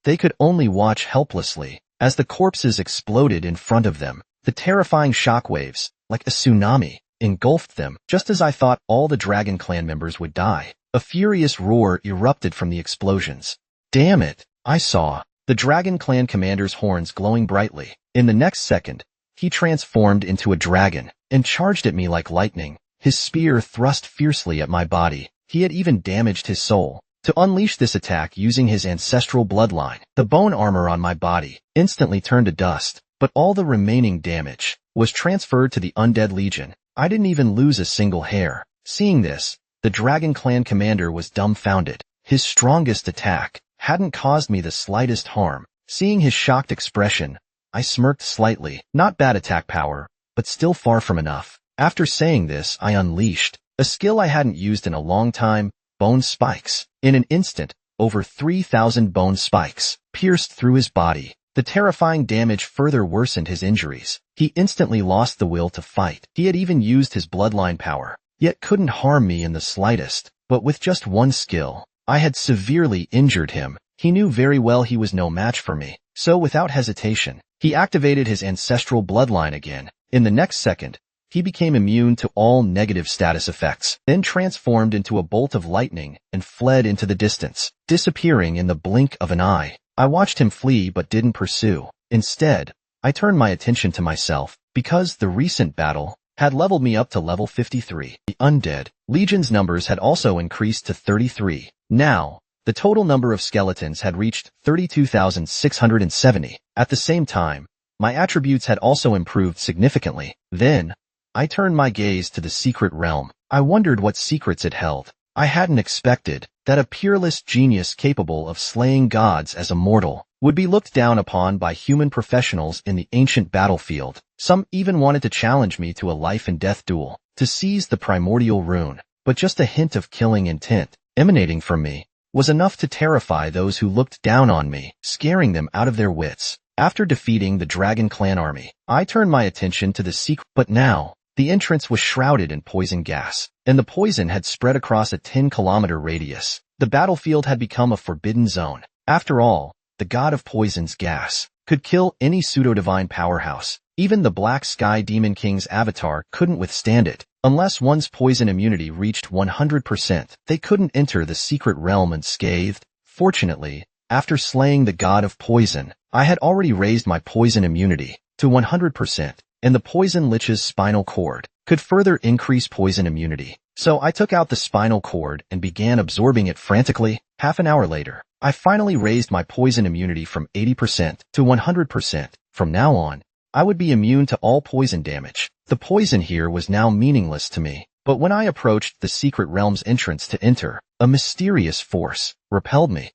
they could only watch helplessly as the corpses exploded in front of them. The terrifying shockwaves, like a tsunami, engulfed them. Just as I thought all the Dragon Clan members would die, a furious roar erupted from the explosions. Damn it! I saw the Dragon Clan commander's horns glowing brightly. In the next second, he transformed into a dragon and charged at me like lightning. his spear thrust fiercely at my body. He had even damaged his soul. To unleash this attack using his ancestral bloodline, the bone armor on my body instantly turned to dust, but all the remaining damage was transferred to the undead legion. I didn't even lose a single hair. Seeing this, the Dragon Clan commander was dumbfounded. His strongest attack hadn't caused me the slightest harm. Seeing his shocked expression, I smirked slightly. Not bad attack power, but still far from enough. After saying this, I unleashed a skill I hadn't used in a long time, bone spikes. In an instant, over 3,000 bone spikes pierced through his body. The terrifying damage further worsened his injuries. He instantly lost the will to fight. He had even used his bloodline power, yet couldn't harm me in the slightest. But with just one skill, I had severely injured him. He knew very well he was no match for me. So without hesitation, he activated his ancestral bloodline again. In the next second, he became immune to all negative status effects, then transformed into a bolt of lightning and fled into the distance, disappearing in the blink of an eye. I watched him flee but didn't pursue. Instead, I turned my attention to myself, because the recent battle had leveled me up to level 53. The undead legion's numbers had also increased to 33. Now, the total number of skeletons had reached 32,670. At the same time, my attributes had also improved significantly. Then, I turned my gaze to the secret realm. I wondered what secrets it held. I hadn't expected that a peerless genius capable of slaying gods as a mortal would be looked down upon by human professionals in the ancient battlefield. Some even wanted to challenge me to a life-and-death duel to seize the primordial rune. But just a hint of killing intent emanating from me was enough to terrify those who looked down on me, scaring them out of their wits. After defeating the Dragon Clan army, I turned my attention to the secret. But now, the entrance was shrouded in poison gas, and the poison had spread across a 10-kilometer radius. The battlefield had become a forbidden zone. After all, the god of poison's gas could kill any pseudo-divine powerhouse. Even the Black Sky Demon King's avatar couldn't withstand it. Unless one's poison immunity reached 100%, they couldn't enter the secret realm unscathed. Fortunately, after slaying the god of poison, I had already raised my poison immunity to 100%, and the poison lich's spinal cord could further increase poison immunity. So I took out the spinal cord and began absorbing it frantically. Half an hour later, I finally raised my poison immunity from 80% to 100%. From now on, I would be immune to all poison damage. The poison here was now meaningless to me. But when I approached the secret realm's entrance to enter, a mysterious force repelled me.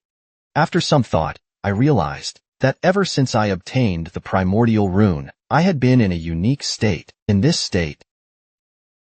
After some thought, I realized that ever since I obtained the primordial rune, I had been in a unique state. In this state,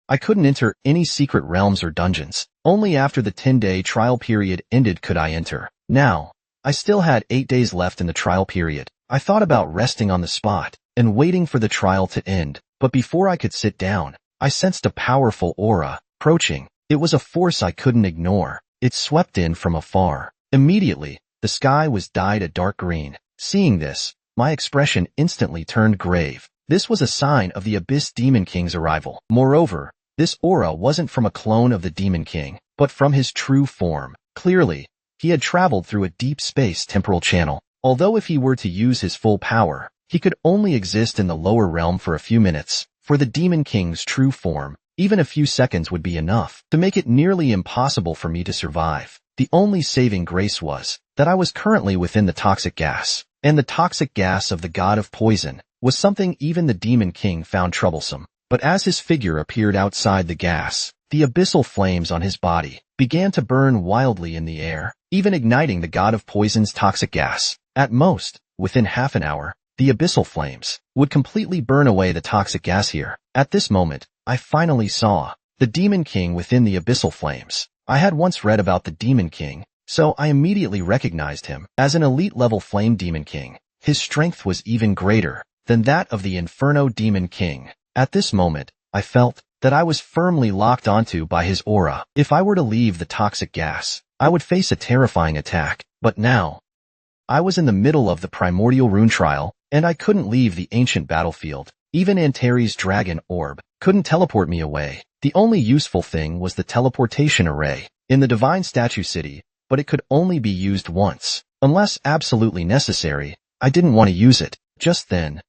I couldn't enter any secret realms or dungeons. Only after the 10-day trial period ended could I enter. Now, I still had 8 days left in the trial period. I thought about resting on the spot and waiting for the trial to end. But before I could sit down, I sensed a powerful aura approaching. It was a force I couldn't ignore. It swept in from afar. Immediately, the sky was dyed a dark green. Seeing this, my expression instantly turned grave. This was a sign of the Abyss Demon King's arrival. Moreover, this aura wasn't from a clone of the Demon King, but from his true form. Clearly, he had traveled through a deep space temporal channel. Although if he were to use his full power, he could only exist in the lower realm for a few minutes. For the Demon King's true form, even a few seconds would be enough to make it nearly impossible for me to survive. The only saving grace was that I was currently within the toxic gas, and the toxic gas of the god of poison was something even the Demon King found troublesome. But as his figure appeared outside the gas, the abyssal flames on his body began to burn wildly in the air, even igniting the god of poison's toxic gas. At most, within half an hour, the abyssal flames would completely burn away the toxic gas here. At this moment, I finally saw the Demon King within the abyssal flames. I had once read about the Demon King, so I immediately recognized him as an elite-level flame Demon King. His strength was even greater than that of the Inferno Demon King. At this moment, I felt that I was firmly locked onto by his aura. If I were to leave the toxic gas, I would face a terrifying attack. But now, I was in the middle of the primordial rune trial, and I couldn't leave the ancient battlefield. Even Antares' dragon orb couldn't teleport me away. The only useful thing was the teleportation array in the Divine Statue City, but it could only be used once. Unless absolutely necessary, I didn't want to use it. Just then,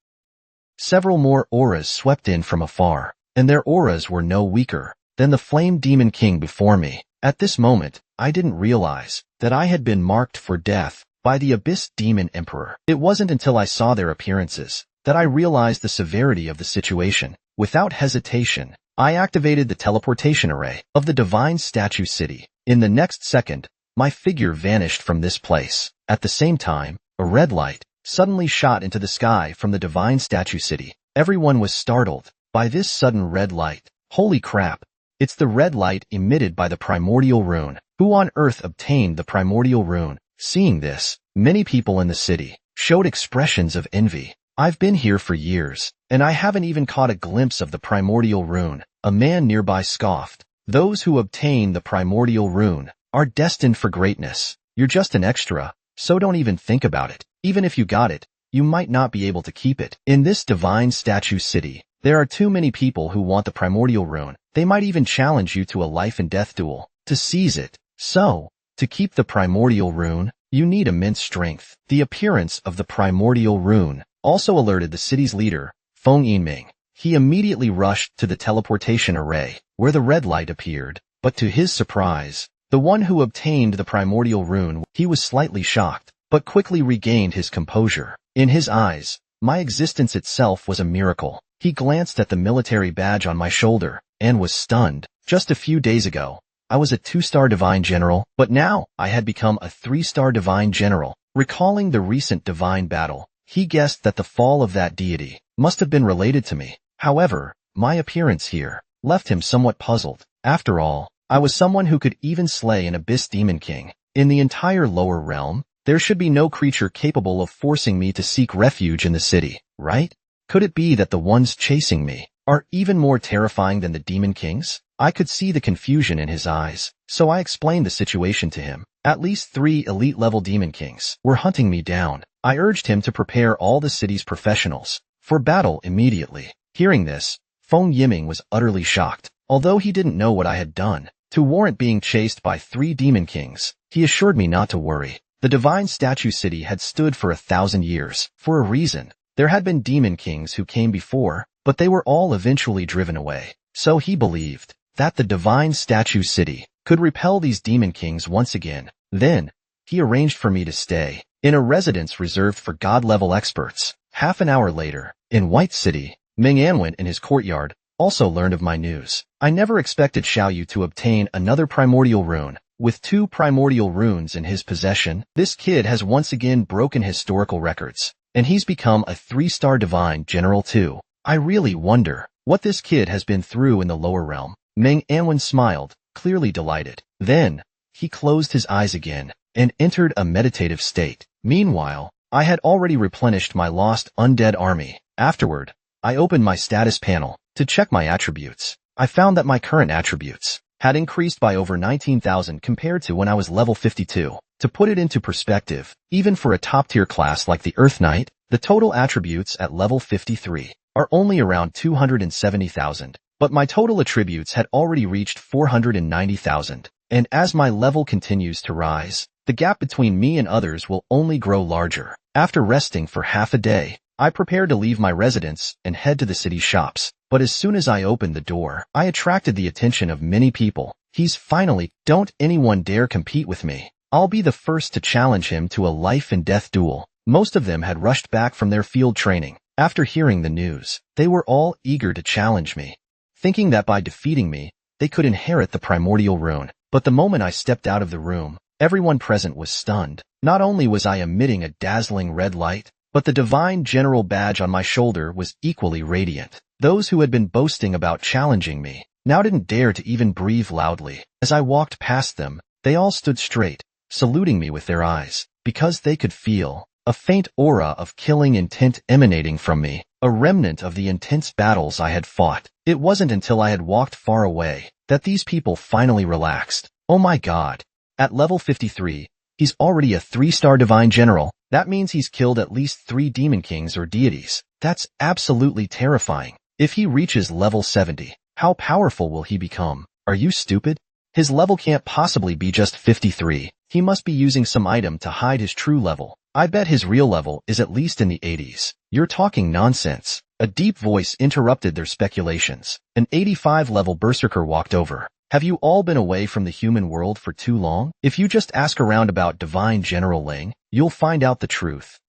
several more auras swept in from afar, and their auras were no weaker then the flame demon king before me. At this moment, I didn't realize that I had been marked for death by the Abyss Demon Emperor. It wasn't until I saw their appearances that I realized the severity of the situation. Without hesitation, I activated the teleportation array of the Divine Statue City. In the next second, my figure vanished from this place. At the same time, a red light suddenly shot into the sky from the Divine Statue City. Everyone was startled by this sudden red light. Holy crap! It's the red light emitted by the primordial rune. Who on earth obtained the primordial rune? Seeing this, many people in the city showed expressions of envy. I've been here for years, and I haven't even caught a glimpse of the primordial rune. A man nearby scoffed. Those who obtain the primordial rune are destined for greatness. You're just an extra, so don't even think about it. Even if you got it, you might not be able to keep it. In this Divine Statue City, there are too many people who want the primordial rune. They might even challenge you to a life and death duel to seize it. So, to keep the primordial rune, you need immense strength. The appearance of the primordial rune also alerted the city's leader, Feng Yinming. He immediately rushed to the teleportation array, where the red light appeared. But to his surprise, the one who obtained the primordial rune, he was slightly shocked, but quickly regained his composure. In his eyes, my existence itself was a miracle. He glanced at the military badge on my shoulder and was stunned. Just a few days ago, I was a 2-star divine general, but now I had become a 3-star divine general. Recalling the recent divine battle, he guessed that the fall of that deity must have been related to me. However, my appearance here left him somewhat puzzled. After all, I was someone who could even slay an Abyss Demon King. In the entire lower realm, there should be no creature capable of forcing me to seek refuge in the city, right? Could it be that the ones chasing me are even more terrifying than the Demon Kings? I could see the confusion in his eyes, so I explained the situation to him. At least 3 elite-level Demon Kings were hunting me down. I urged him to prepare all the city's professionals for battle immediately. Hearing this, Feng Yiming was utterly shocked. Although he didn't know what I had done to warrant being chased by 3 Demon Kings, he assured me not to worry. The Divine Statue City had stood for 1,000 years for a reason. There had been Demon Kings who came before, but they were all eventually driven away. So he believed that the Divine Statue City could repel these Demon Kings once again. Then, he arranged for me to stay in a residence reserved for God-level experts. Half an hour later, in White City, Ming Anwen in his courtyard also learned of my news. I never expected Xiaoyu to obtain another primordial rune. With 2 primordial runes in his possession, this kid has once again broken historical records, and he's become a 3-star divine general too. I really wonder what this kid has been through in the lower realm. Ming Anwen smiled, clearly delighted. Then, he closed his eyes again and entered a meditative state. Meanwhile, I had already replenished my lost undead army. Afterward, I opened my status panel to check my attributes. I found that my current attributes had increased by over 19,000 compared to when I was level 52. To put it into perspective, even for a top-tier class like the Earth Knight, the total attributes at level 53 are only around 270,000. But my total attributes had already reached 490,000. And as my level continues to rise, the gap between me and others will only grow larger. After resting for half a day, I prepared to leave my residence and head to the city's shops. But as soon as I opened the door, I attracted the attention of many people. He's finally, don't anyone dare compete with me. I'll be the first to challenge him to a life and death duel. Most of them had rushed back from their field training. After hearing the news, they were all eager to challenge me, thinking that by defeating me, they could inherit the primordial rune. But the moment I stepped out of the room, everyone present was stunned. Not only was I emitting a dazzling red light, but the divine general badge on my shoulder was equally radiant. Those who had been boasting about challenging me now didn't dare to even breathe loudly. As I walked past them, they all stood straight, saluting me with their eyes, because they could feel a faint aura of killing intent emanating from me, a remnant of the intense battles I had fought. It wasn't until I had walked far away that these people finally relaxed. Oh my god. At level 53, he's already a 3-star divine general. That means he's killed at least 3 demon kings or deities. That's absolutely terrifying. If he reaches level 70, how powerful will he become? Are you stupid? His level can't possibly be just 53. He must be using some item to hide his true level. I bet his real level is at least in the 80s. You're talking nonsense. A deep voice interrupted their speculations. An 85-level berserker walked over. Have you all been away from the human world for too long? If you just ask around about Divine General Ling, you'll find out the truth.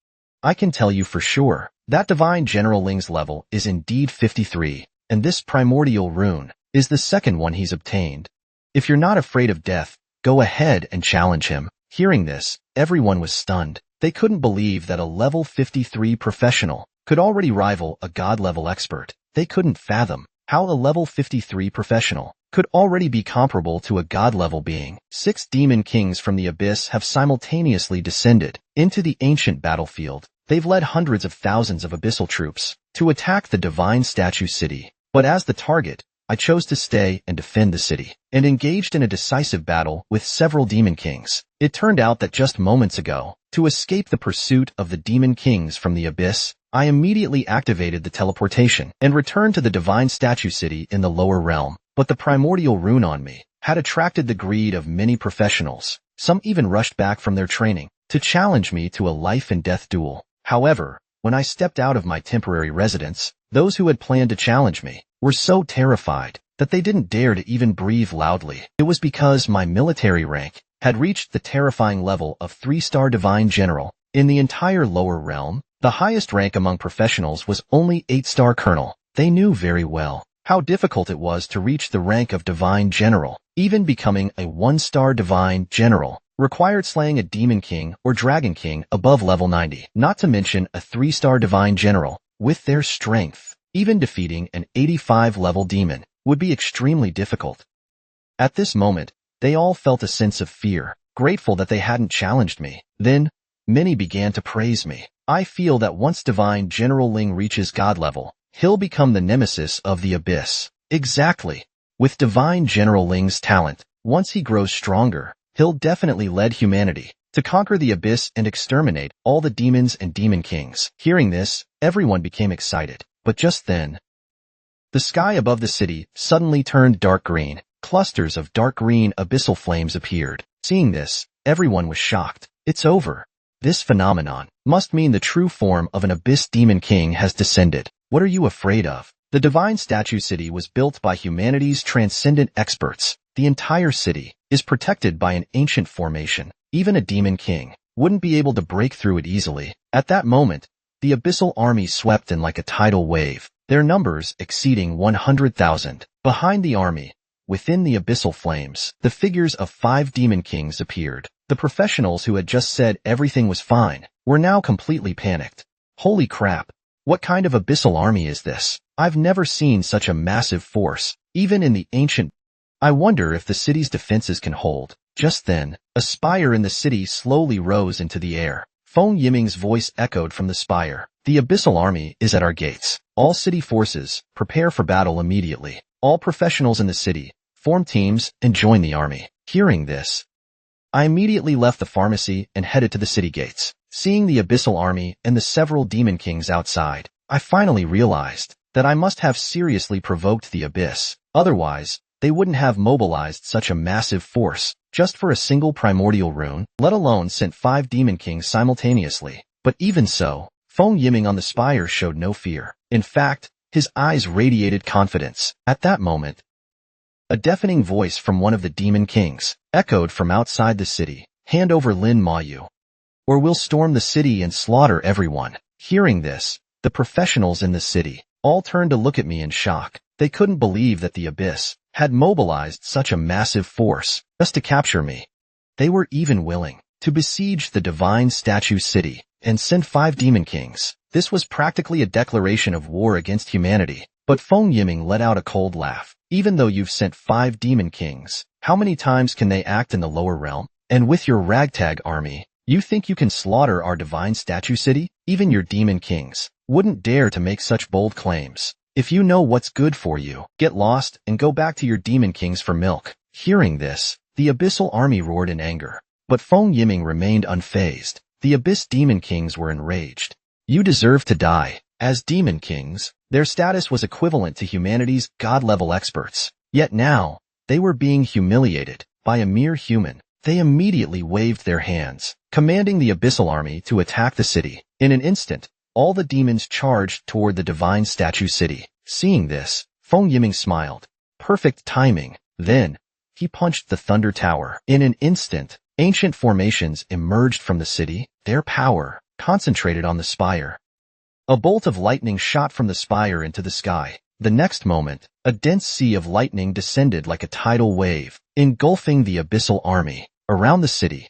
I can tell you for sure that Divine General Ling's level is indeed 53, and this primordial rune is the second one he's obtained. If you're not afraid of death, go ahead and challenge him. Hearing this, everyone was stunned. They couldn't believe that a level 53 professional could already rival a god-level expert. They couldn't fathom how a level 53 professional could already be comparable to a god-level being. 6 demon kings from the abyss have simultaneously descended into the ancient battlefield. They've led hundreds of thousands of abyssal troops to attack the divine statue city. But as the target, I chose to stay and defend the city, and engaged in a decisive battle with several demon kings. It turned out that just moments ago, to escape the pursuit of the demon kings from the abyss, I immediately activated the teleportation and returned to the divine statue city in the lower realm. But the primordial rune on me had attracted the greed of many professionals. Some even rushed back from their training to challenge me to a life-and-death duel. However, when I stepped out of my temporary residence, those who had planned to challenge me were so terrified that they didn't dare to even breathe loudly. It was because my military rank had reached the terrifying level of 3-star Divine General. In the entire lower realm, the highest rank among professionals was only 8-star Colonel. They knew very well how difficult it was to reach the rank of Divine General. Even becoming a 1-star Divine General required slaying a Demon King or Dragon King above level 90, not to mention a 3-star Divine General. With their strength, even defeating an 85-level demon would be extremely difficult. At this moment, they all felt a sense of fear, grateful that they hadn't challenged me. Then, many began to praise me. I feel that once Divine General Ling reaches God level, he'll become the nemesis of the abyss. Exactly. With Divine General Ling's talent, once he grows stronger, he'll definitely lead humanity to conquer the abyss and exterminate all the demons and demon kings. Hearing this, everyone became excited. But just then, the sky above the city suddenly turned dark green. Clusters of dark green abyssal flames appeared. Seeing this, everyone was shocked. It's over. This phenomenon must mean the true form of an abyss demon king has descended. What are you afraid of? The divine statue city was built by humanity's transcendent experts. The entire city is protected by an ancient formation. Even a demon king wouldn't be able to break through it easily. At that moment, the abyssal army swept in like a tidal wave, their numbers exceeding 100,000. Behind the army, within the abyssal flames, the figures of 5 demon kings appeared. The professionals who had just said everything was fine were now completely panicked. Holy crap! What kind of abyssal army is this? I've never seen such a massive force, even in the ancient. I wonder if the city's defenses can hold. Just then, a spire in the city slowly rose into the air. Feng Yiming's voice echoed from the spire. The abyssal army is at our gates. All city forces, prepare for battle immediately. All professionals in the city, form teams and join the army. Hearing this, I immediately left the pharmacy and headed to the city gates. Seeing the abyssal army and the several demon kings outside, I finally realized that I must have seriously provoked the abyss. Otherwise, they wouldn't have mobilized such a massive force just for a single primordial rune, let alone sent 5 demon kings simultaneously. But even so, Feng Yiming on the spire showed no fear. In fact, his eyes radiated confidence. At that moment, a deafening voice from one of the demon kings echoed from outside the city. Hand over Lin Mayu, or we'll storm the city and slaughter everyone. Hearing this, the professionals in the city all turned to look at me in shock. They couldn't believe that the abyss had mobilized such a massive force just to capture me. They were even willing to besiege the divine statue city and send 5 demon kings. This was practically a declaration of war against humanity. But Feng Yiming let out a cold laugh. Even though you've sent 5 demon kings, how many times can they act in the lower realm? And with your ragtag army, you think you can slaughter our divine statue city? Even your demon kings wouldn't dare to make such bold claims. If you know what's good for you, get lost and go back to your demon kings for milk. Hearing this, the abyssal army roared in anger. But Feng Yiming remained unfazed. The abyss demon kings were enraged. You deserve to die. As demon kings, their status was equivalent to humanity's god-level experts. Yet now, they were being humiliated by a mere human. They immediately waved their hands, commanding the abyssal army to attack the city. In an instant, all the demons charged toward the divine statue city. Seeing this, Feng Yiming smiled. Perfect timing. Then, he punched the thunder tower. In an instant, ancient formations emerged from the city, their power concentrated on the spire. A bolt of lightning shot from the spire into the sky. The next moment, a dense sea of lightning descended like a tidal wave, engulfing the abyssal army around the city.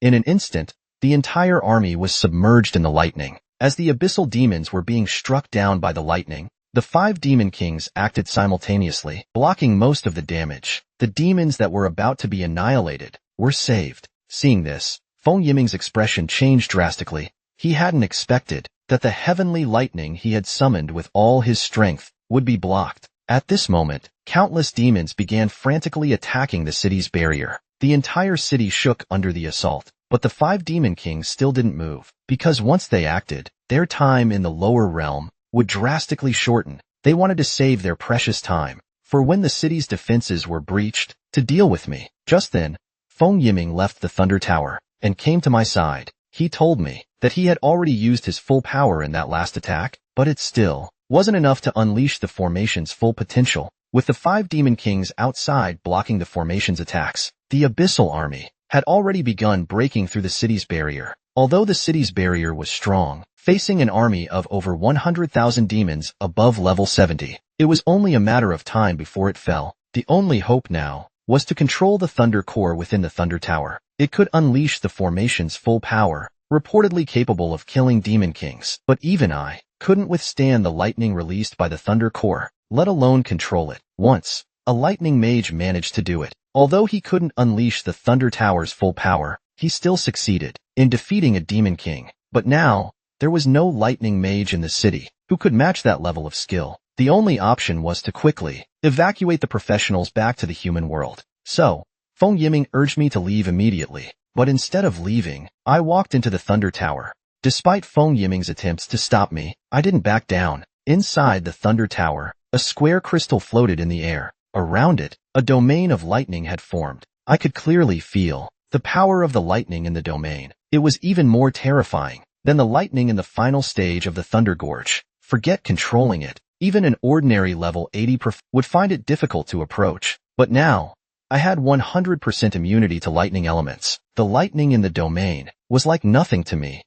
In an instant, the entire army was submerged in the lightning. As the abyssal demons were being struck down by the lightning, the 5 demon kings acted simultaneously, blocking most of the damage. The demons that were about to be annihilated were saved. Seeing this, Feng Yiming's expression changed drastically. He hadn't expected that the heavenly lightning he had summoned with all his strength would be blocked. At this moment, countless demons began frantically attacking the city's barrier. The entire city shook under the assault, but the 5 demon kings still didn't move, because once they acted, their time in the lower realm would drastically shorten. They wanted to save their precious time for when the city's defenses were breached to deal with me. Just then, Feng Yiming left the thunder tower and came to my side. He told me that he had already used his full power in that last attack, but it still wasn't enough to unleash the formation's full potential. With the 5 demon kings outside blocking the formation's attacks, the abyssal army had already begun breaking through the city's barrier. Although the city's barrier was strong, facing an army of over 100,000 demons above level 70, it was only a matter of time before it fell. The only hope now was to control the thunder core within the thunder tower. It could unleash the formation's full power, reportedly capable of killing demon kings. But even I couldn't withstand the lightning released by the thunder core, let alone control it. Once, a lightning mage managed to do it. Although he couldn't unleash the thunder tower's full power, he still succeeded in defeating a demon king. But now, there was no lightning mage in the city who could match that level of skill. The only option was to quickly evacuate the professionals back to the human world. So, Feng Yiming urged me to leave immediately. But instead of leaving, I walked into the thunder tower. Despite Feng Yiming's attempts to stop me, I didn't back down. Inside the thunder tower, a square crystal floated in the air. Around it, a domain of lightning had formed. I could clearly feel the power of the lightning in the domain. It was even more terrifying than the lightning in the final stage of the Thunder Gorge. Forget controlling it. Even an ordinary level 80 would find it difficult to approach. But now, I had 100% immunity to lightning elements. The lightning in the domain was like nothing to me.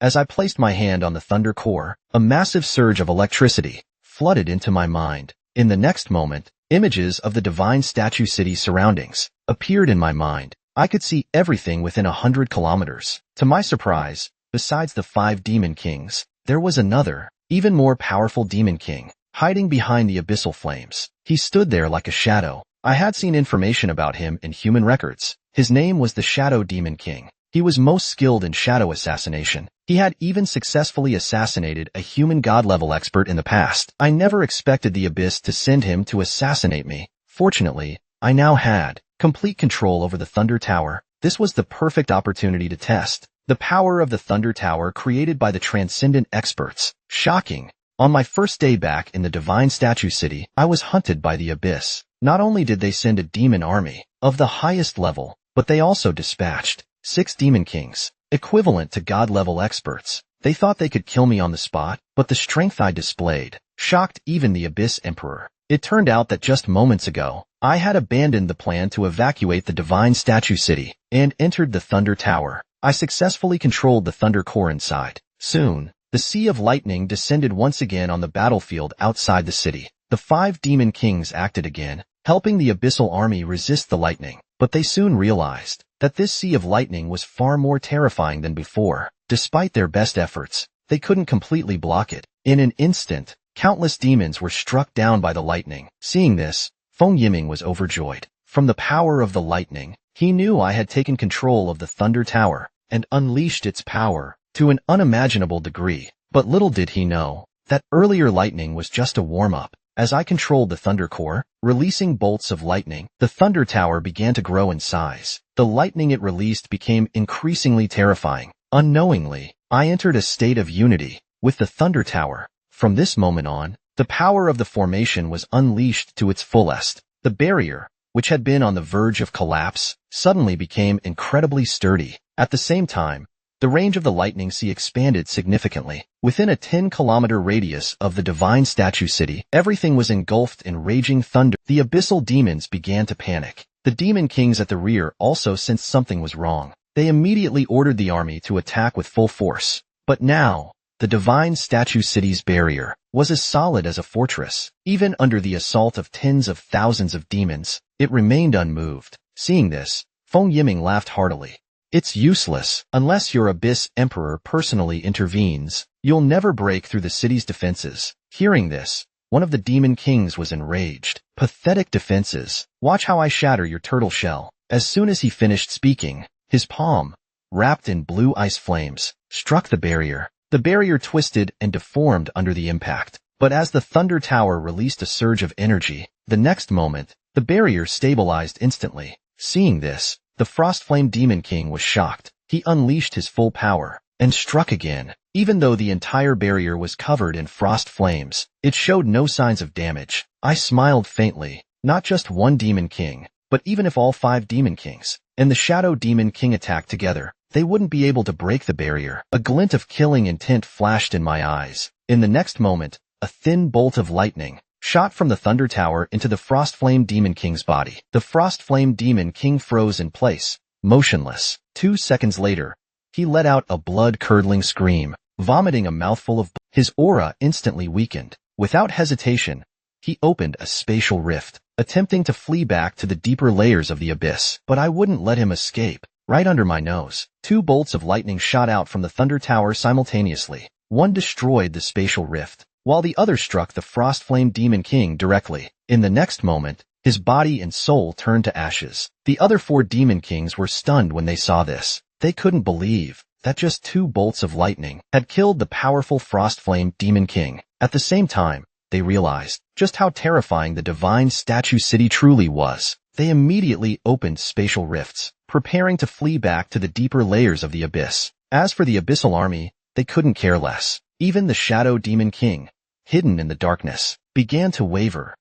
As I placed my hand on the thunder core, a massive surge of electricity flooded into my mind. In the next moment, images of the divine statue city surroundings appeared in my mind. I could see everything within 100 kilometers. To my surprise, besides the 5 demon kings, there was another, even more powerful demon king, hiding behind the abyssal flames. He stood there like a shadow. I had seen information about him in human records. His name was the Shadow Demon King. He was most skilled in shadow assassination. He had even successfully assassinated a human god-level expert in the past. I never expected the Abyss to send him to assassinate me. Fortunately, I now had complete control over the Thunder Tower. This was the perfect opportunity to test the power of the Thunder Tower created by the transcendent experts. Shocking. On my first day back in the Divine Statue City, I was hunted by the Abyss. Not only did they send a demon army of the highest level, but they also dispatched 6 demon kings, equivalent to god-level experts. They thought they could kill me on the spot, but the strength I displayed shocked even the Abyss Emperor. It turned out that just moments ago, I had abandoned the plan to evacuate the Divine Statue City and entered the Thunder Tower. I successfully controlled the Thunder Core inside. Soon, the Sea of Lightning descended once again on the battlefield outside the city. The 5 demon kings acted again, helping the abyssal army resist the lightning. But they soon realized that this Sea of Lightning was far more terrifying than before. Despite their best efforts, they couldn't completely block it. In an instant, countless demons were struck down by the lightning. Seeing this, Feng Yiming was overjoyed. From the power of the lightning, he knew I had taken control of the Thunder Tower and unleashed its power to an unimaginable degree. But little did he know that earlier lightning was just a warm-up. As I controlled the Thunder Core, releasing bolts of lightning, the Thunder Tower began to grow in size. The lightning it released became increasingly terrifying. Unknowingly, I entered a state of unity with the Thunder Tower. From this moment on, the power of the formation was unleashed to its fullest. The barrier, which had been on the verge of collapse, suddenly became incredibly sturdy. At the same time, The range of the lightning sea expanded significantly. Within a 10-kilometer radius of the divine statue city, everything was engulfed in raging thunder. The abyssal demons began to panic. The demon kings at the rear also sensed something was wrong. They immediately ordered the army to attack with full force. But now, the divine statue city's barrier was as solid as a fortress. Even under the assault of tens of thousands of demons, it remained unmoved. Seeing this, Feng Yiming laughed heartily. It's useless. Unless your Abyss Emperor personally intervenes, you'll never break through the city's defenses. Hearing this, one of the demon kings was enraged. Pathetic defenses. Watch how I shatter your turtle shell. As soon as he finished speaking, his palm, wrapped in blue ice flames, struck the barrier. The barrier twisted and deformed under the impact. But as the Thunder Tower released a surge of energy, the next moment, the barrier stabilized instantly. Seeing this, the Frostflame Demon King was shocked. He unleashed his full power and struck again. Even though the entire barrier was covered in frost flames, it showed no signs of damage. I smiled faintly. Not just one Demon King, but even if all 5 Demon Kings and the Shadow Demon King attacked together, they wouldn't be able to break the barrier. A glint of killing intent flashed in my eyes. In the next moment, a thin bolt of lightning shot from the Thunder Tower into the Frostflame Demon King's body. The Frostflame Demon King froze in place, motionless. 2 seconds later, he let out a blood-curdling scream, vomiting a mouthful of blood. His aura instantly weakened. Without hesitation, he opened a spatial rift, attempting to flee back to the deeper layers of the abyss. But I wouldn't let him escape. Right under my nose, 2 bolts of lightning shot out from the Thunder Tower simultaneously. One destroyed the spatial rift, while the other struck the Frostflame Demon King directly. In the next moment, his body and soul turned to ashes. The other 4 Demon Kings were stunned when they saw this. They couldn't believe that just 2 bolts of lightning had killed the powerful Frostflame Demon King. At the same time, they realized just how terrifying the divine statue city truly was. They immediately opened spatial rifts, preparing to flee back to the deeper layers of the abyss. As for the abyssal army, they couldn't care less. Even the Shadow Demon King, hidden in the darkness, began to waver.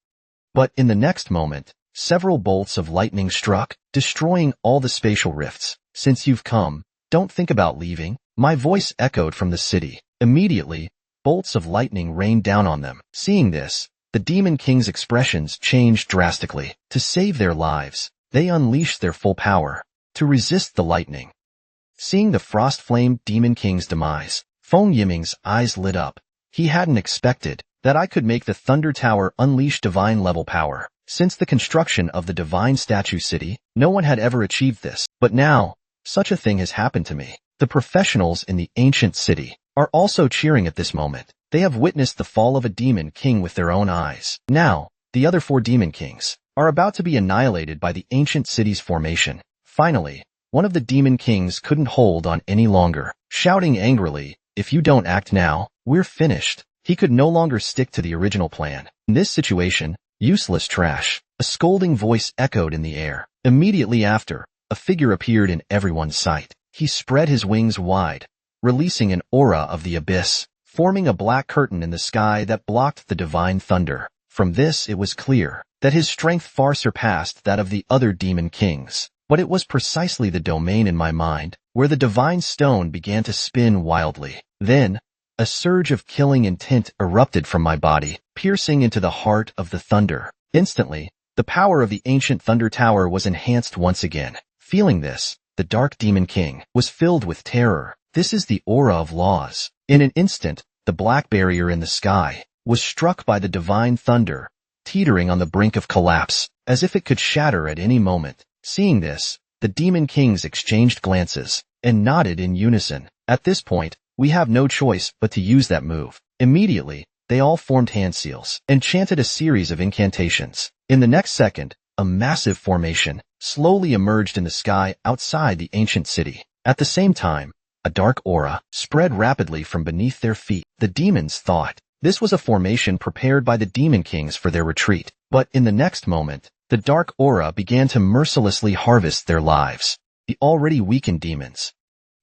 But in the next moment, several bolts of lightning struck, destroying all the spatial rifts. Since you've come, don't think about leaving. My voice echoed from the city. Immediately, bolts of lightning rained down on them. Seeing this, the Demon King's expressions changed drastically. To save their lives, they unleashed their full power to resist the lightning. Seeing the Frostflame Demon King's demise, Feng Yiming's eyes lit up. He hadn't expected that I could make the Thunder Tower unleash divine-level power. Since the construction of the Divine Statue City, no one had ever achieved this. But now, such a thing has happened to me. The professionals in the ancient city are also cheering at this moment. They have witnessed the fall of a Demon King with their own eyes. Now, the other 4 Demon Kings are about to be annihilated by the ancient city's formation. Finally, one of the Demon Kings couldn't hold on any longer, shouting angrily, "If you don't act now, we're finished." He could no longer stick to the original plan. In this situation, useless trash. A scolding voice echoed in the air. Immediately after, a figure appeared in everyone's sight. He spread his wings wide, releasing an aura of the abyss, forming a black curtain in the sky that blocked the divine thunder. From this it was clear that his strength far surpassed that of the other Demon Kings. But it was precisely the domain in my mind where the divine stone began to spin wildly. Then, a surge of killing intent erupted from my body, piercing into the heart of the thunder. Instantly, the power of the ancient Thunder Tower was enhanced once again. Feeling this, the Dark Demon King was filled with terror. This is the aura of laws. In an instant, the black barrier in the sky was struck by the divine thunder, teetering on the brink of collapse, as if it could shatter at any moment. Seeing this, the Demon Kings exchanged glances and nodded in unison. At this point, we have no choice but to use that move. Immediately, they all formed hand seals and chanted a series of incantations. In the next second, a massive formation slowly emerged in the sky outside the ancient city. At the same time, a dark aura spread rapidly from beneath their feet. The demons thought this was a formation prepared by the Demon Kings for their retreat. But in the next moment, the dark aura began to mercilessly harvest their lives. The already weakened demons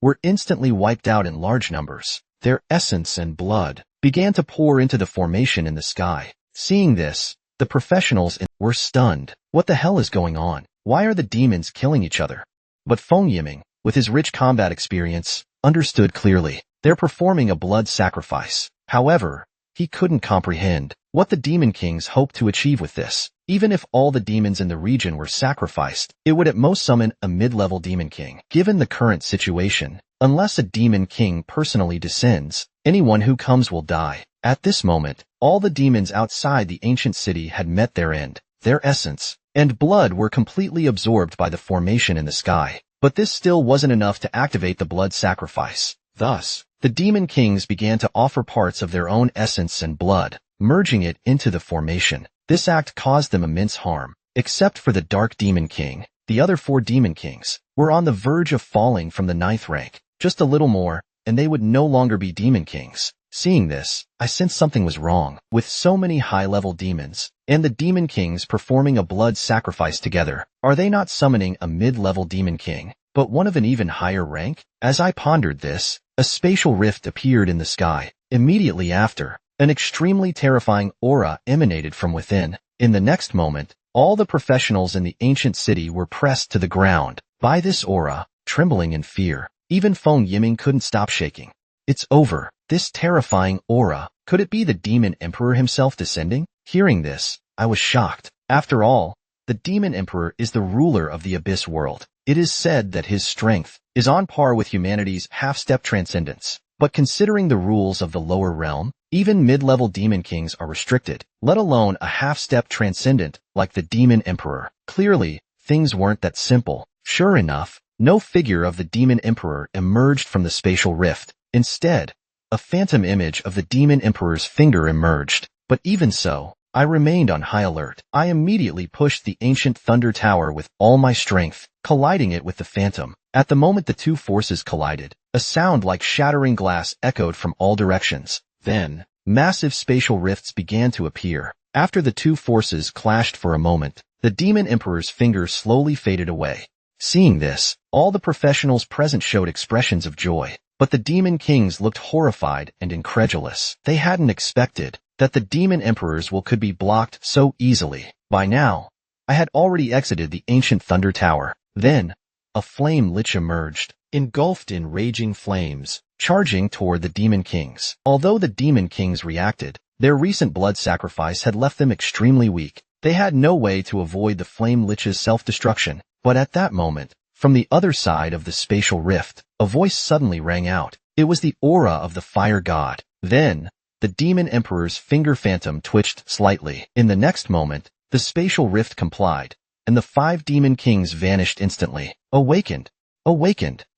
were instantly wiped out in large numbers. Their essence and blood began to pour into the formation in the sky. Seeing this, the professionals were stunned. What the hell is going on? Why are the demons killing each other? But Feng Yiming, with his rich combat experience, understood clearly. They're performing a blood sacrifice. However, he couldn't comprehend what the demon kings hoped to achieve with this. Even if all the demons in the region were sacrificed, it would at most summon a mid-level demon king. Given the current situation, unless a demon king personally descends, anyone who comes will die. At this moment, all the demons outside the ancient city had met their end. Their essence and blood were completely absorbed by the formation in the sky. But this still wasn't enough to activate the blood sacrifice. Thus, the demon kings began to offer parts of their own essence and blood, merging it into the formation. This act caused them immense harm. Except for the Dark Demon King, the other 4 demon kings were on the verge of falling from the 9th rank. Just a little more, and they would no longer be demon kings. Seeing this, I sensed something was wrong. With so many high-level demons, and the demon kings performing a blood sacrifice together, are they not summoning a mid-level demon king, but one of an even higher rank? As I pondered this, a spatial rift appeared in the sky. Immediately after, an extremely terrifying aura emanated from within. In the next moment, all the professionals in the ancient city were pressed to the ground by this aura, trembling in fear. Even Feng Yiming couldn't stop shaking. It's over. This terrifying aura. Could it be the demon emperor himself descending? Hearing this, I was shocked. After all, the demon emperor is the ruler of the abyss world. It is said that his strength is on par with humanity's half-step transcendence. But considering the rules of the lower realm, even mid-level demon kings are restricted, let alone a half-step transcendent like the demon emperor. Clearly, things weren't that simple. Sure enough, no figure of the demon emperor emerged from the spatial rift. Instead, a phantom image of the demon emperor's finger emerged. But even so, I remained on high alert. I immediately pushed the ancient thunder tower with all my strength, colliding it with the phantom. At the moment the two forces collided, a sound like shattering glass echoed from all directions. Then, massive spatial rifts began to appear. After the two forces clashed for a moment, the demon emperor's finger slowly faded away. Seeing this, all the professionals present showed expressions of joy. But the demon kings looked horrified and incredulous. They hadn't expected that the demon emperor's will could be blocked so easily. By now, I had already exited the ancient thunder tower. Then, a flame lich emerged, engulfed in raging flames, charging toward the demon kings. Although the demon kings reacted, their recent blood sacrifice had left them extremely weak. They had no way to avoid the flame lich's self-destruction. But at that moment, from the other side of the spatial rift, a voice suddenly rang out. It was the aura of the fire god. Then, the demon emperor's finger phantom twitched slightly. In the next moment, the spatial rift complied, and the 5 demon kings vanished instantly. Awakened,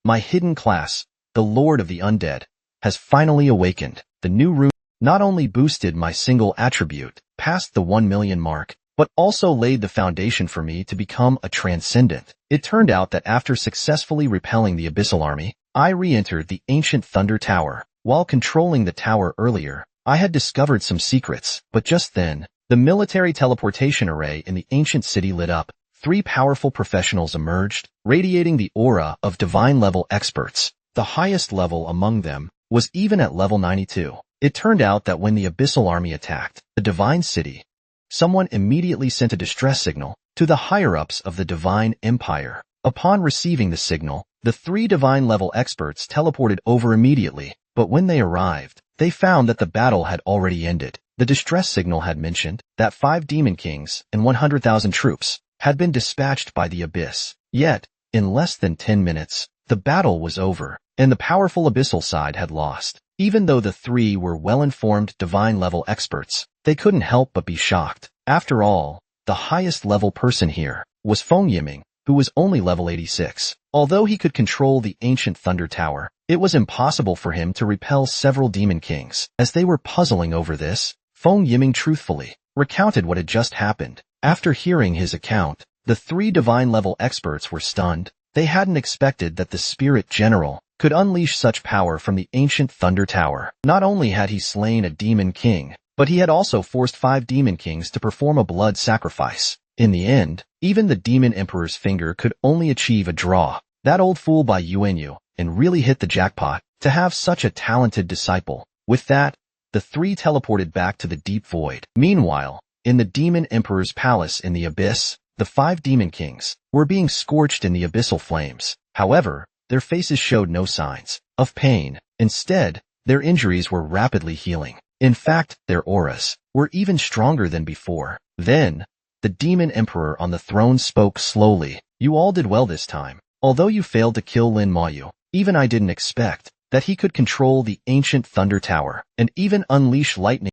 my hidden class, the Lord of the Undead, has finally awakened. The new rune not only boosted my single attribute past the 1 million mark, but also laid the foundation for me to become a transcendent. It turned out that after successfully repelling the abyssal army, I re-entered the ancient thunder tower. While controlling the tower earlier, I had discovered some secrets, but just then, the military teleportation array in the ancient city lit up. 3 powerful professionals emerged, radiating the aura of divine-level experts. The highest level among them was even at level 92. It turned out that when the abyssal army attacked the divine city, someone immediately sent a distress signal to the higher-ups of the divine empire. Upon receiving the signal, the 3 divine-level experts teleported over immediately, but when they arrived, they found that the battle had already ended. The distress signal had mentioned that 5 demon kings and 100,000 troops had been dispatched by the abyss. Yet, in less than 10 minutes, the battle was over, and the powerful abyssal side had lost. Even though the 3 were well-informed divine-level experts, they couldn't help but be shocked. After all, the highest-level person here was Feng Yiming, who was only level 86. Although he could control the ancient thunder tower, it was impossible for him to repel several demon kings. As they were puzzling over this, Feng Yiming truthfully recounted what had just happened. After hearing his account, the 3 divine-level experts were stunned. They hadn't expected that the spirit general could unleash such power from the ancient thunder tower. Not only had he slain a demon king, but he had also forced 5 demon kings to perform a blood sacrifice. In the end, even the demon emperor's finger could only achieve a draw. That old fool by Yuanyu, and really hit the jackpot to have such a talented disciple. With that, the 3 teleported back to the deep void. Meanwhile, in the demon emperor's palace in the abyss, the 5 demon kings were being scorched in the abyssal flames. However, their faces showed no signs of pain. Instead, their injuries were rapidly healing. In fact, their auras were even stronger than before. Then, the demon emperor on the throne spoke slowly. You all did well this time. Although you failed to kill Lin Mayu, even I didn't expect that he could control the ancient thunder tower and even unleash lightning.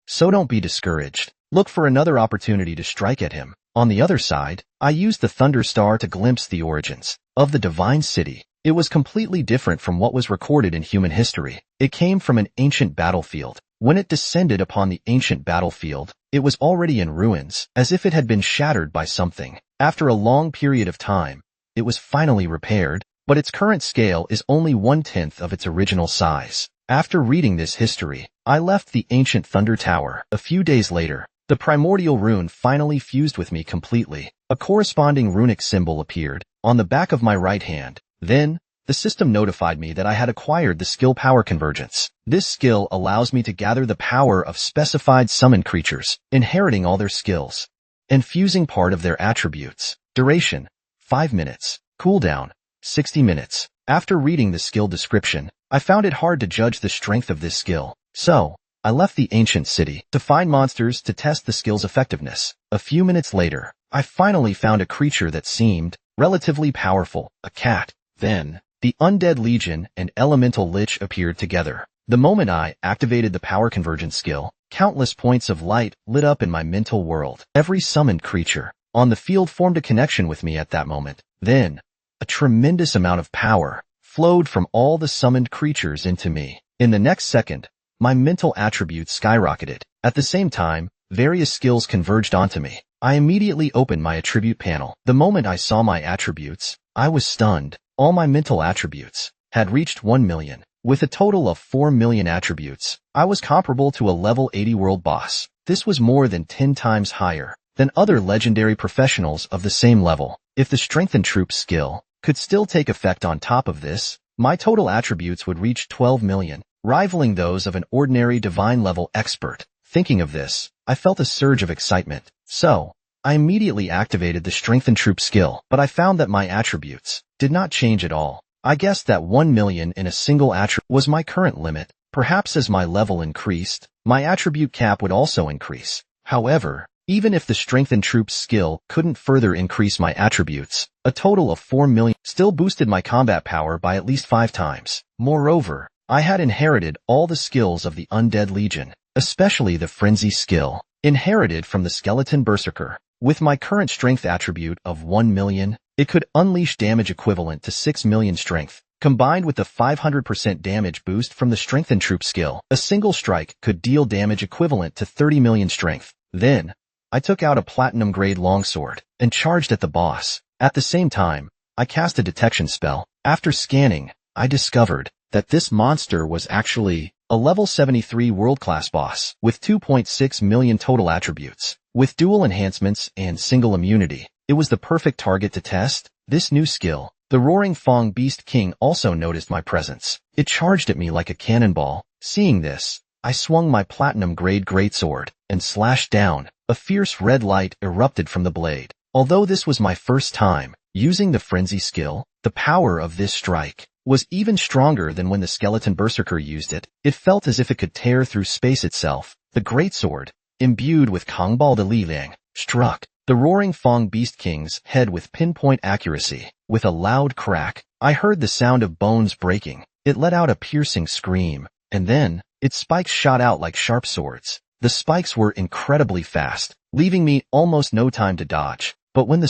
So don't be discouraged. Look for another opportunity to strike at him. On the other side, I used the thunder star to glimpse the origins of the divine city. It was completely different from what was recorded in human history. It came from an ancient battlefield. When it descended upon the ancient battlefield, it was already in ruins, as if it had been shattered by something. After a long period of time, it was finally repaired, but its current scale is only 1/10 of its original size. After reading this history, I left the ancient thunder tower. A few days later, the primordial rune finally fused with me completely. A corresponding runic symbol appeared on the back of my right hand. Then, the system notified me that I had acquired the skill power convergence. This skill allows me to gather the power of specified summoned creatures, inheriting all their skills, and fusing part of their attributes. Duration, 5 minutes. Cooldown, 60 minutes. After reading the skill description, I found it hard to judge the strength of this skill. So, I left the ancient city to find monsters to test the skill's effectiveness. A few minutes later, I finally found a creature that seemed relatively powerful, a cat. Then, the undead legion and elemental lich appeared together. The moment I activated the power convergence skill, countless points of light lit up in my mental world. Every summoned creature on the field formed a connection with me at that moment. Then, a tremendous amount of power flowed from all the summoned creatures into me. In the next second, my mental attributes skyrocketed. At the same time, various skills converged onto me. I immediately opened my attribute panel. The moment I saw my attributes, I was stunned. All my mental attributes had reached 1 million. With a total of 4 million attributes, I was comparable to a level 80 world boss. This was more than 10 times higher than other legendary professionals of the same level. If the strengthen troops skill could still take effect on top of this, my total attributes would reach 12 million, rivaling those of an ordinary divine level expert. Thinking of this, I felt a surge of excitement. So, I immediately activated the strengthen troop skill, but I found that my attributes did not change at all. I guessed that 1 million in a single attribute was my current limit. Perhaps as my level increased, my attribute cap would also increase. However, even if the strengthen troops skill couldn't further increase my attributes, a total of 4 million still boosted my combat power by at least 5 times. Moreover, I had inherited all the skills of the undead legion, especially the frenzy skill, inherited from the skeleton berserker. With my current strength attribute of 1 million, it could unleash damage equivalent to 6 million strength. Combined with the 500% damage boost from the strengthen troop skill, a single strike could deal damage equivalent to 30 million strength. Then, I took out a platinum-grade longsword and charged at the boss. At the same time, I cast a detection spell. After scanning, I discovered that this monster was actually a level 73 world-class boss with 2.6 million total attributes. With dual enhancements and single immunity, it was the perfect target to test this new skill. The Roaring Fang Beast King also noticed my presence. It charged at me like a cannonball. Seeing this, I swung my platinum-grade greatsword and slashed down. A fierce red light erupted from the blade. Although this was my first time using the frenzy skill, the power of this strike was even stronger than when the skeleton berserker used it. It felt as if it could tear through space itself. The greatsword, imbued with Kongbal de Lilang, struck the Roaring Fang Beast King's head with pinpoint accuracy. With a loud crack, I heard the sound of bones breaking. It let out a piercing scream, and then, its spikes shot out like sharp swords. The spikes were incredibly fast, leaving me almost no time to dodge. But when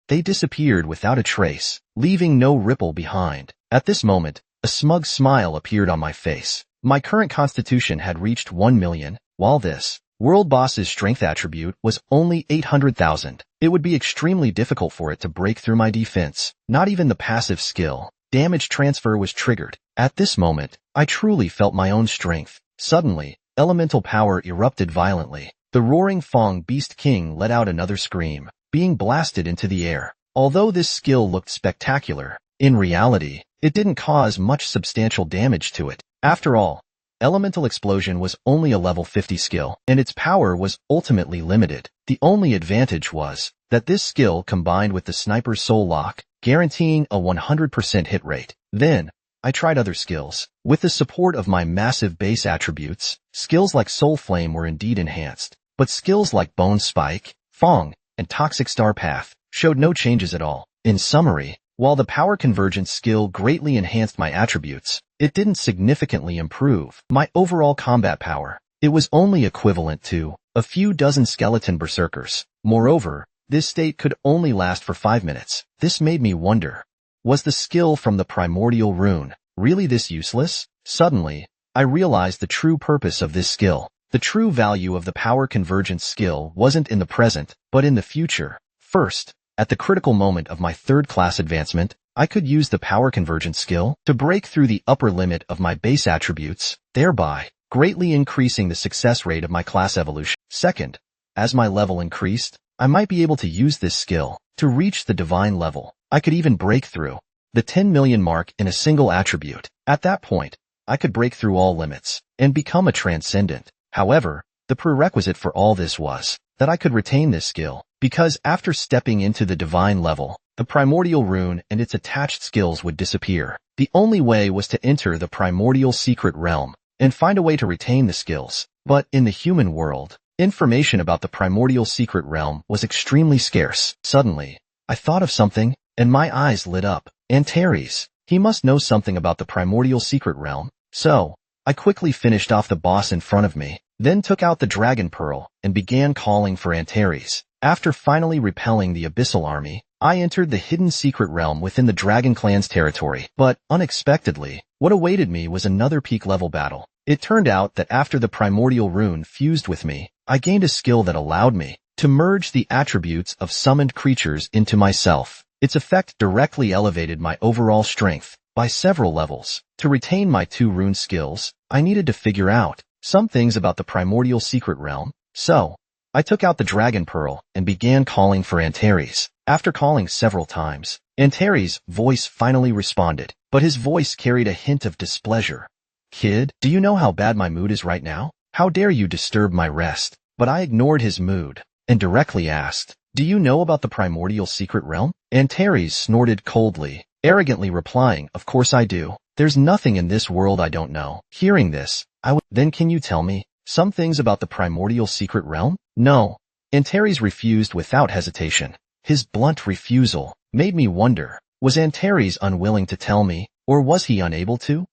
they disappeared without a trace, leaving no ripple behind. At this moment, a smug smile appeared on my face. My current constitution had reached 1 million, while this world boss's strength attribute was only 800,000. It would be extremely difficult for it to break through my defense. Not even the passive skill damage transfer was triggered. At this moment, I truly felt my own strength. Suddenly, elemental power erupted violently. The Roaring Fang Beast King let out another scream, being blasted into the air. Although this skill looked spectacular, in reality, it didn't cause much substantial damage to it. After all, elemental explosion was only a level 50 skill, and its power was ultimately limited. The only advantage was that this skill combined with the sniper's soul lock, guaranteeing a 100% hit rate. Then, I tried other skills. With the support of my massive base attributes, skills like Soul Flame were indeed enhanced, but skills like Bone Spike, Fong, and Toxic Star Path showed no changes at all. In summary, while the Power Convergence skill greatly enhanced my attributes, it didn't significantly improve my overall combat power. It was only equivalent to a few dozen skeleton berserkers. Moreover, this state could only last for 5 minutes. This made me wonder, was the skill from the primordial rune really this useless? Suddenly, I realized the true purpose of this skill. The true value of the Power Convergence skill wasn't in the present, but in the future. First, at the critical moment of my 3rd class advancement, I could use the Power Convergence skill to break through the upper limit of my base attributes, thereby greatly increasing the success rate of my class evolution. Second, as my level increased, I might be able to use this skill to reach the divine level. I could even break through the 10 million mark in a single attribute. At that point, I could break through all limits and become a transcendent. However, the prerequisite for all this was that I could retain this skill, because after stepping into the divine level, the primordial rune and its attached skills would disappear. The only way was to enter the primordial secret realm and find a way to retain the skills. But in the human world, information about the primordial secret realm was extremely scarce. Suddenly, I thought of something, and my eyes lit up. Antares, he must know something about the primordial secret realm. So, I quickly finished off the boss in front of me, then took out the dragon pearl and began calling for Antares. After finally repelling the abyssal army, I entered the hidden secret realm within the dragon clan's territory. But, unexpectedly, what awaited me was another peak level battle. It turned out that after the primordial rune fused with me, I gained a skill that allowed me to merge the attributes of summoned creatures into myself. Its effect directly elevated my overall strength by several levels. To retain my 2 rune skills, I needed to figure out some things about the primordial secret realm. So, I took out the dragon pearl and began calling for Antares. After calling several times, Antares' voice finally responded, but his voice carried a hint of displeasure. "Kid, do you know how bad my mood is right now? How dare you disturb my rest?" But I ignored his mood and directly asked, "Do you know about the primordial secret realm?" Antares snorted coldly, arrogantly replying, "Of course I do. There's nothing in this world I don't know." Hearing this, "Then can you tell me some things about the primordial secret realm?" "No." Antares refused without hesitation. His blunt refusal made me wonder, was Antares unwilling to tell me, or was he unable to?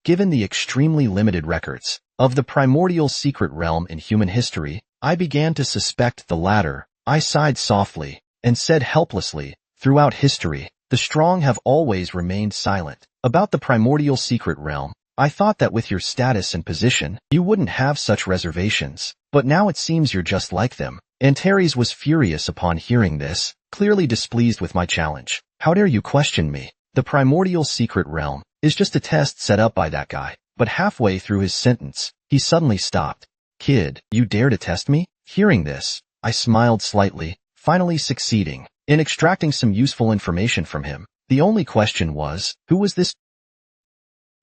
Given the extremely limited records of the primordial secret realm in human history, I began to suspect the latter. I sighed softly and said helplessly, "Throughout history, the strong have always remained silent about the primordial secret realm. I thought that with your status and position, you wouldn't have such reservations, but now it seems you're just like them." Antares was furious upon hearing this, clearly displeased with my challenge. "How dare you question me? The primordial secret realm is just a test set up by that guy." But halfway through his sentence, he suddenly stopped. "Kid, you dare to test me?" Hearing this, I smiled slightly, finally succeeding in extracting some useful information from him. The only question was, who was this?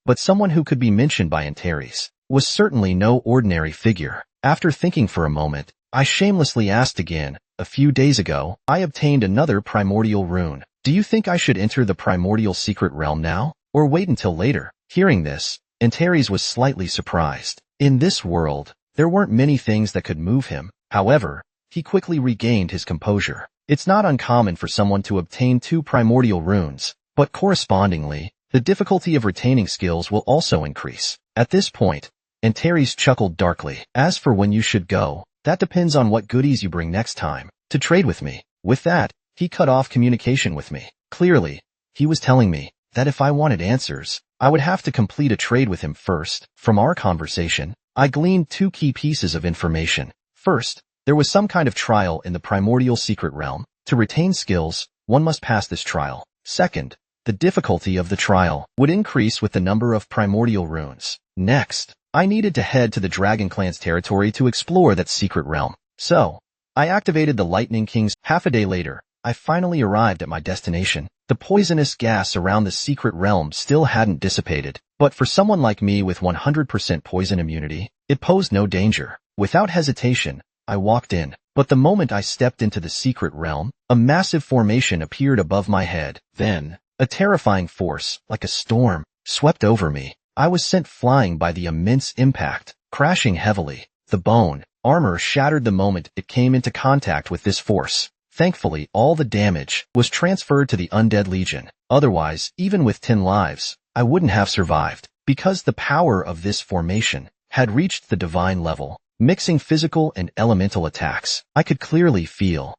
But someone who could be mentioned by Antares was certainly no ordinary figure. After thinking for a moment, I shamelessly asked again, "A few days ago, I obtained another primordial rune. Do you think I should enter the primordial secret realm now, or wait until later?" Hearing this, Antares was slightly surprised. In this world, there weren't many things that could move him. However, he quickly regained his composure. It's not uncommon for someone to obtain 2 primordial runes, but correspondingly, the difficulty of retaining skills will also increase. At this point, Antares chuckled darkly. "As for when you should go, that depends on what goodies you bring next time to trade with me." With that, he cut off communication with me. Clearly, he was telling me that if I wanted answers, I would have to complete a trade with him first. From our conversation, I gleaned 2 key pieces of information. First, there was some kind of trial in the primordial secret realm. To retain skills, one must pass this trial. Second, the difficulty of the trial would increase with the number of primordial runes. Next, I needed to head to the Dragon Clan's territory to explore that secret realm. So, I activated the Lightning King's. Half a day later, I finally arrived at my destination. The poisonous gas around the secret realm still hadn't dissipated, but for someone like me with 100% poison immunity, it posed no danger. Without hesitation, I walked in. But the moment I stepped into the secret realm, a massive formation appeared above my head. Then, a terrifying force, like a storm, swept over me. I was sent flying by the immense impact, crashing heavily. The bone armor shattered the moment it came into contact with this force. Thankfully, all the damage was transferred to the undead legion. Otherwise, even with 10 lives, I wouldn't have survived. Because the power of this formation had reached the divine level, mixing physical and elemental attacks, I could clearly feel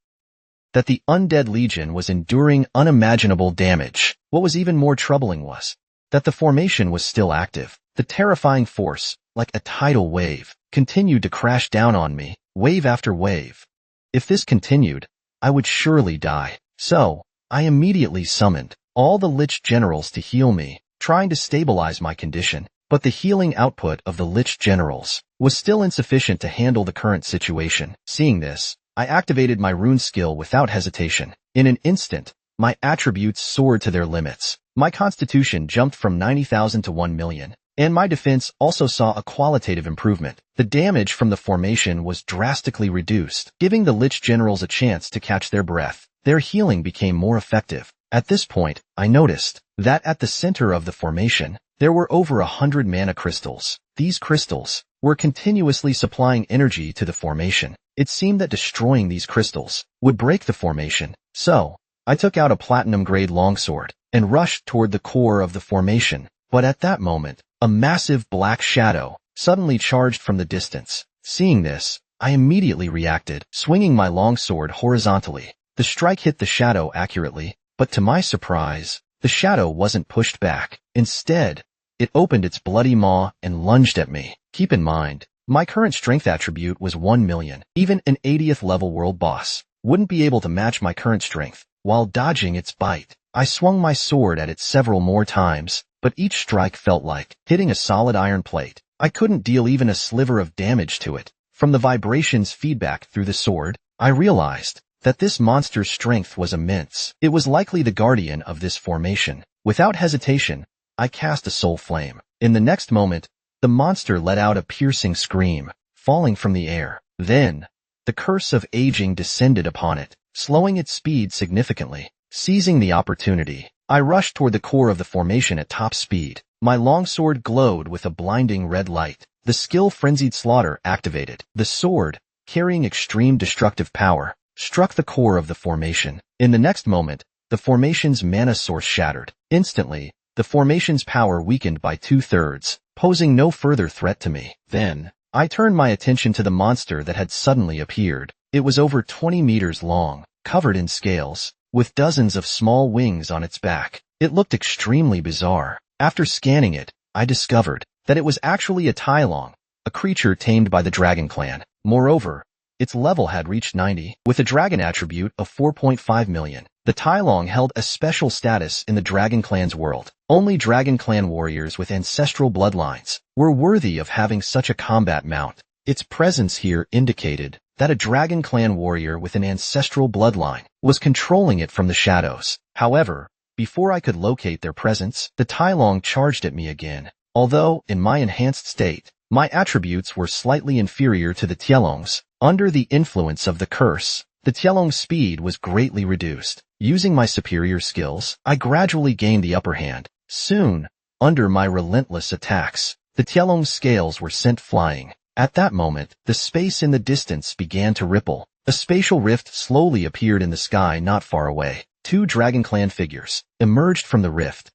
that the undead legion was enduring unimaginable damage. What was even more troubling was that the formation was still active. The terrifying force, like a tidal wave, continued to crash down on me, wave after wave. If this continued, I would surely die. So, I immediately summoned all the Lich generals to heal me, trying to stabilize my condition. But the healing output of the Lich generals was still insufficient to handle the current situation. Seeing this, I activated my rune skill without hesitation. In an instant, my attributes soared to their limits. My constitution jumped from 90,000 to 1 million, and my defense also saw a qualitative improvement. The damage from the formation was drastically reduced, giving the Lich generals a chance to catch their breath. Their healing became more effective. At this point, I noticed that at the center of the formation, there were over 100 mana crystals. These crystals were continuously supplying energy to the formation. It seemed that destroying these crystals would break the formation. So, I took out a platinum-grade longsword and rushed toward the core of the formation. But at that moment, a massive black shadow suddenly charged from the distance. Seeing this, I immediately reacted, swinging my longsword horizontally. The strike hit the shadow accurately, but to my surprise, the shadow wasn't pushed back. Instead, it opened its bloody maw and lunged at me. Keep in mind, my current strength attribute was 1 million. Even an 80th level world boss wouldn't be able to match my current strength. While dodging its bite, I swung my sword at it several more times, but each strike felt like hitting a solid iron plate. I couldn't deal even a sliver of damage to it. From the vibrations feedback through the sword, I realized that this monster's strength was immense. It was likely the guardian of this formation. Without hesitation, I cast a soul flame. In the next moment, the monster let out a piercing scream, falling from the air. Then, the curse of aging descended upon it, slowing its speed significantly. Seizing the opportunity, I rushed toward the core of the formation at top speed. My longsword glowed with a blinding red light. The skill Frenzied Slaughter activated. The sword, carrying extreme destructive power, struck the core of the formation. In the next moment, the formation's mana source shattered. Instantly, the formation's power weakened by 2/3, posing no further threat to me. Then, I turned my attention to the monster that had suddenly appeared. It was over 20 meters long, covered in scales, with dozens of small wings on its back. It looked extremely bizarre. After scanning it, I discovered that it was actually a Tylong, a creature tamed by the Dragon Clan. Moreover, its level had reached 90, with a dragon attribute of 4.5 million. The Tylong held a special status in the Dragon Clan's world. Only Dragon Clan warriors with ancestral bloodlines were worthy of having such a combat mount. Its presence here indicated that a Dragon Clan warrior with an ancestral bloodline was controlling it from the shadows. However, before I could locate their presence, the Tylong charged at me again. Although, in my enhanced state, my attributes were slightly inferior to the Tielong's, under the influence of the curse, the Tielong's speed was greatly reduced. Using my superior skills, I gradually gained the upper hand. Soon, under my relentless attacks, the Tielong's scales were sent flying. At that moment, the space in the distance began to ripple. A spatial rift slowly appeared in the sky not far away. 2 Dragon Clan figures emerged from the rift.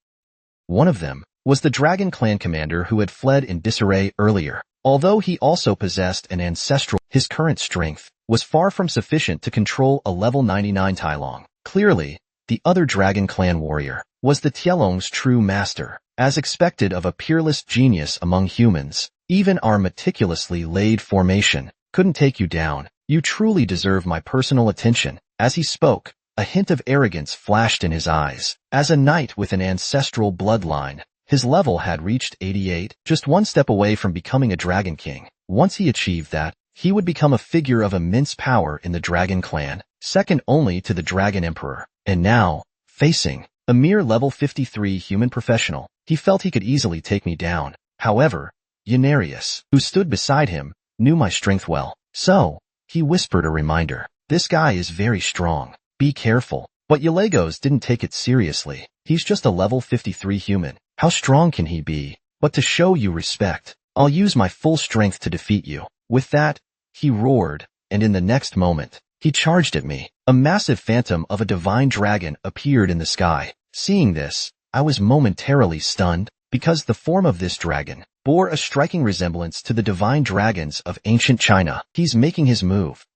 One of them was the Dragon Clan commander who had fled in disarray earlier. Although he also possessed an ancestral, his current strength was far from sufficient to control a level 99 Tylong. Clearly, the other Dragon Clan warrior was the Tielong's true master. As expected of a peerless genius among humans, even our meticulously laid formation couldn't take you down. You truly deserve my personal attention. As he spoke, a hint of arrogance flashed in his eyes. As a knight with an ancestral bloodline, his level had reached 88, just one step away from becoming a Dragon King. Once he achieved that, he would become a figure of immense power in the Dragon Clan, second only to the Dragon Emperor. And now, facing a mere level 53 human professional, he felt he could easily take me down. However, Yanarius, who stood beside him, knew my strength well. So, he whispered a reminder. This guy is very strong. Be careful. But Yalagos didn't take it seriously. He's just a level 53 human. How strong can he be? But to show you respect, I'll use my full strength to defeat you. With that, he roared, and in the next moment, he charged at me. A massive phantom of a divine dragon appeared in the sky. Seeing this, I was momentarily stunned, because the form of this dragon bore a striking resemblance to the divine dragons of ancient China. He's making his move.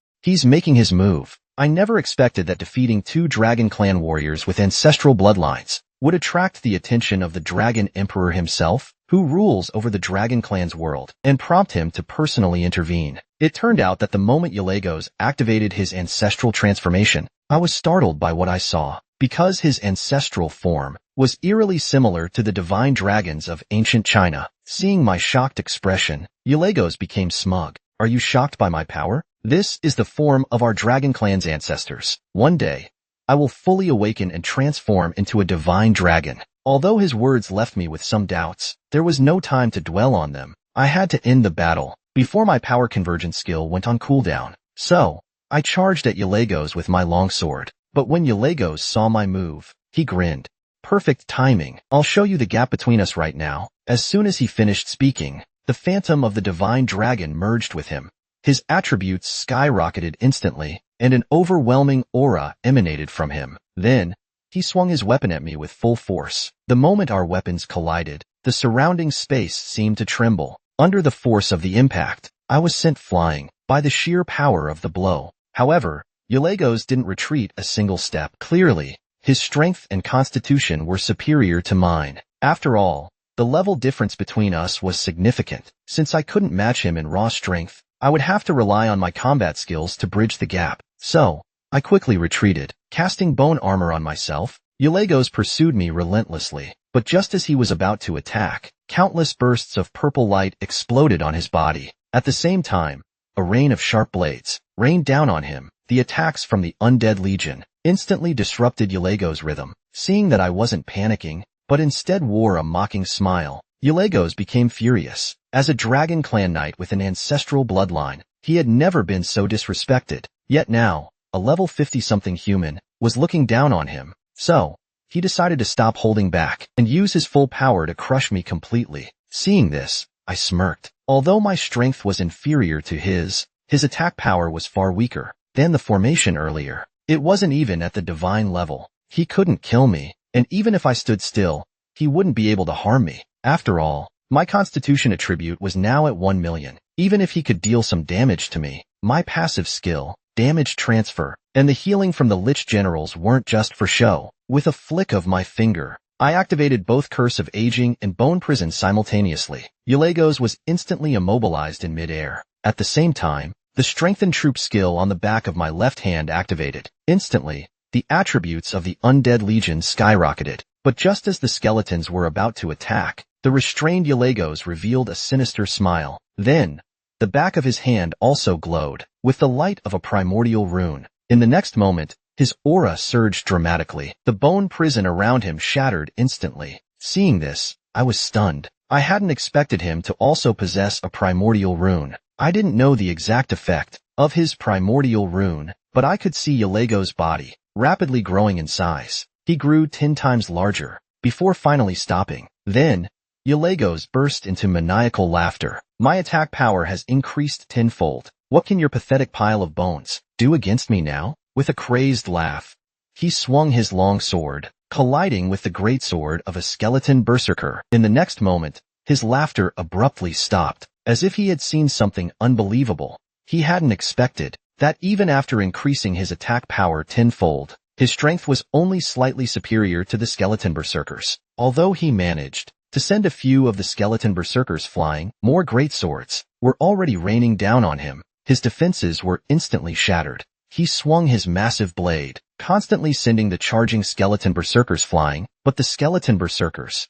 I never expected that defeating 2 dragon clan warriors with ancestral bloodlines would attract the attention of the dragon emperor himself, who rules over the dragon clan's world, and prompt him to personally intervene. It turned out that the moment Yolagos activated his ancestral transformation, I was startled by what I saw, because his ancestral form was eerily similar to the divine dragons of ancient China. Seeing my shocked expression, Yolagos became smug. Are you shocked by my power? This is the form of our dragon clan's ancestors. One day, I will fully awaken and transform into a divine dragon. Although his words left me with some doubts, there was no time to dwell on them. I had to end the battle before my power convergence skill went on cooldown. So, I charged at Yolagos with my longsword. But when Yolagos saw my move, he grinned. Perfect timing. I'll show you the gap between us right now. As soon as he finished speaking, the phantom of the divine dragon merged with him. His attributes skyrocketed instantly, and an overwhelming aura emanated from him. Then, he swung his weapon at me with full force. The moment our weapons collided, the surrounding space seemed to tremble. Under the force of the impact, I was sent flying by the sheer power of the blow. However, Yolagos didn't retreat a single step. Clearly, his strength and constitution were superior to mine. After all, the level difference between us was significant. Since I couldn't match him in raw strength, I would have to rely on my combat skills to bridge the gap. So, I quickly retreated. Casting bone armor on myself, Yolagos pursued me relentlessly. But just as he was about to attack, countless bursts of purple light exploded on his body. At the same time, a rain of sharp blades rained down on him. The attacks from the undead legion instantly disrupted Yolagos' rhythm. Seeing that I wasn't panicking, but instead wore a mocking smile, Yolagos became furious. As a dragon clan knight with an ancestral bloodline, he had never been so disrespected. Yet now, a level 50-something human was looking down on him. So, he decided to stop holding back and use his full power to crush me completely. Seeing this, I smirked. Although my strength was inferior to his attack power was far weaker than the formation earlier. It wasn't even at the divine level. He couldn't kill me, and even if I stood still, he wouldn't be able to harm me. After all, my constitution attribute was now at 1 million. Even if he could deal some damage to me, my passive skill, damage transfer, and the healing from the Lich Generals weren't just for show. With a flick of my finger, I activated both Curse of Aging and Bone Prison simultaneously. Yolagos was instantly immobilized in midair. At the same time, the Strengthened Troop skill on the back of my left hand activated. Instantly, the attributes of the Undead Legion skyrocketed. But just as the skeletons were about to attack, the restrained Yolagos revealed a sinister smile. Then, the back of his hand also glowed with the light of a primordial rune. In the next moment, his aura surged dramatically. The bone prison around him shattered instantly. Seeing this, I was stunned. I hadn't expected him to also possess a primordial rune. I didn't know the exact effect of his primordial rune, but I could see Yolagos' body rapidly growing in size. He grew 10 times larger, before finally stopping. Then, Yolagos burst into maniacal laughter. My attack power has increased tenfold. What can your pathetic pile of bones do against me now? With a crazed laugh, he swung his long sword, colliding with the greatsword of a skeleton berserker. In the next moment, his laughter abruptly stopped, as if he had seen something unbelievable. He hadn't expected that even after increasing his attack power tenfold, his strength was only slightly superior to the skeleton berserkers. Although he managed to send a few of the skeleton berserkers flying, more greatswords were already raining down on him. His defenses were instantly shattered. He swung his massive blade, constantly sending the charging skeleton berserkers flying, but the skeleton berserkers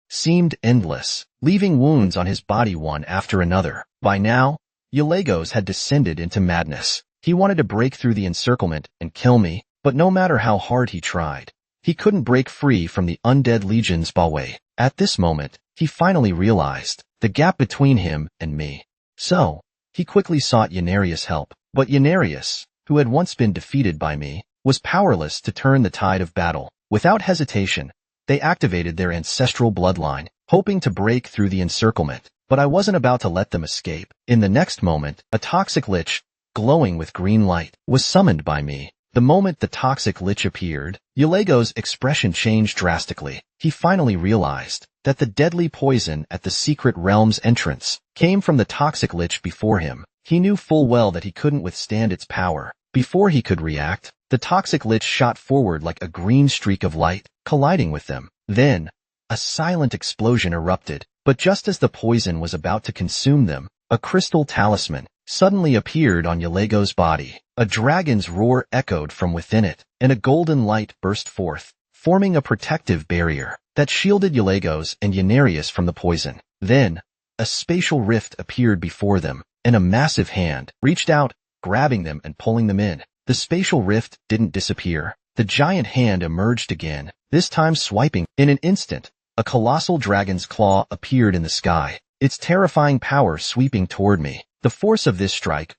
seemed endless, leaving wounds on his body one after another. By now, Yolagos had descended into madness. He wanted to break through the encirclement and kill me, but no matter how hard he tried, he couldn't break free from the Undead Legion's bowway. At this moment, he finally realized the gap between him and me. So, he quickly sought Yanarius' help, but Yanarius, who had once been defeated by me, was powerless to turn the tide of battle. Without hesitation, they activated their ancestral bloodline, hoping to break through the encirclement. But I wasn't about to let them escape. In the next moment, a toxic lich, glowing with green light, was summoned by me. The moment the toxic lich appeared, Yelego's expression changed drastically. He finally realized that the deadly poison at the secret realm's entrance came from the toxic lich before him. He knew full well that he couldn't withstand its power. Before he could react, the toxic lich shot forward like a green streak of light, colliding with them. Then, a silent explosion erupted, but just as the poison was about to consume them, a crystal talisman suddenly appeared on Yelego's body. A dragon's roar echoed from within it, and a golden light burst forth, forming a protective barrier that shielded Yelego's and Anares from the poison. Then, a spatial rift appeared before them, and a massive hand reached out, grabbing them and pulling them in. The spatial rift didn't disappear. The giant hand emerged again, this time swiping. In an instant, a colossal dragon's claw appeared in the sky, its terrifying power sweeping toward me. The force of this strike,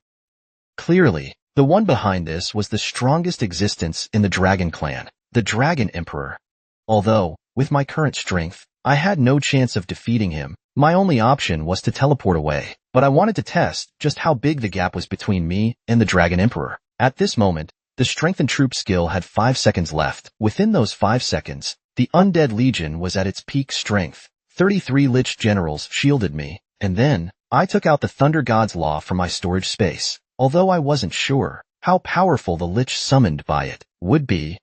clearly, the one behind this was the strongest existence in the Dragon Clan, the Dragon Emperor. Although, with my current strength, I had no chance of defeating him. My only option was to teleport away, but I wanted to test just how big the gap was between me and the Dragon Emperor. At this moment, the Strengthened Troop skill had 5 seconds left. Within those 5 seconds, the Undead Legion was at its peak strength. 33 Lich Generals shielded me, and then, I took out the Thunder God's Law from my storage space. Although I wasn't sure how powerful the Lich summoned by it would be,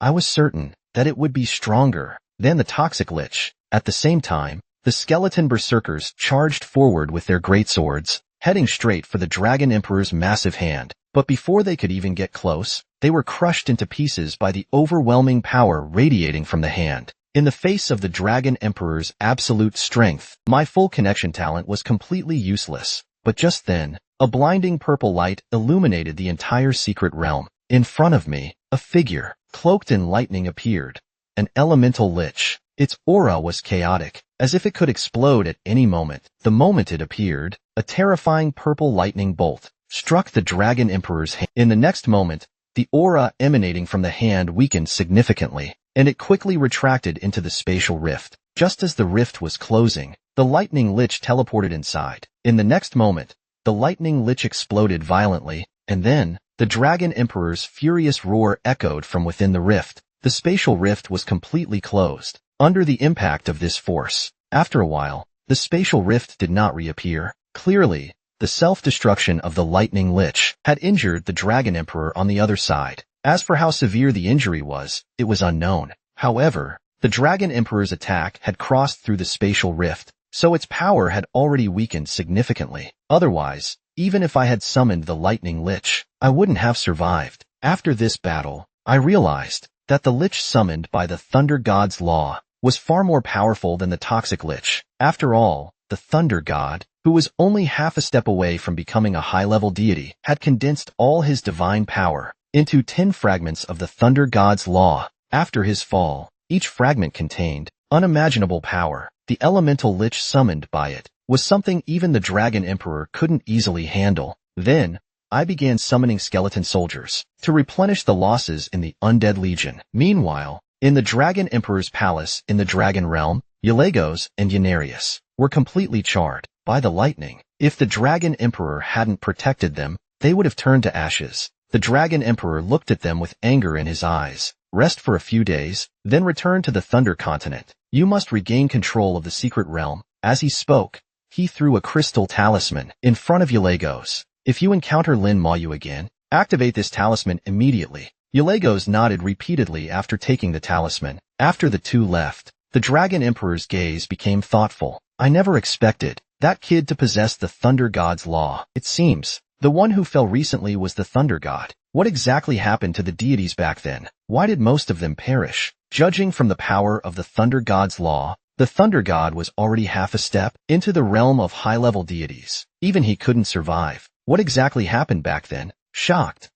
I was certain that it would be stronger than the Toxic Lich. At the same time, the Skeleton Berserkers charged forward with their greatswords, heading straight for the Dragon Emperor's massive hand. But before they could even get close, they were crushed into pieces by the overwhelming power radiating from the hand. In the face of the Dragon Emperor's absolute strength, my full connection talent was completely useless. But just then, a blinding purple light illuminated the entire secret realm. In front of me, a figure, cloaked in lightning appeared. An elemental lich. Its aura was chaotic, as if it could explode at any moment. The moment it appeared, a terrifying purple lightning bolt struck the Dragon Emperor's hand. In the next moment, the aura emanating from the hand weakened significantly, and it quickly retracted into the spatial rift. Just as the rift was closing, the lightning lich teleported inside. In the next moment, the lightning lich exploded violently, and then, the Dragon Emperor's furious roar echoed from within the rift. The spatial rift was completely closed. Under the impact of this force, after a while, the spatial rift did not reappear. Clearly, the self-destruction of the lightning lich had injured the Dragon Emperor on the other side. As for how severe the injury was, it was unknown. However, the Dragon Emperor's attack had crossed through the spatial rift, so its power had already weakened significantly. Otherwise, even if I had summoned the lightning lich, I wouldn't have survived. After this battle, I realized that the lich summoned by the Thunder God's Law was far more powerful than the toxic lich. After all, the Thunder God, who was only half a step away from becoming a high-level deity, had condensed all his divine power into 10 fragments of the Thunder God's Law. After his fall, each fragment contained unimaginable power. The elemental lich summoned by it was something even the Dragon Emperor couldn't easily handle. Then, I began summoning skeleton soldiers to replenish the losses in the Undead Legion. Meanwhile, in the Dragon Emperor's palace in the Dragon Realm, Yelego's and Anares were completely charred by the lightning. If the Dragon Emperor hadn't protected them, they would have turned to ashes. The Dragon Emperor looked at them with anger in his eyes. Rest for a few days, then return to the Thunder Continent. You must regain control of the secret realm. As he spoke, he threw a crystal talisman in front of Yelego's. If you encounter Lin Mayu again, activate this talisman immediately. Yelego's nodded repeatedly after taking the talisman. After the two left, the Dragon Emperor's gaze became thoughtful. I never expected that kid to possess the Thunder God's Law. It seems the one who fell recently was the Thunder God. What exactly happened to the deities back then? Why did most of them perish? Judging from the power of the Thunder God's Law, the Thunder God was already half a step into the realm of high-level deities. Even he couldn't survive. What exactly happened back then? Shocked.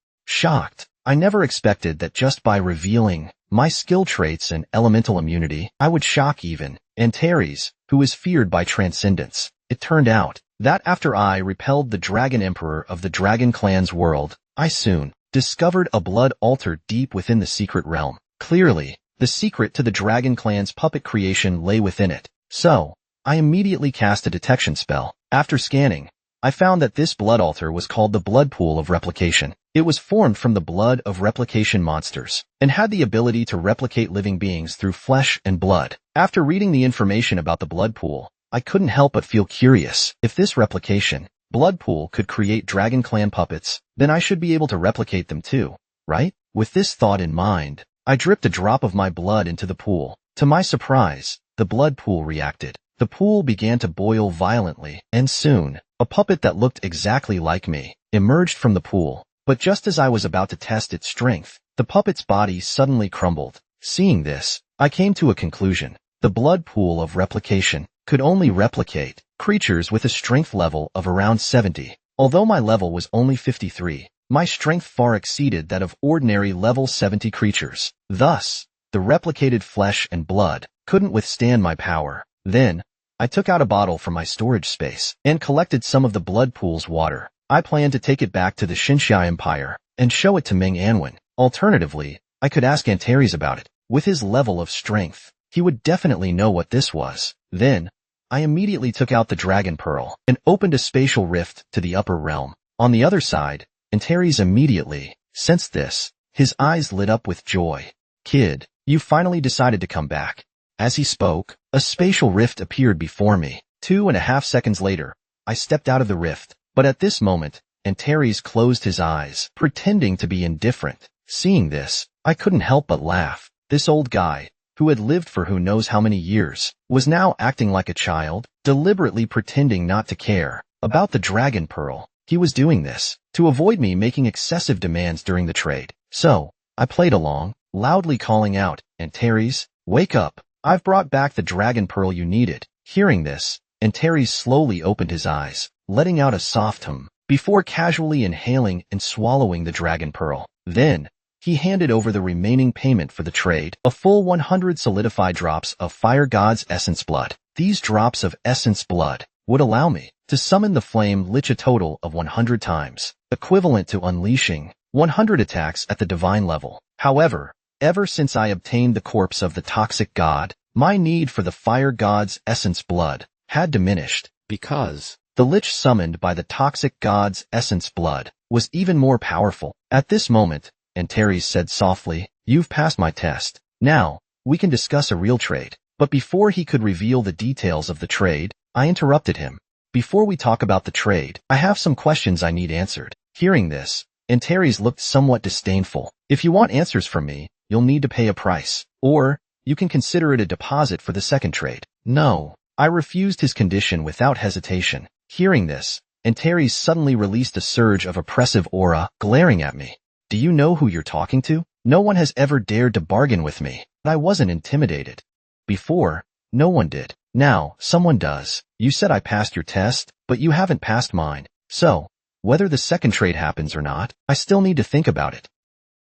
I never expected that just by revealing my skill traits and elemental immunity, I would shock even Antares, who is feared by transcendence. It turned out that after I repelled the Dragon Emperor of the Dragon Clan's world, I soon discovered a blood altar deep within the secret realm. Clearly, The secret to the Dragon Clan's puppet creation lay within it. So, I immediately cast a detection spell. After scanning, I found that this blood altar was called the Blood Pool of Replication. It was formed from the blood of replication monsters, and had the ability to replicate living beings through flesh and blood. After reading the information about the blood pool, I couldn't help but feel curious. If this replication blood pool could create Dragon Clan puppets, then I should be able to replicate them too, right? With this thought in mind, I dripped a drop of my blood into the pool. To my surprise, the blood pool reacted. The pool began to boil violently, and soon, a puppet that looked exactly like me emerged from the pool. But just as I was about to test its strength, the puppet's body suddenly crumbled. Seeing this, I came to a conclusion. The blood pool of replication could only replicate creatures with a strength level of around 70. Although my level was only 53, my strength far exceeded that of ordinary level 70 creatures. Thus, the replicated flesh and blood couldn't withstand my power. Then, I took out a bottle from my storage space and collected some of the blood pool's water. I planned to take it back to the Xinxia Empire and show it to Ming Anwen. Alternatively, I could ask Antares about it. With his level of strength, he would definitely know what this was. Then, I immediately took out the Dragon Pearl and opened a spatial rift to the upper realm. On the other side, Antares immediately sensed this. His eyes lit up with joy. "Kid, you finally decided to come back." As he spoke, a spatial rift appeared before me. 2.5 seconds later, I stepped out of the rift. But at this moment, Antares closed his eyes, pretending to be indifferent. Seeing this, I couldn't help but laugh. This old guy, who had lived for who knows how many years, was now acting like a child, deliberately pretending not to care about the Dragon Pearl. He was doing this to avoid me making excessive demands during the trade. So, I played along, loudly calling out, "Antares, wake up. I've brought back the Dragon Pearl you needed." Hearing this, Antares slowly opened his eyes, letting out a soft hum, before casually inhaling and swallowing the Dragon Pearl. Then, he handed over the remaining payment for the trade, a full 100 solidified drops of Fire God's Essence Blood. These drops of Essence Blood would allow me to summon the Flame Lich a total of 100 times, equivalent to unleashing 100 attacks at the divine level. However, ever since I obtained the corpse of the Toxic God, my need for the Fire God's Essence Blood had diminished, because the Lich summoned by the Toxic God's Essence Blood was even more powerful. At this moment, Antares said softly, "You've passed my test. Now, we can discuss a real trade." But before he could reveal the details of the trade, I interrupted him. "Before we talk about the trade, I have some questions I need answered." Hearing this, Antares looked somewhat disdainful. "If you want answers from me, you'll need to pay a price. Or, you can consider it a deposit for the second trade." "No." I refused his condition without hesitation. Hearing this, Antares suddenly released a surge of oppressive aura, glaring at me. "Do you know who you're talking to? No one has ever dared to bargain with me." But I wasn't intimidated. Before, no one did. Now, someone does. "You said I passed your test, but you haven't passed mine. So, whether the second trade happens or not, I still need to think about it."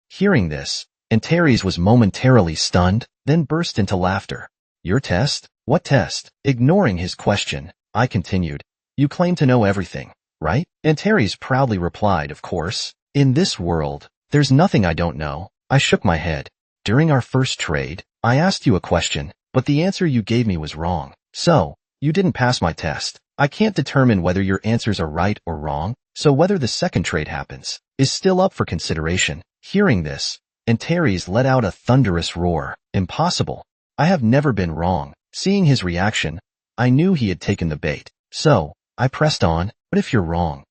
Hearing this, Antares was momentarily stunned, then burst into laughter. "Your test? What test?" Ignoring his question, I continued. "You claim to know everything, right?" Antares proudly replied, "Of course. In this world, there's nothing I don't know." I shook my head. "During our first trade, I asked you a question, but the answer you gave me was wrong. So, you didn't pass my test. I can't determine whether your answers are right or wrong, so whether the second trade happens is still up for consideration." Hearing this, Antares let out a thunderous roar. "Impossible. I have never been wrong." Seeing his reaction, I knew he had taken the bait. So, I pressed on, "But if you're wrong?"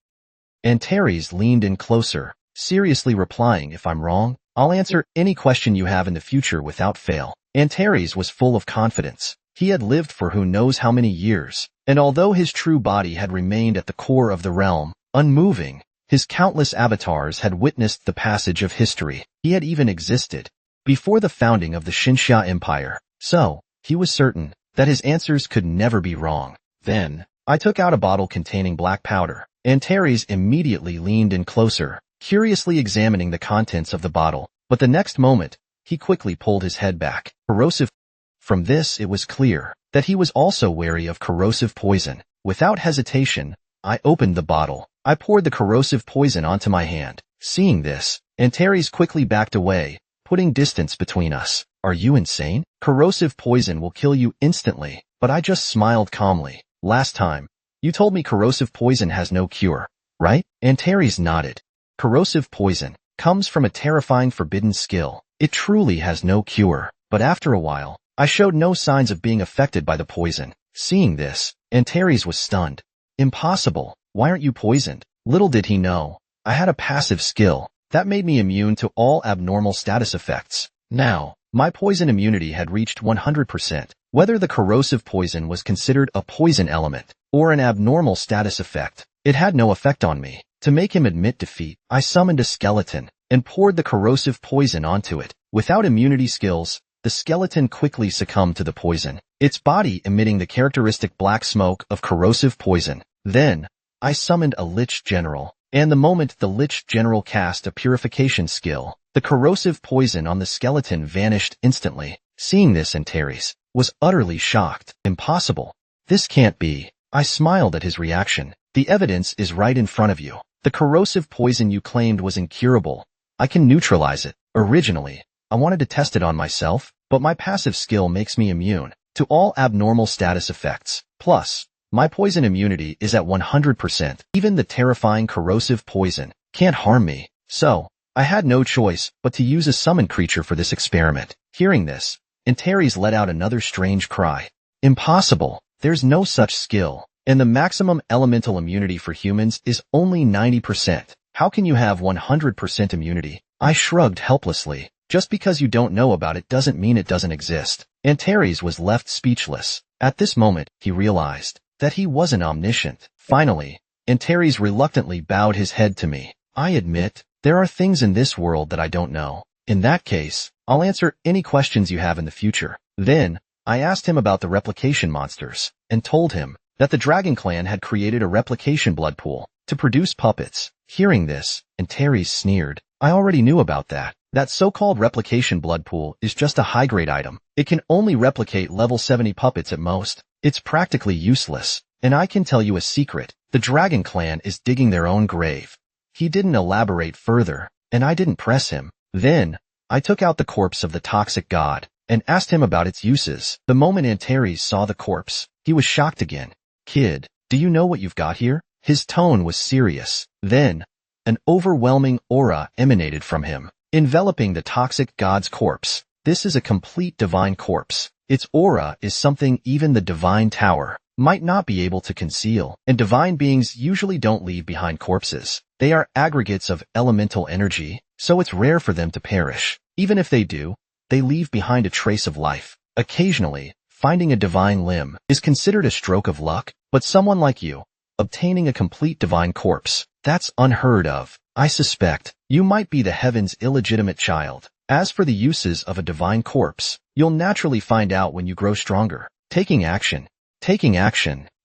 Antares leaned in closer, seriously replying, "If I'm wrong, I'll answer any question you have in the future without fail." Antares was full of confidence. He had lived for who knows how many years, and although his true body had remained at the core of the realm, unmoving, his countless avatars had witnessed the passage of history. He had even existed before the founding of the Xinxia Empire. So, he was certain that his answers could never be wrong. Then, I took out a bottle containing black powder. Antares immediately leaned in closer, curiously examining the contents of the bottle. But the next moment, he quickly pulled his head back. "Corrosive." From this, it was clear that he was also wary of corrosive poison. Without hesitation, I opened the bottle. I poured the corrosive poison onto my hand. Seeing this, Antares quickly backed away, putting distance between us. Are you insane? Corrosive poison will kill you instantly. But I just smiled calmly. Last time, you told me corrosive poison has no cure, right? Antares nodded. Corrosive poison comes from a terrifying forbidden skill. It truly has no cure. But after a while, I showed no signs of being affected by the poison. Seeing this, Antares was stunned. Impossible. Why aren't you poisoned? Little did he know, I had a passive skill that made me immune to all abnormal status effects. Now, my poison immunity had reached 100%. Whether the corrosive poison was considered a poison element or an abnormal status effect, it had no effect on me. To make him admit defeat, I summoned a skeleton and poured the corrosive poison onto it. Without immunity skills, the skeleton quickly succumbed to the poison, its body emitting the characteristic black smoke of corrosive poison. Then, I summoned a Lich General, and the moment the Lich General cast a purification skill, the corrosive poison on the skeleton vanished instantly. Seeing this, Antares was utterly shocked. Impossible. This can't be. I smiled at his reaction. The evidence is right in front of you. The corrosive poison you claimed was incurable. I can neutralize it. Originally, I wanted to test it on myself, but my passive skill makes me immune to all abnormal status effects. Plus, my poison immunity is at 100%. Even the terrifying corrosive poison can't harm me. So, I had no choice but to use a summoned creature for this experiment. Hearing this, Antares let out another strange cry. Impossible. There's no such skill, and the maximum elemental immunity for humans is only 90%. How can you have 100% immunity? I shrugged helplessly. Just because you don't know about it doesn't mean it doesn't exist. Antares was left speechless. At this moment, he realized that he wasn't omniscient. Finally, Antares reluctantly bowed his head to me. I admit, there are things in this world that I don't know. In that case, I'll answer any questions you have in the future. Then, I asked him about the replication monsters, and told him that the Dragon Clan had created a replication blood pool to produce puppets. Hearing this, Antares sneered. I already knew about that. That so-called replication blood pool is just a high-grade item. It can only replicate level 70 puppets at most. It's practically useless. And I can tell you a secret. The Dragon Clan is digging their own grave. He didn't elaborate further, and I didn't press him. Then, I took out the corpse of the toxic god and asked him about its uses. The moment Antares saw the corpse, he was shocked again. Kid, do you know what you've got here? His tone was serious. Then, an overwhelming aura emanated from him, enveloping the toxic god's corpse. This is a complete divine corpse. Its aura is something even the divine tower might not be able to conceal, and divine beings usually don't leave behind corpses. They are aggregates of elemental energy, so it's rare for them to perish. Even if they do, they leave behind a trace of life. Occasionally, finding a divine limb is considered a stroke of luck, but someone like you, obtaining a complete divine corpse, that's unheard of. I suspect you might be the heaven's illegitimate child. As for the uses of a divine corpse, you'll naturally find out when you grow stronger. Taking action,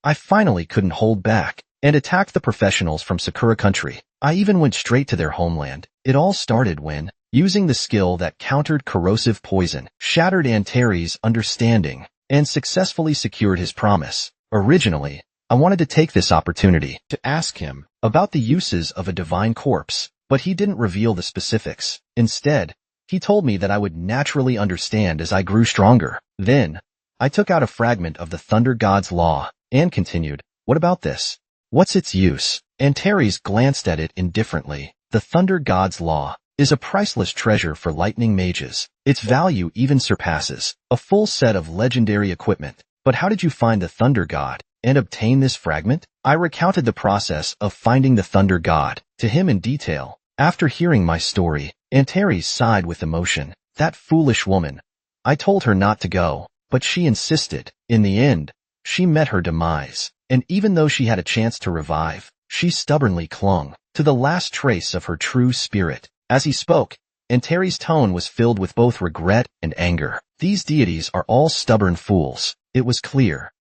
I finally couldn't hold back and attacked the professionals from Sakura country. I even went straight to their homeland. It all started when, using the skill that countered corrosive poison, shattered Antares' understanding, and successfully secured his promise. Originally, I wanted to take this opportunity to ask him about the uses of a divine corpse, but he didn't reveal the specifics. Instead, he told me that I would naturally understand as I grew stronger. Then, I took out a fragment of the Thunder God's Law and continued, what about this? What's its use? Antares glanced at it indifferently. The Thunder God's Law is a priceless treasure for lightning mages. Its value even surpasses a full set of legendary equipment. But how did you find the Thunder God and obtain this fragment? I recounted the process of finding the Thunder God to him in detail. After hearing my story, Antares sighed with emotion. That foolish woman. I told her not to go, but she insisted. In the end, she met her demise, and even though she had a chance to revive, she stubbornly clung to the last trace of her true spirit. As he spoke, Antares' tone was filled with both regret and anger. These deities are all stubborn fools. It was clear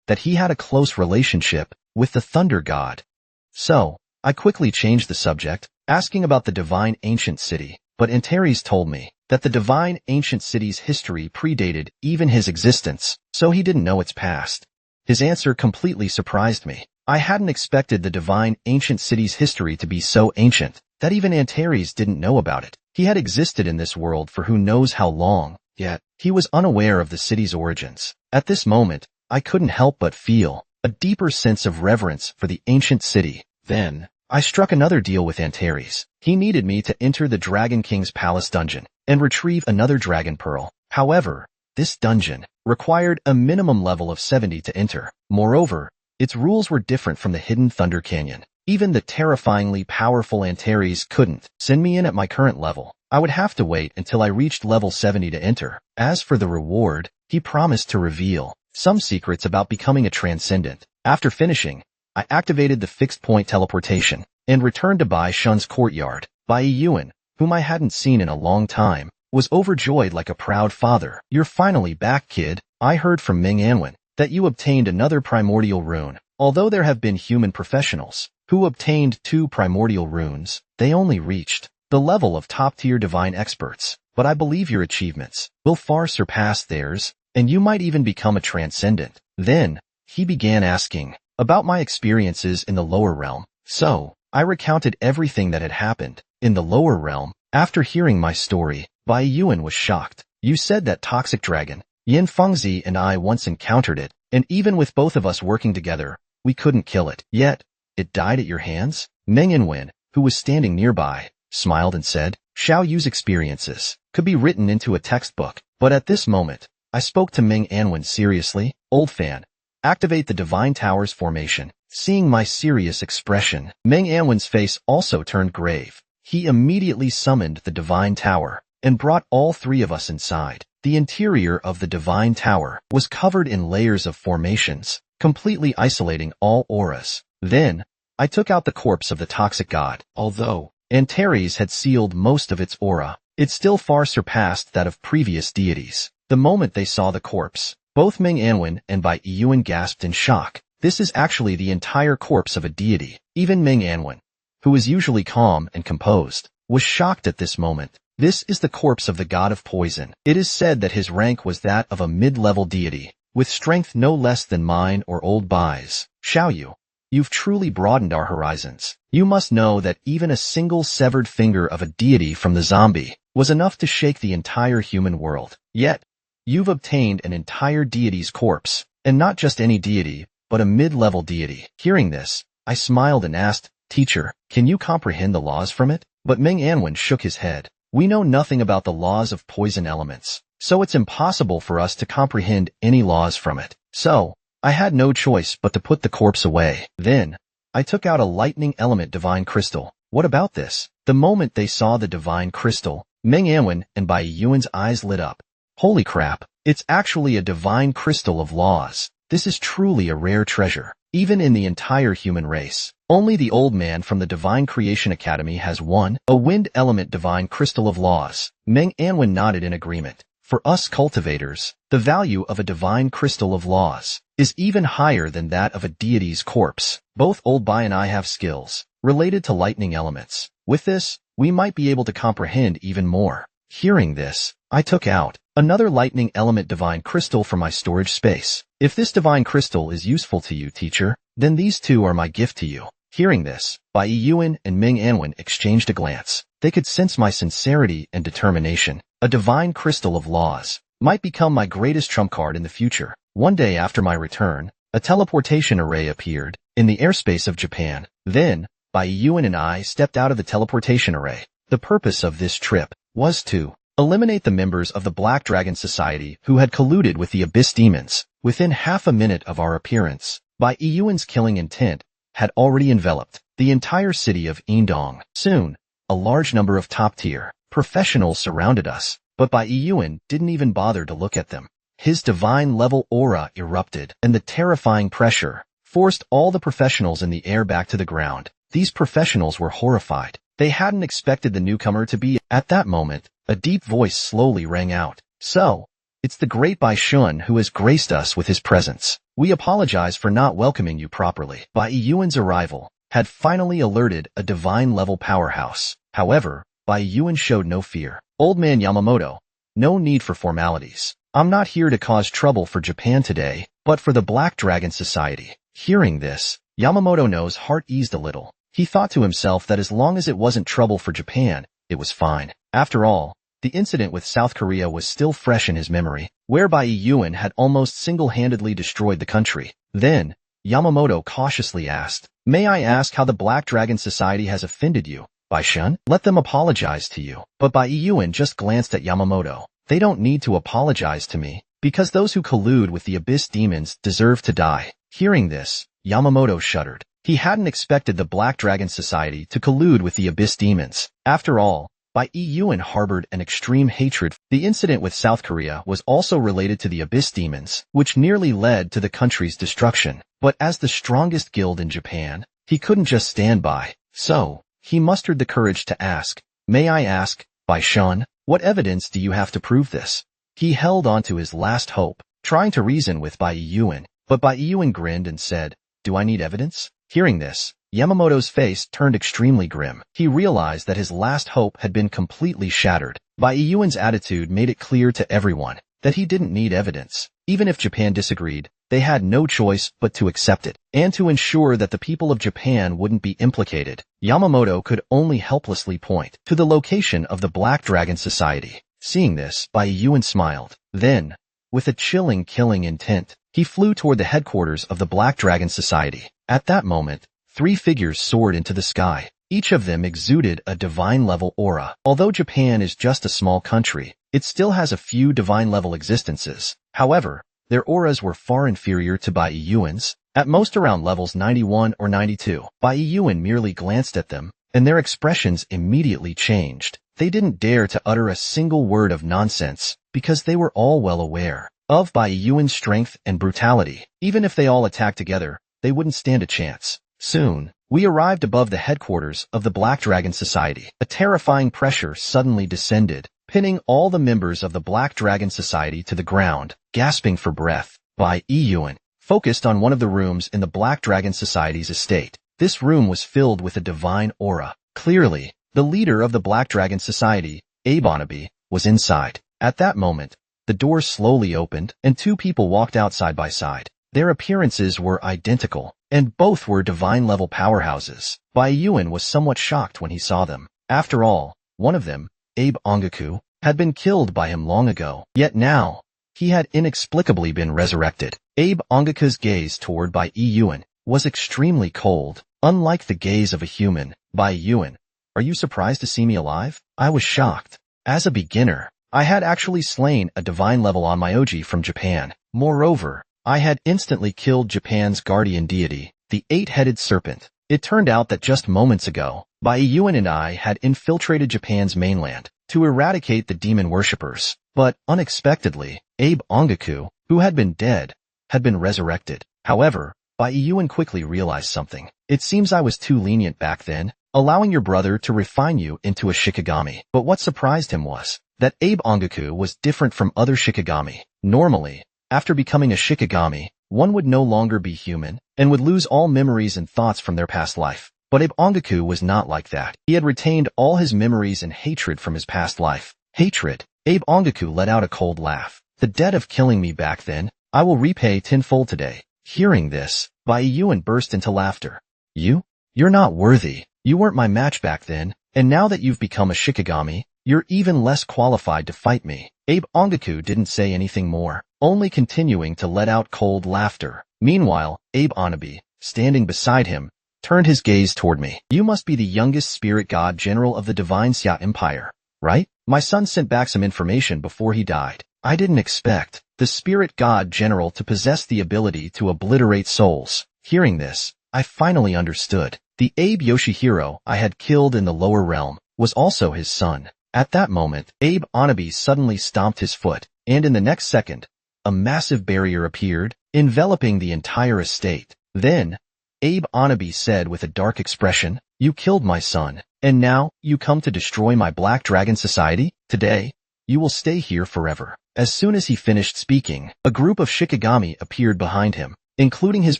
that he had a close relationship with the Thunder God. So, I quickly changed the subject, asking about the divine ancient city, but Antares told me that the divine ancient city's history predated even his existence, so he didn't know its past. His answer completely surprised me. I hadn't expected the divine ancient city's history to be so ancient that even Antares didn't know about it. He had existed in this world for who knows how long, yet he was unaware of the city's origins. At this moment, I couldn't help but feel a deeper sense of reverence for the ancient city. Then, I struck another deal with Antares. He needed me to enter the Dragon King's palace dungeon and retrieve another dragon pearl. However, this dungeon required a minimum level of 70 to enter. Moreover, its rules were different from the hidden Thunder Canyon. Even the terrifyingly powerful Antares couldn't send me in at my current level. I would have to wait until I reached level 70 to enter. As for the reward, he promised to reveal some secrets about becoming a transcendent. After finishing, I activated the fixed-point teleportation and returned to Bai Shun's courtyard. Bai Yuan, whom I hadn't seen in a long time, was overjoyed like a proud father. "You're finally back, kid. I heard from Ming Anwen that you obtained another primordial rune. Although there have been human professionals who obtained 2 primordial runes, they only reached the level of top-tier divine experts. But I believe your achievements will far surpass theirs, and you might even become a transcendent." Then, he began asking about my experiences in the lower realm. So, I recounted everything that had happened in the lower realm. After hearing my story, Bai Yuan was shocked. "You said that toxic dragon, Yin Fengzi, and I once encountered it, and even with both of us working together, we couldn't kill it. Yet, it died at your hands?" Meng Anwen, who was standing nearby, smiled and said, "Xiao Yu's experiences could be written into a textbook." But at this moment, I spoke to Meng Anwen seriously. "Old fan, activate the Divine Tower's formation." Seeing my serious expression, Meng Anwen's face also turned grave. He immediately summoned the Divine Tower and brought all 3 of us inside. The interior of the Divine Tower was covered in layers of formations, completely isolating all auras. Then, I took out the corpse of the toxic god. Although Antares had sealed most of its aura, it still far surpassed that of previous deities. The moment they saw the corpse, both Meng Anwen and Bai Yuan gasped in shock. This is actually the entire corpse of a deity. Even Meng Anwen, who is usually calm and composed, was shocked at this moment. This is the corpse of the god of poison. It is said that his rank was that of a mid-level deity, with strength no less than mine or old Bai's. "Xiao Yu, you've truly broadened our horizons. You must know that even a single severed finger of a deity from the zombie was enough to shake the entire human world. Yet, you've obtained an entire deity's corpse, and not just any deity, but a mid-level deity." Hearing this, I smiled and asked, "Teacher, can you comprehend the laws from it?" But Meng Anwen shook his head. "We know nothing about the laws of poison elements, so it's impossible for us to comprehend any laws from it." So, I had no choice but to put the corpse away. Then, I took out a lightning element divine crystal. "What about this?" The moment they saw the divine crystal, Meng Anwen and Bai Yuan's eyes lit up. "Holy crap, it's actually a divine crystal of laws. This is truly a rare treasure. Even in the entire human race, only the old man from the Divine Creation Academy has one, a wind element divine crystal of laws." Meng Anwen nodded in agreement. "For us cultivators, the value of a divine crystal of laws is even higher than that of a deity's corpse. Both Old Bai and I have skills related to lightning elements. With this, we might be able to comprehend even more." Hearing this, I took out another lightning element divine crystal from my storage space. "If this divine crystal is useful to you, teacher, then these 2 are my gift to you." Hearing this, Bai Yuan and Meng Anwen exchanged a glance. They could sense my sincerity and determination. A divine crystal of laws might become my greatest trump card in the future. One day after my return, a teleportation array appeared in the airspace of Japan. Then, Bai Yuan and I stepped out of the teleportation array. The purpose of this trip was to eliminate the members of the Black Dragon Society who had colluded with the Abyss Demons. Within half a minute of our appearance, Bai Yuan's killing intent had already enveloped the entire city of Indong. Soon, a large number of top-tier professionals surrounded us, but Bai Yuan didn't even bother to look at them. His divine-level aura erupted, and the terrifying pressure forced all the professionals in the air back to the ground. These professionals were horrified. They hadn't expected the newcomer to be. At that moment, a deep voice slowly rang out. "So, it's the great Bai Shun who has graced us with his presence. We apologize for not welcoming you properly." Bai Yuan's arrival had finally alerted a divine-level powerhouse. However, Bai Yuan showed no fear. "Old man Yamamoto, no need for formalities. I'm not here to cause trouble for Japan today, but for the Black Dragon Society." Hearing this, Yamamoto's heart eased a little. He thought to himself that as long as it wasn't trouble for Japan, it was fine. After all, the incident with South Korea was still fresh in his memory, whereby Yuan had almost single-handedly destroyed the country. Then, Yamamoto cautiously asked, "May I ask how the Black Dragon Society has offended you? Bai Shun? Let them apologize to you." But Bai Yuan just glanced at Yamamoto. "They don't need to apologize to me, because those who collude with the Abyss demons deserve to die." Hearing this, Yamamoto shuddered. He hadn't expected the Black Dragon Society to collude with the Abyss demons. After all, Bai Yuan harbored an extreme hatred. The incident with South Korea was also related to the Abyss demons, which nearly led to the country's destruction. But as the strongest guild in Japan, he couldn't just stand by. So, he mustered the courage to ask, "May I ask, Bai Shun, what evidence do you have to prove this?" He held on to his last hope, trying to reason with Bai Yuan, but Bai Yuan grinned and said, "Do I need evidence?" Hearing this, Yamamoto's face turned extremely grim. He realized that his last hope had been completely shattered. Bai Yuan's attitude made it clear to everyone that he didn't need evidence. Even if Japan disagreed, they had no choice but to accept it. And to ensure that the people of Japan wouldn't be implicated, Yamamoto could only helplessly point to the location of the Black Dragon Society. Seeing this, Bai Yuan smiled. Then, with a chilling killing intent, he flew toward the headquarters of the Black Dragon Society. At that moment, 3 figures soared into the sky. Each of them exuded a divine-level aura. Although Japan is just a small country, it still has a few divine-level existences. However, their auras were far inferior to Bai Yuan's, at most around levels 91 or 92. Bai Yuan merely glanced at them, and their expressions immediately changed. They didn't dare to utter a single word of nonsense, because they were all well aware of Bai Yuan's strength and brutality. Even if they all attacked together, they wouldn't stand a chance. Soon, we arrived above the headquarters of the Black Dragon Society. A terrifying pressure suddenly descended, pinning all the members of the Black Dragon Society to the ground. Gasping for breath, Bai Yuan focused on one of the rooms in the Black Dragon Society's estate. This room was filled with a divine aura. Clearly, the leader of the Black Dragon Society, Abe, was inside. At that moment, the door slowly opened, and 2 people walked out side by side. Their appearances were identical, and both were divine-level powerhouses. Bai Yuan was somewhat shocked when he saw them. After all, one of them, Abe Ongaku, had been killed by him long ago. Yet now, he had inexplicably been resurrected. Abe Ongaku's gaze toward Bai Yuan was extremely cold, unlike the gaze of a human. "Bai Yuan, are you surprised to see me alive?" I was shocked. As a beginner, I had actually slain a divine-level Onmyoji from Japan. Moreover, I had instantly killed Japan's guardian deity, the 8-headed serpent. It turned out that just moments ago, Bai Yuan and I had infiltrated Japan's mainland to eradicate the demon worshippers. But, unexpectedly, Abe Ongaku, who had been dead, had been resurrected. However, Bai Yuan quickly realized something. "It seems I was too lenient back then, allowing your brother to refine you into a Shikigami." But what surprised him was that Abe Ongaku was different from other Shikigami. Normally, after becoming a Shikigami, one would no longer be human, and would lose all memories and thoughts from their past life. But Abe Ongaku was not like that. He had retained all his memories and hatred from his past life. Hatred? Abe Ongaku let out a cold laugh. "The debt of killing me back then, I will repay tenfold today." Hearing this, Bai Yuan burst into laughter. You're not worthy. You weren't my match back then, and now that you've become a Shikigami, you're even less qualified to fight me." Abe Ongaku didn't say anything more, only continuing to let out cold laughter. Meanwhile, Abe Anabe, standing beside him, turned his gaze toward me. "You must be the youngest spirit god general of the Divine Xia Empire, right? My son sent back some information before he died. I didn't expect the spirit god general to possess the ability to obliterate souls." Hearing this, I finally understood. The Abe Yoshihiro I had killed in the lower realm was also his son. At that moment, Abe Anabe suddenly stomped his foot, and in the next second, a massive barrier appeared, enveloping the entire estate. Then, Abe Anabe said with a dark expression, "You killed my son, and now you come to destroy my Black Dragon Society? Today, you will stay here forever." As soon as he finished speaking, a group of Shikigami appeared behind him, including his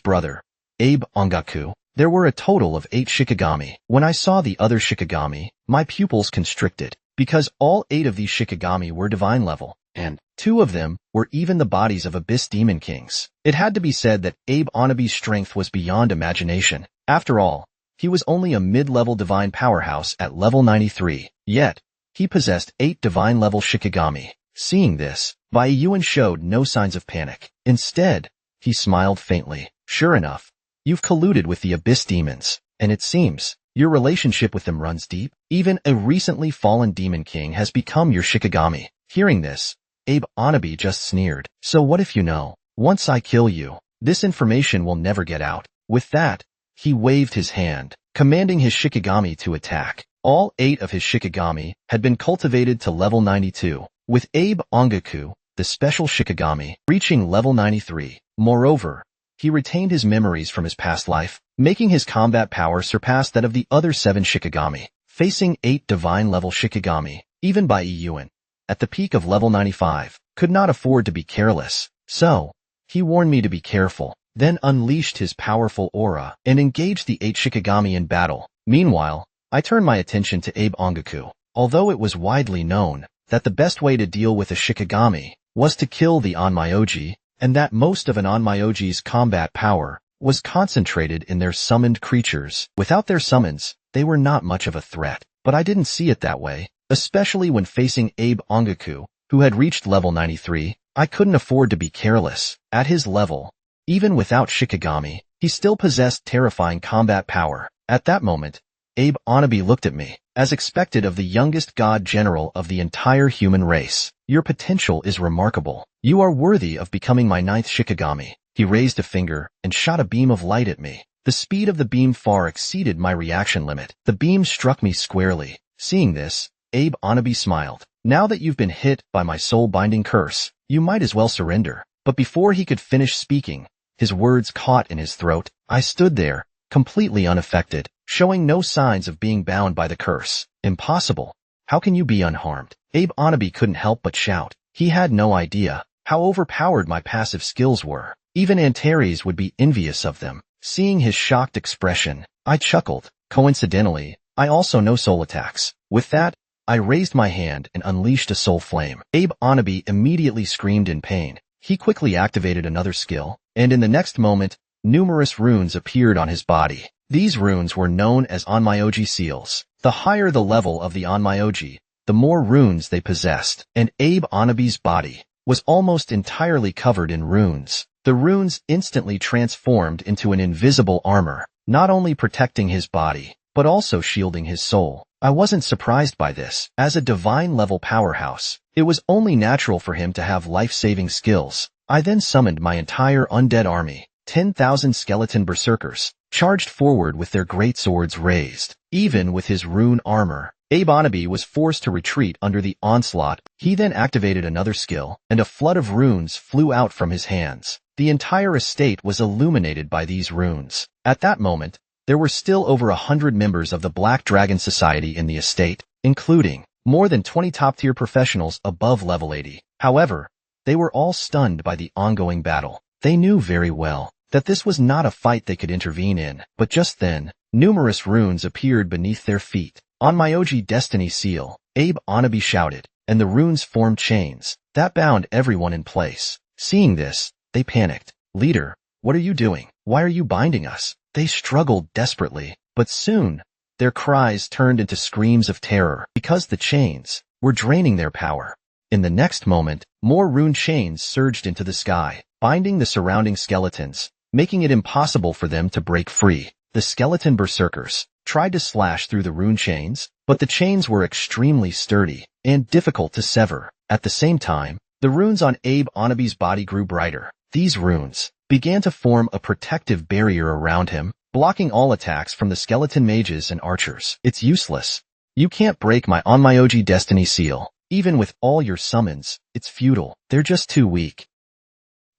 brother, Abe Ongaku. There were a total of 8 Shikigami. When I saw the other Shikigami, my pupils constricted, because all 8 of these Shikigami were divine level, and 2 of them were even the bodies of Abyss Demon Kings. It had to be said that Abe Anabe's strength was beyond imagination. After all, he was only a mid-level divine powerhouse at level 93, yet he possessed 8 divine-level Shikigami. Seeing this, Yuan showed no signs of panic. Instead, he smiled faintly. Sure enough, you've colluded with the Abyss demons, and it seems your relationship with them runs deep. Even a recently fallen demon king has become your Shikigami. Hearing this, Abe Anabi just sneered. So what if you know? Once I kill you, this information will never get out. With that, he waved his hand, commanding his Shikigami to attack. All 8 of his Shikigami had been cultivated to level 92, with Abe Ongaku, the special Shikigami, reaching level 93. Moreover, he retained his memories from his past life, making his combat power surpass that of the other 7 Shikigami. Facing 8 divine-level Shikigami, even by Yuan, at the peak of level 95, could not afford to be careless. So, he warned me to be careful, then unleashed his powerful aura and engaged the 8 Shikigami in battle. Meanwhile, I turned my attention to Abe Ongaku. Although it was widely known that the best way to deal with a Shikigami was to kill the Onmyoji, and that most of an Onmyoji's combat power was concentrated in their summoned creatures. Without their summons, they were not much of a threat. But I didn't see it that way, especially when facing Abe Ongaku, who had reached level 93. I couldn't afford to be careless. At his level, even without Shikigami, he still possessed terrifying combat power. At that moment, Abe Anabi looked at me, as expected of the youngest god general of the entire human race. Your potential is remarkable. You are worthy of becoming my 9th Shikigami. He raised a finger and shot a beam of light at me. The speed of the beam far exceeded my reaction limit. The beam struck me squarely. Seeing this, Abe Anabi smiled. Now that you've been hit by my soul-binding curse, you might as well surrender. But before he could finish speaking, his words caught in his throat. I stood there, completely unaffected, showing no signs of being bound by the curse. Impossible. How can you be unharmed? Abe Anabi couldn't help but shout. He had no idea how overpowered my passive skills were. Even Antares would be envious of them. Seeing his shocked expression, I chuckled. Coincidentally, I also know soul attacks. With that, I raised my hand and unleashed a soul flame. Abe Anabi immediately screamed in pain. He quickly activated another skill, and in the next moment, numerous runes appeared on his body. These runes were known as Onmyoji seals. The higher the level of the Onmyoji, the more runes they possessed, and Abe Anabi's body was almost entirely covered in runes. The runes instantly transformed into an invisible armor, not only protecting his body, but also shielding his soul. I wasn't surprised by this. As a divine-level powerhouse, it was only natural for him to have life-saving skills. I then summoned my entire undead army. 10,000 skeleton berserkers charged forward with their great swords raised. Even with his rune armor, Abe Anabi was forced to retreat under the onslaught. He then activated another skill, and a flood of runes flew out from his hands. The entire estate was illuminated by these runes. At that moment, there were still over 100 members of the Black Dragon Society in the estate, including more than 20 top-tier professionals above level 80. However, they were all stunned by the ongoing battle. They knew very well that this was not a fight they could intervene in, but just then, numerous runes appeared beneath their feet. Onmyoji Destiny Seal, Abe Anabi shouted, and the runes formed chains that bound everyone in place. Seeing this, they panicked. Leader, what are you doing? Why are you binding us? They struggled desperately, but soon, their cries turned into screams of terror because the chains were draining their power. In the next moment, more rune chains surged into the sky, binding the surrounding skeletons, making it impossible for them to break free. The skeleton berserkers tried to slash through the rune chains, but the chains were extremely sturdy and difficult to sever. At the same time, the runes on Abe Anabi's body grew brighter. These runes began to form a protective barrier around him, blocking all attacks from the skeleton mages and archers. It's useless. You can't break my Onmyoji Destiny Seal. Even with all your summons, it's futile. They're just too weak.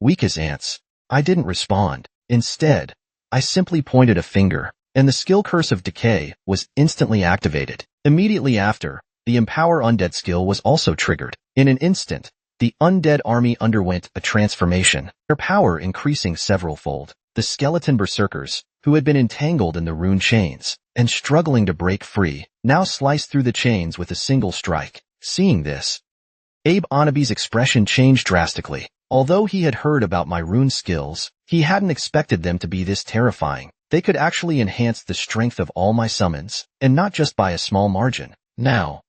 Weak as ants. I didn't respond. Instead, I simply pointed a finger, and the skill Curse of Decay was instantly activated. Immediately after, the Empower Undead skill was also triggered. In an instant, the undead army underwent a transformation, their power increasing several-fold. The skeleton berserkers, who had been entangled in the rune chains and struggling to break free, now sliced through the chains with a single strike. Seeing this, Abe Anabi's expression changed drastically. Although he had heard about my rune skills, he hadn't expected them to be this terrifying. They could actually enhance the strength of all my summons, and not just by a small margin. Now,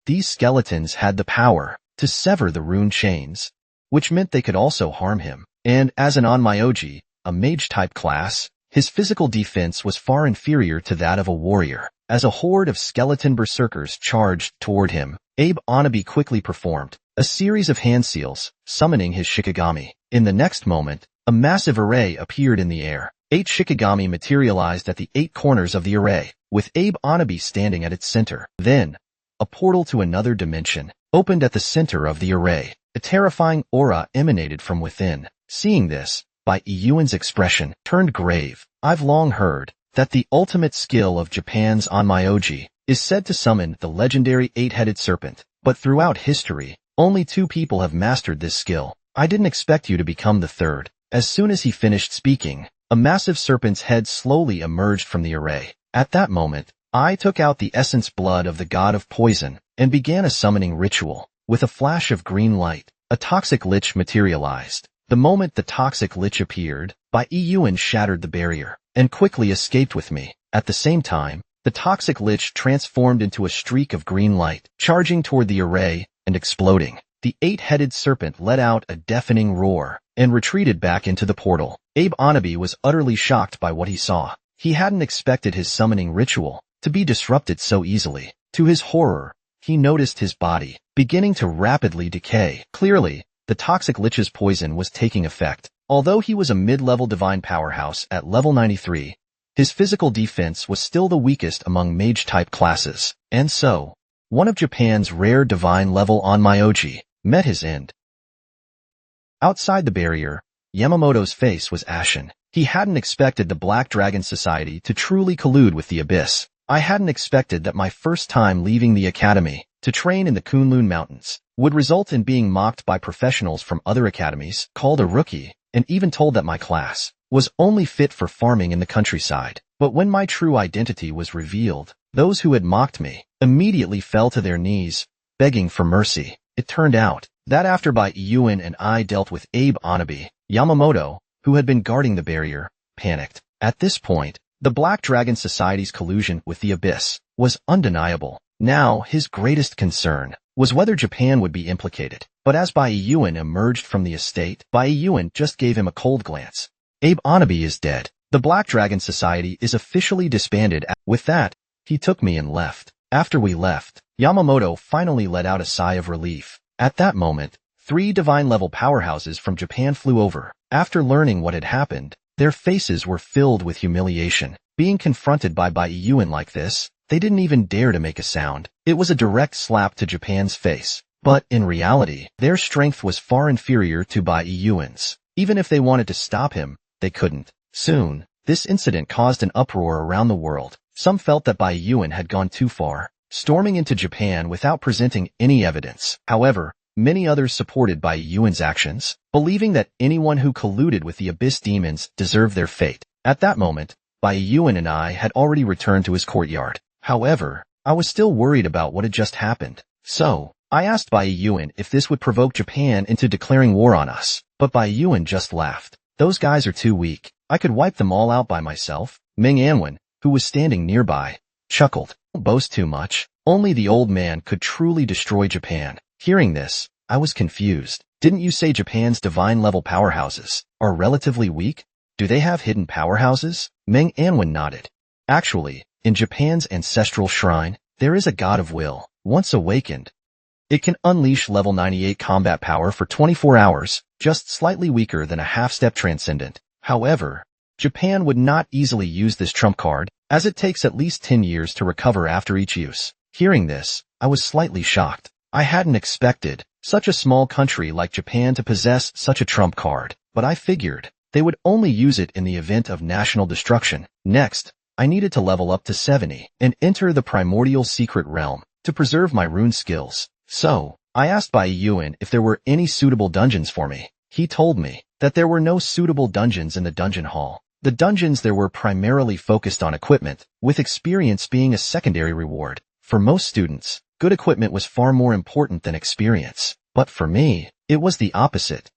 these skeletons had the power to sever the rune chains, which meant they could also harm him. And as an Onmyoji, a mage-type class, his physical defense was far inferior to that of a warrior. As a horde of skeleton berserkers charged toward him, Abe Anabi quickly performed a series of hand seals, summoning his Shikigami. In the next moment, a massive array appeared in the air. 8 Shikigami materialized at the 8 corners of the array, with Abe Anabi standing at its center. Then, a portal to another dimension opened at the center of the array. A terrifying aura emanated from within. Seeing this, Bai Yuan's expression turned grave. I've long heard that the ultimate skill of Japan's Onmyoji is said to summon the legendary 8-headed serpent, but throughout history, only 2 people have mastered this skill. I didn't expect you to become the third. As soon as he finished speaking, a massive serpent's head slowly emerged from the array. At that moment, I took out the essence blood of the god of poison and began a summoning ritual. With a flash of green light, a toxic lich materialized. The moment the toxic lich appeared, Bai Yuan shattered the barrier and quickly escaped with me. At the same time, the toxic lich transformed into a streak of green light, charging toward the array and exploding. The 8-headed serpent let out a deafening roar and retreated back into the portal. Abe Anabi was utterly shocked by what he saw. He hadn't expected his summoning ritual to be disrupted so easily. To his horror, he noticed his body beginning to rapidly decay. Clearly, the toxic lich's poison was taking effect. Although he was a mid-level divine powerhouse at level 93, his physical defense was still the weakest among mage-type classes. And so, one of Japan's rare divine-level Onmyoji met his end. Outside the barrier, Yamamoto's face was ashen. He hadn't expected the Black Dragon Society to truly collude with the Abyss. I hadn't expected that my first time leaving the academy to train in the Kunlun Mountains would result in being mocked by professionals from other academies, called a rookie, and even told that my class was only fit for farming in the countryside. But when my true identity was revealed, those who had mocked me immediately fell to their knees, begging for mercy. It turned out that after Bai Yuan and I dealt with Abe Anabi, Yamamoto, who had been guarding the barrier, panicked. At this point, the Black Dragon Society's collusion with the Abyss was undeniable. Now, his greatest concern was whether Japan would be implicated. But as Bai Yuan emerged from the estate, Bai Yuan just gave him a cold glance. Abe Anabi is dead. The Black Dragon Society is officially disbanded. With that, he took me and left. After we left, Yamamoto finally let out a sigh of relief. At that moment, 3 divine-level powerhouses from Japan flew over. After learning what had happened, their faces were filled with humiliation. Being confronted by Bai Yuan like this, they didn't even dare to make a sound. It was a direct slap to Japan's face. But in reality, their strength was far inferior to Bai Yuan's. Even if they wanted to stop him, they couldn't. Soon, this incident caused an uproar around the world. Some felt that Bai Yuan had gone too far, storming into Japan without presenting any evidence. However, many others supported Bai Yuan's actions, believing that anyone who colluded with the Abyss demons deserved their fate. At that moment, Bai Yuan and I had already returned to his courtyard. However, I was still worried about what had just happened. So, I asked Bai Yuan if this would provoke Japan into declaring war on us. But Bai Yuan just laughed. Those guys are too weak. I could wipe them all out by myself. Ming Anwen, who was standing nearby, chuckled. Don't boast too much. Only the old man could truly destroy Japan. Hearing this, I was confused. Didn't you say Japan's divine-level powerhouses are relatively weak? Do they have hidden powerhouses? Meng Anwen nodded. Actually, in Japan's ancestral shrine, there is a god of will. Once awakened, it can unleash level 98 combat power for 24 hours, just slightly weaker than a half-step transcendent. However, Japan would not easily use this trump card, as it takes at least 10 years to recover after each use. Hearing this, I was slightly shocked. I hadn't expected such a small country like Japan to possess such a trump card, but I figured they would only use it in the event of national destruction. Next, I needed to level up to 70 and enter the primordial secret realm to preserve my rune skills. So, I asked Bai Yuan if there were any suitable dungeons for me. He told me that there were no suitable dungeons in the dungeon hall. The dungeons there were primarily focused on equipment, with experience being a secondary reward. For most students, good equipment was far more important than experience. But for me, it was the opposite.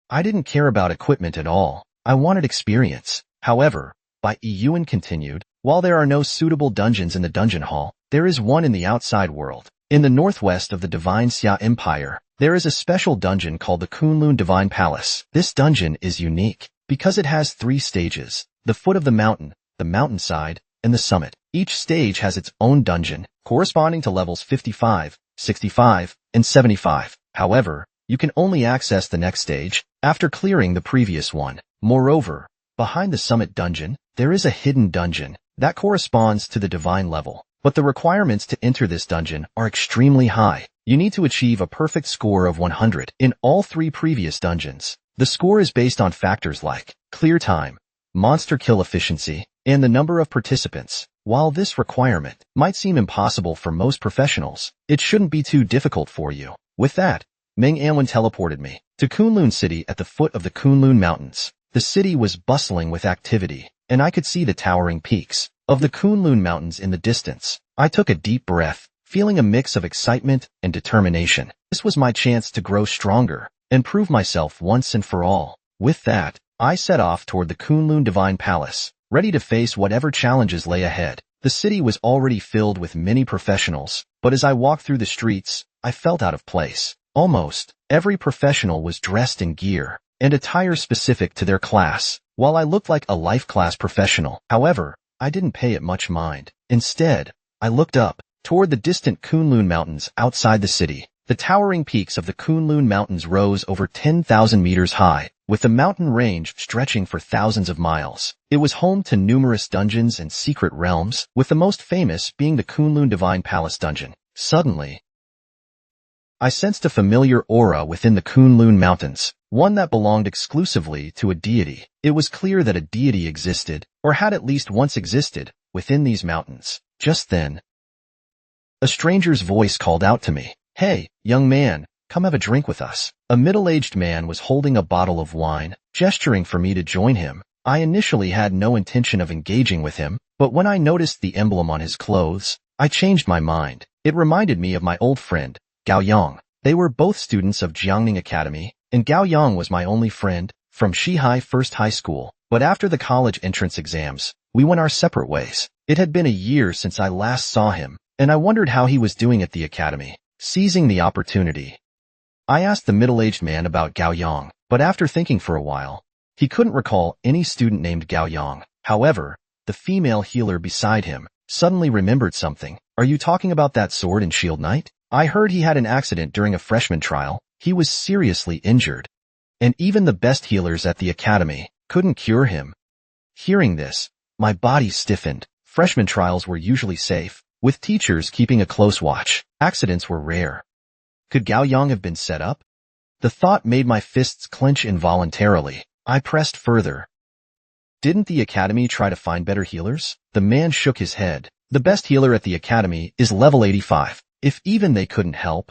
I didn't care about equipment at all. I wanted experience. However, Bai Yuan continued, while there are no suitable dungeons in the dungeon hall, there is one in the outside world. In the northwest of the Divine Xia Empire, there is a special dungeon called the Kunlun Divine Palace. This dungeon is unique because it has 3 stages: the foot of the mountain, the mountainside, and the summit. Each stage has its own dungeon, corresponding to levels 55, 65, and 75. However, you can only access the next stage after clearing the previous one. Moreover, behind the summit dungeon, there is a hidden dungeon that corresponds to the divine level. But the requirements to enter this dungeon are extremely high. You need to achieve a perfect score of 100 in all 3 previous dungeons. The score is based on factors like clear time, monster kill efficiency, and the number of participants. While this requirement might seem impossible for most professionals, it shouldn't be too difficult for you. With that, Meng Anwen teleported me to Kunlun City at the foot of the Kunlun Mountains. The city was bustling with activity, and I could see the towering peaks of the Kunlun Mountains in the distance. I took a deep breath, feeling a mix of excitement and determination. This was my chance to grow stronger and prove myself once and for all. With that, I set off toward the Kunlun Divine Palace, ready to face whatever challenges lay ahead. The city was already filled with many professionals, but as I walked through the streets, I felt out of place. Almost every professional was dressed in gear and attire specific to their class, while I looked like a life class professional. However, I didn't pay it much mind. Instead, I looked up toward the distant Kunlun Mountains outside the city. The towering peaks of the Kunlun Mountains rose over 10,000 meters high, with the mountain range stretching for thousands of miles. It was home to numerous dungeons and secret realms, with the most famous being the Kunlun Divine Palace dungeon. Suddenly, I sensed a familiar aura within the Kunlun Mountains, one that belonged exclusively to a deity. It was clear that a deity existed, or had at least once existed, within these mountains. Just then, a stranger's voice called out to me, "Hey, young man, come have a drink with us." A middle-aged man was holding a bottle of wine, gesturing for me to join him. I initially had no intention of engaging with him, but when I noticed the emblem on his clothes, I changed my mind. It reminded me of my old friend, Gao Yang. They were both students of Jiangning Academy, and Gao Yang was my only friend from Shihai First High School. But after the college entrance exams, we went our separate ways. It had been a year since I last saw him, and I wondered how he was doing at the academy. Seizing the opportunity, I asked the middle-aged man about Gao Yang, but after thinking for a while, he couldn't recall any student named Gao Yang. However, the female healer beside him suddenly remembered something. "Are you talking about that sword and shield knight? I heard he had an accident during a freshman trial. He was seriously injured, and even the best healers at the academy couldn't cure him." Hearing this, my body stiffened. Freshman trials were usually safe, with teachers keeping a close watch. Accidents were rare. Could Gao Yang have been set up? The thought made my fists clench involuntarily. I pressed further. Didn't the academy try to find better healers? The man shook his head. The best healer at the academy is level 85. If even they couldn't help,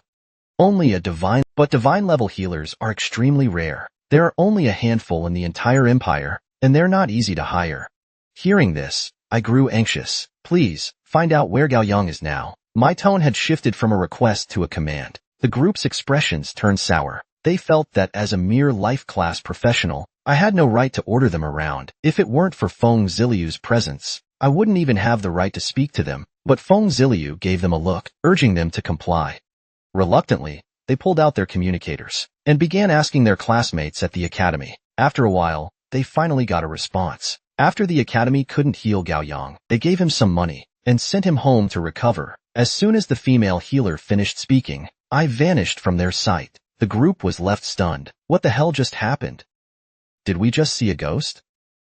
only a divine level healers are extremely rare. There are only a handful in the entire empire, and they're not easy to hire. Hearing this, I grew anxious. "Please, find out where Gao Yang is now." My tone had shifted from a request to a command. The group's expressions turned sour. They felt that as a mere life class professional, I had no right to order them around. If it weren't for Feng Ziliu's presence, I wouldn't even have the right to speak to them. But Feng Ziliu gave them a look, urging them to comply. Reluctantly, they pulled out their communicators and began asking their classmates at the academy. After a while, they finally got a response. After the academy couldn't heal Gao Yang, they gave him some money and sent him home to recover. As soon as the female healer finished speaking, I vanished from their sight. The group was left stunned. What the hell just happened? Did we just see a ghost?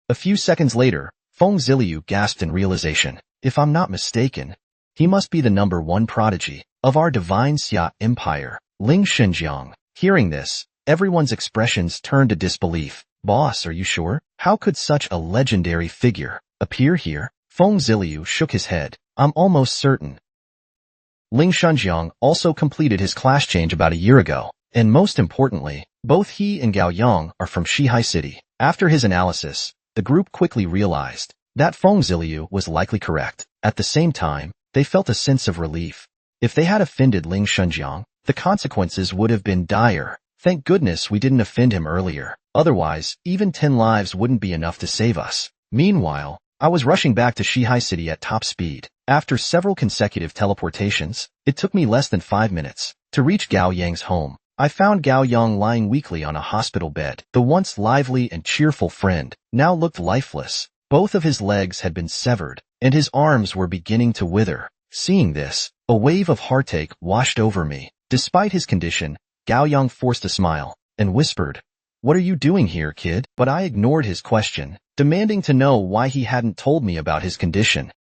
A few seconds later, Feng Ziliu gasped in realization. If I'm not mistaken, he must be the #1 prodigy of our Divine Xia Empire, Ling Shenjiang. Hearing this, everyone's expressions turned to disbelief. "Boss, are you sure? How could such a legendary figure appear here?" Feng Ziliu shook his head. "I'm almost certain. Ling Shenjiang also completed his class change about a year ago, and most importantly, both he and Gao Yang are from Shihai City." After his analysis, the group quickly realized that Feng Ziliu was likely correct. At the same time, they felt a sense of relief. If they had offended Ling Shenjiang, the consequences would have been dire. Thank goodness we didn't offend him earlier. Otherwise, even 10 lives wouldn't be enough to save us. Meanwhile, I was rushing back to Shihai City at top speed. After several consecutive teleportations, it took me less than 5 minutes to reach Gao Yang's home. I found Gao Yang lying weakly on a hospital bed. The once lively and cheerful friend now looked lifeless. Both of his legs had been severed, and his arms were beginning to wither. Seeing this, a wave of heartache washed over me. Despite his condition, Gao Yang forced a smile and whispered, "What are you doing here, kid?" But I ignored his question, demanding to know why he hadn't told me about his condition.